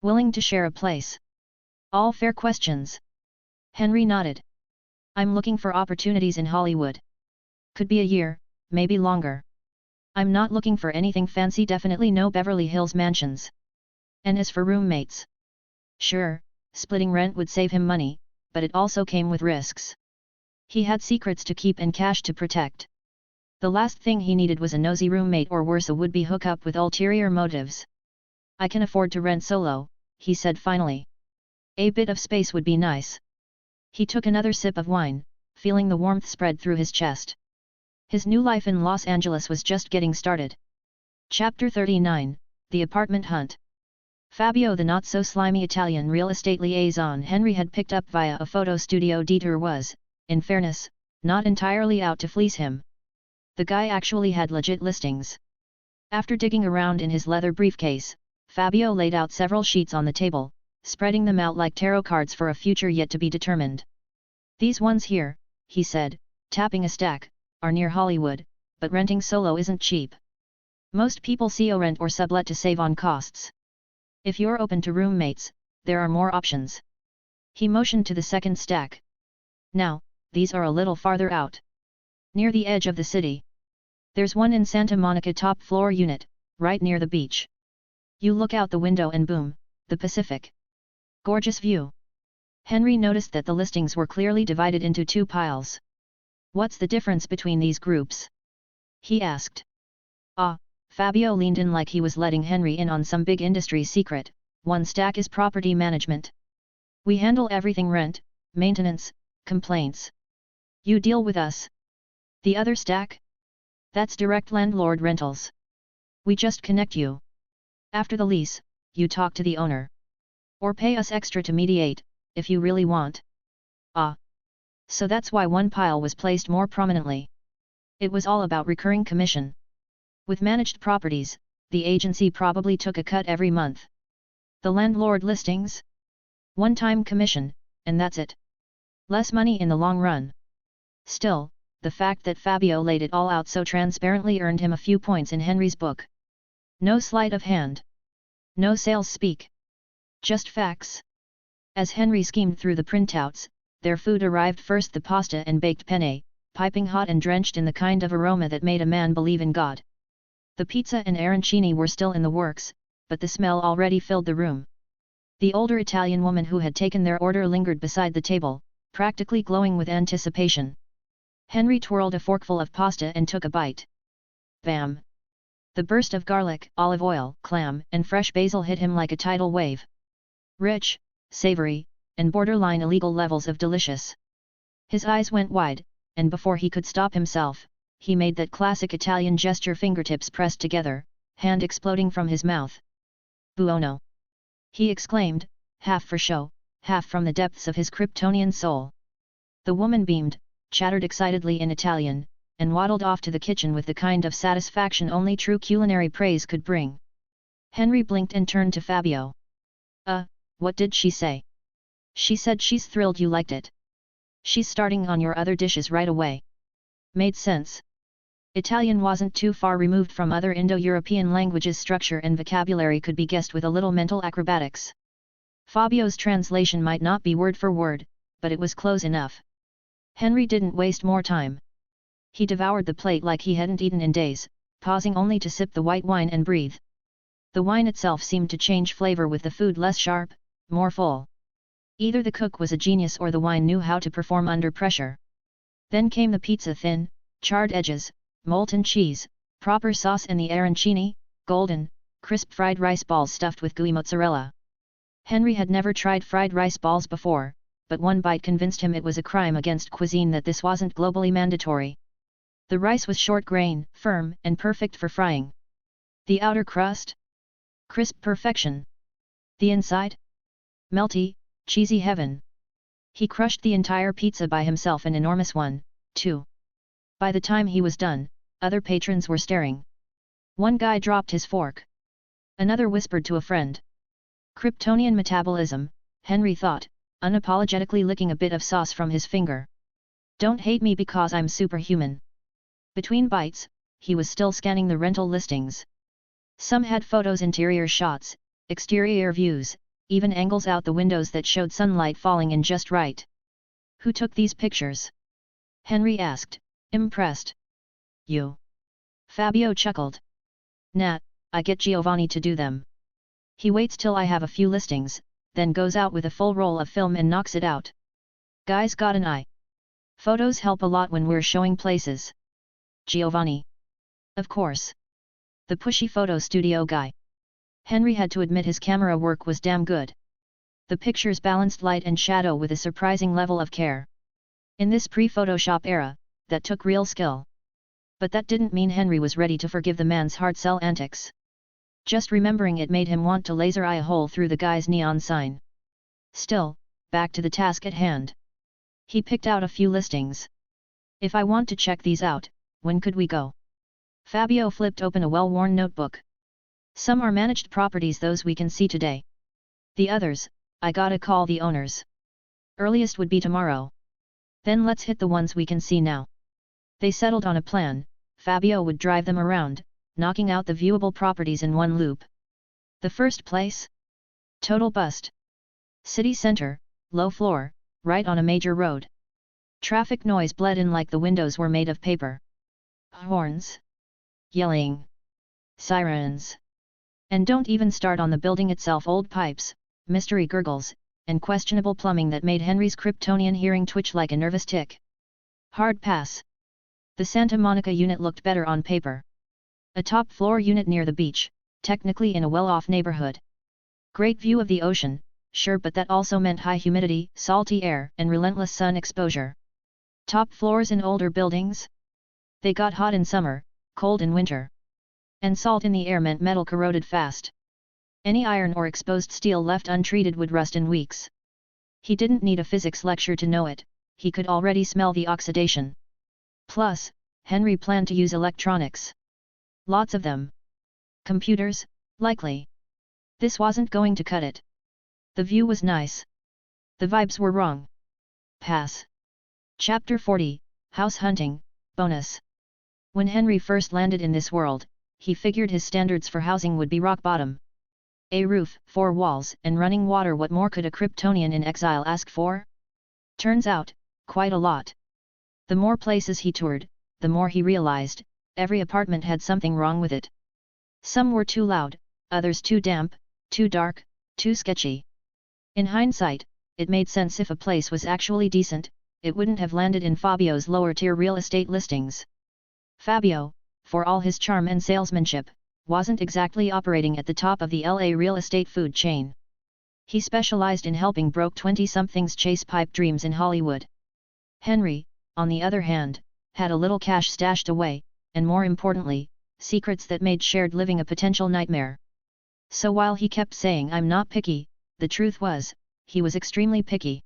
Willing to share a place? All fair questions. Henry nodded. I'm looking for opportunities in Hollywood. Could be a year, maybe longer. I'm not looking for anything fancy, definitely no Beverly Hills mansions. And as for roommates? Sure, splitting rent would save him money, but it also came with risks. He had secrets to keep and cash to protect. The last thing he needed was a nosy roommate, or worse, a would-be hookup with ulterior motives. I can afford to rent solo, he said finally. A bit of space would be nice. He took another sip of wine, feeling the warmth spread through his chest. His new life in Los Angeles was just getting started. Chapter 39, The Apartment Hunt. Fabio, the not-so-slimy Italian real estate liaison Henry had picked up via a photo studio detour, was, in fairness, not entirely out to fleece him. The guy actually had legit listings. After digging around in his leather briefcase, Fabio laid out several sheets on the table, spreading them out like tarot cards for a future yet to be determined. "These ones here," he said, tapping a stack, "are near Hollywood, but renting solo isn't cheap. Most people CO rent or sublet to save on costs. If you're open to roommates, there are more options." He motioned to the second stack. "Now, these are a little farther out. Near the edge of the city. There's one in Santa Monica top floor unit, right near the beach. You look out the window and boom, the Pacific. Gorgeous view." Henry noticed that the listings were clearly divided into two piles. "What's the difference between these groups?" he asked. Fabio leaned in like he was letting Henry in on some big industry secret. "One stack is property management. We handle everything: rent, maintenance, complaints. You deal with us. The other stack? That's direct landlord rentals. We just connect you. After the lease, you talk to the owner. Or pay us extra to mediate, if you really want." So that's why one pile was placed more prominently. It was all about recurring commission. With managed properties, the agency probably took a cut every month. The landlord listings? One-time commission, and that's it. Less money in the long run. Still, the fact that Fabio laid it all out so transparently earned him a few points in Henry's book. No sleight of hand. No sales speak. Just facts. As Henry schemed through the printouts, their food arrived first: the pasta and baked penne, piping hot and drenched in the kind of aroma that made a man believe in God. The pizza and arancini were still in the works, but the smell already filled the room. The older Italian woman who had taken their order lingered beside the table, practically glowing with anticipation. Henry twirled a forkful of pasta and took a bite. Bam! The burst of garlic, olive oil, clam, and fresh basil hit him like a tidal wave. Rich, savory, and borderline illegal levels of delicious. His eyes went wide, and before he could stop himself, he made that classic Italian gesture: fingertips pressed together, hand exploding from his mouth. "Buono!" he exclaimed, half for show, half from the depths of his Kryptonian soul. The woman beamed, chattered excitedly in Italian, and waddled off to the kitchen with the kind of satisfaction only true culinary praise could bring. Henry blinked and turned to Fabio. What did she say?" "She said she's thrilled you liked it. She's starting on your other dishes right away." Made sense. Italian wasn't too far removed from other Indo-European languages. Structure and vocabulary could be guessed with a little mental acrobatics. Fabio's translation might not be word for word, but it was close enough. Henry didn't waste more time. He devoured the plate like he hadn't eaten in days, pausing only to sip the white wine and breathe. The wine itself seemed to change flavor with the food: less sharp, more full. Either the cook was a genius or the wine knew how to perform under pressure. Then came the pizza: thin, charred edges, molten cheese, proper sauce, and the arancini, golden, crisp fried rice balls stuffed with gooey mozzarella. Henry had never tried fried rice balls before, but one bite convinced him it was a crime against cuisine that this wasn't globally mandatory. The rice was short grain, firm, and perfect for frying. The outer crust? Crisp perfection. The inside? Melty, cheesy heaven. He crushed the entire pizza by himself, an enormous one, too. By the time he was done, other patrons were staring. One guy dropped his fork. Another whispered to a friend. Kryptonian metabolism, Henry thought, unapologetically licking a bit of sauce from his finger. "Don't hate me because I'm superhuman." Between bites, he was still scanning the rental listings. Some had photos, interior shots, exterior views, even angles out the windows that showed sunlight falling in just right. "Who took these pictures?" Henry asked, impressed. "You." Fabio chuckled. "Nah, I get Giovanni to do them. He waits till I have a few listings, then goes out with a full roll of film and knocks it out. Guy's got an eye. Photos help a lot when we're showing places." "Giovanni?" "Of course. The pushy photo studio guy." Henry had to admit his camera work was damn good. The pictures balanced light and shadow with a surprising level of care. In this pre-Photoshop era, that took real skill. But that didn't mean Henry was ready to forgive the man's hard sell antics. Just remembering it made him want to laser eye a hole through the guy's neon sign. Still, back to the task at hand. He picked out a few listings. If I want to check these out, when could we go? Fabio flipped open a well-worn notebook. Some are managed properties, those we can see today. The others, I gotta call the owners. Earliest would be tomorrow. Then let's hit the ones we can see now. They settled on a plan. Fabio would drive them around, knocking out the viewable properties in one loop. The first place? Total bust. City center, low floor, right on a major road. Traffic noise bled in like the windows were made of paper. Horns. Yelling. Sirens. And don't even start on the building itself, old pipes, mystery gurgles, and questionable plumbing that made Henry's Kryptonian hearing twitch like a nervous tick. Hard pass. The Santa Monica unit looked better on paper. A top-floor unit near the beach, technically in a well-off neighborhood. Great view of the ocean, sure, but that also meant high humidity, salty air, and relentless sun exposure. Top floors in older buildings? They got hot in summer, cold in winter. And salt in the air meant metal corroded fast. Any iron or exposed steel left untreated would rust in weeks. He didn't need a physics lecture to know it, he could already smell the oxidation. Plus, Henry planned to use electronics. Lots of them. Computers, likely. This wasn't going to cut it. The view was nice. The vibes were wrong. Pass. Chapter 40, House Hunting, Bonus. When Henry first landed in this world, he figured his standards for housing would be rock bottom. A roof, 4 walls, and running water. What more could a Kryptonian in exile ask for? Turns out, quite a lot. The more places he toured, the more he realized, every apartment had something wrong with it. Some were too loud, others too damp, too dark, too sketchy. In hindsight, it made sense if a place was actually decent, it wouldn't have landed in Fabio's lower-tier real estate listings. Fabio, for all his charm and salesmanship, wasn't exactly operating at the top of the LA real estate food chain. He specialized in helping broke 20-somethings chase pipe dreams in Hollywood. Henry, on the other hand, had a little cash stashed away, and more importantly, secrets that made shared living a potential nightmare. So while he kept saying I'm not picky, the truth was, he was extremely picky.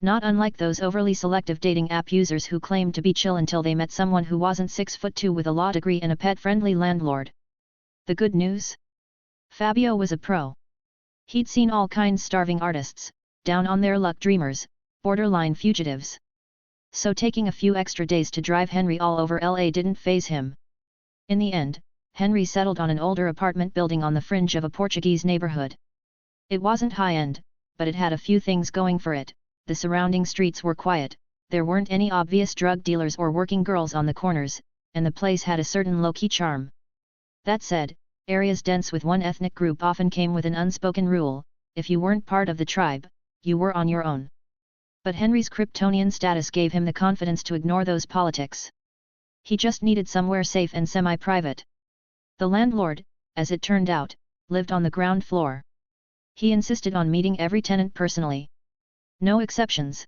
Not unlike those overly selective dating app users who claimed to be chill until they met someone who wasn't 6'2" with a law degree and a pet-friendly landlord. The good news? Fabio was a pro. He'd seen all kinds: starving artists, down on their luck dreamers, borderline fugitives. So taking a few extra days to drive Henry all over LA didn't faze him. In the end, Henry settled on an older apartment building on the fringe of a Portuguese neighborhood. It wasn't high-end, but it had a few things going for it. The surrounding streets were quiet, there weren't any obvious drug dealers or working girls on the corners, and the place had a certain low-key charm. That said, areas dense with one ethnic group often came with an unspoken rule: if you weren't part of the tribe, you were on your own. But Henry's Kryptonian status gave him the confidence to ignore those politics. He just needed somewhere safe and semi-private. The landlord, as it turned out, lived on the ground floor. He insisted on meeting every tenant personally. No exceptions.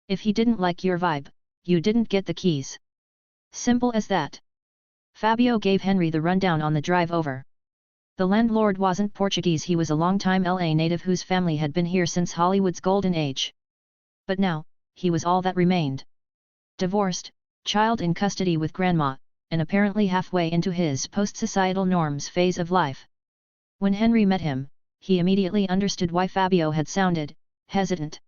If he didn't like your vibe, you didn't get the keys. Simple as that. Fabio gave Henry the rundown on the drive over. The landlord wasn't Portuguese, he was a longtime LA native whose family had been here since Hollywood's golden age. But now, he was all that remained. Divorced, child in custody with grandma, and apparently halfway into his post-societal norms phase of life. When Henry met him, he immediately understood why Fabio had sounded hesitant.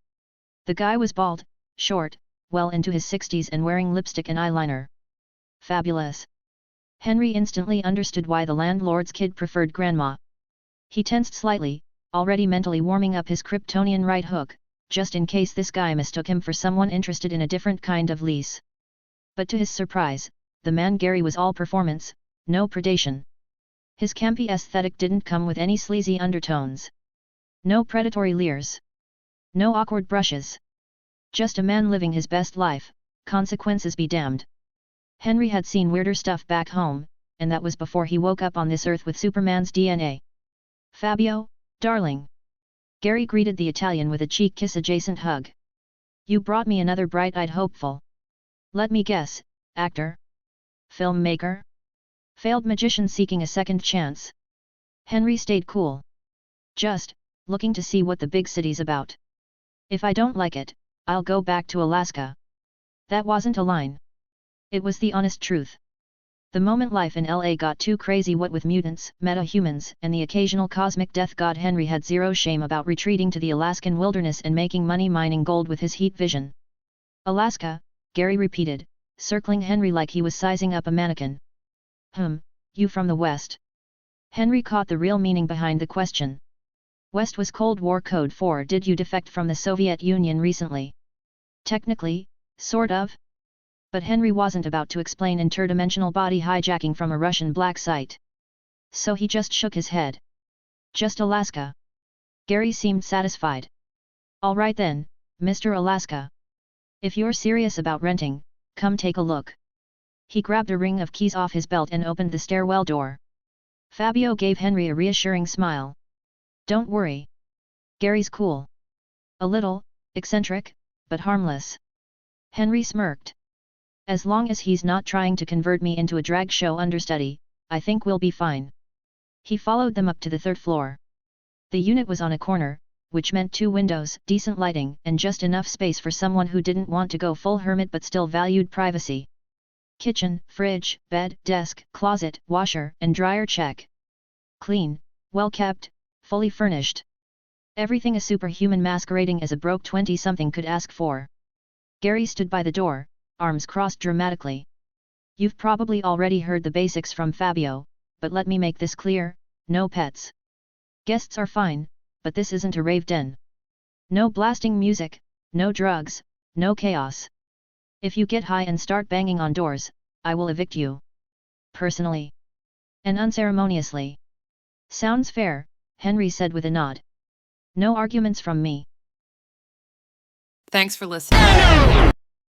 The guy was bald, short, well into his 60s and wearing lipstick and eyeliner. Fabulous. Henry instantly understood why the landlord's kid preferred grandma. He tensed slightly, already mentally warming up his Kryptonian right hook, just in case this guy mistook him for someone interested in a different kind of lease. But to his surprise, the man Gary was all performance, no predation. His campy aesthetic didn't come with any sleazy undertones. No predatory leers. No awkward brushes. Just a man living his best life, consequences be damned. Henry had seen weirder stuff back home, and that was before he woke up on this earth with Superman's DNA. Fabio, darling. Gary greeted the Italian with a cheek kiss-adjacent hug. You brought me another bright-eyed hopeful. Let me guess, actor? Filmmaker? Failed magician seeking a second chance? Henry stayed cool. Just, looking to see what the big city's about. If I don't like it, I'll go back to Alaska. That wasn't a line. It was the honest truth. The moment life in LA got too crazy, what with mutants, meta-humans, and the occasional cosmic death god, Henry had zero shame about retreating to the Alaskan wilderness and making money mining gold with his heat vision. Alaska, Gary repeated, circling Henry like he was sizing up a mannequin. You from the West? Henry caught the real meaning behind the question. West was Cold War code for did you defect from the Soviet Union recently? Technically, sort of. But Henry wasn't about to explain interdimensional body hijacking from a Russian black site. So he just shook his head. Just Alaska. Gary seemed satisfied. All right then, Mr. Alaska. If you're serious about renting, come take a look. He grabbed a ring of keys off his belt and opened the stairwell door. Fabio gave Henry a reassuring smile. Don't worry. Gary's cool. A little, eccentric, but harmless. Henry smirked. As long as he's not trying to convert me into a drag show understudy, I think we'll be fine. He followed them up to the third floor. The unit was on a corner, which meant 2 windows, decent lighting, and just enough space for someone who didn't want to go full hermit but still valued privacy. Kitchen, fridge, bed, desk, closet, washer, and dryer check. Clean, well kept, fully furnished. Everything a superhuman masquerading as a broke 20-something could ask for. Gary stood by the door, arms crossed dramatically. You've probably already heard the basics from Fabio, but let me make this clear, no pets. Guests are fine, but this isn't a rave den. No blasting music, no drugs, no chaos. If you get high and start banging on doors, I will evict you. Personally. And unceremoniously. Sounds fair, Henry said with a nod. No arguments from me. Thanks for listening.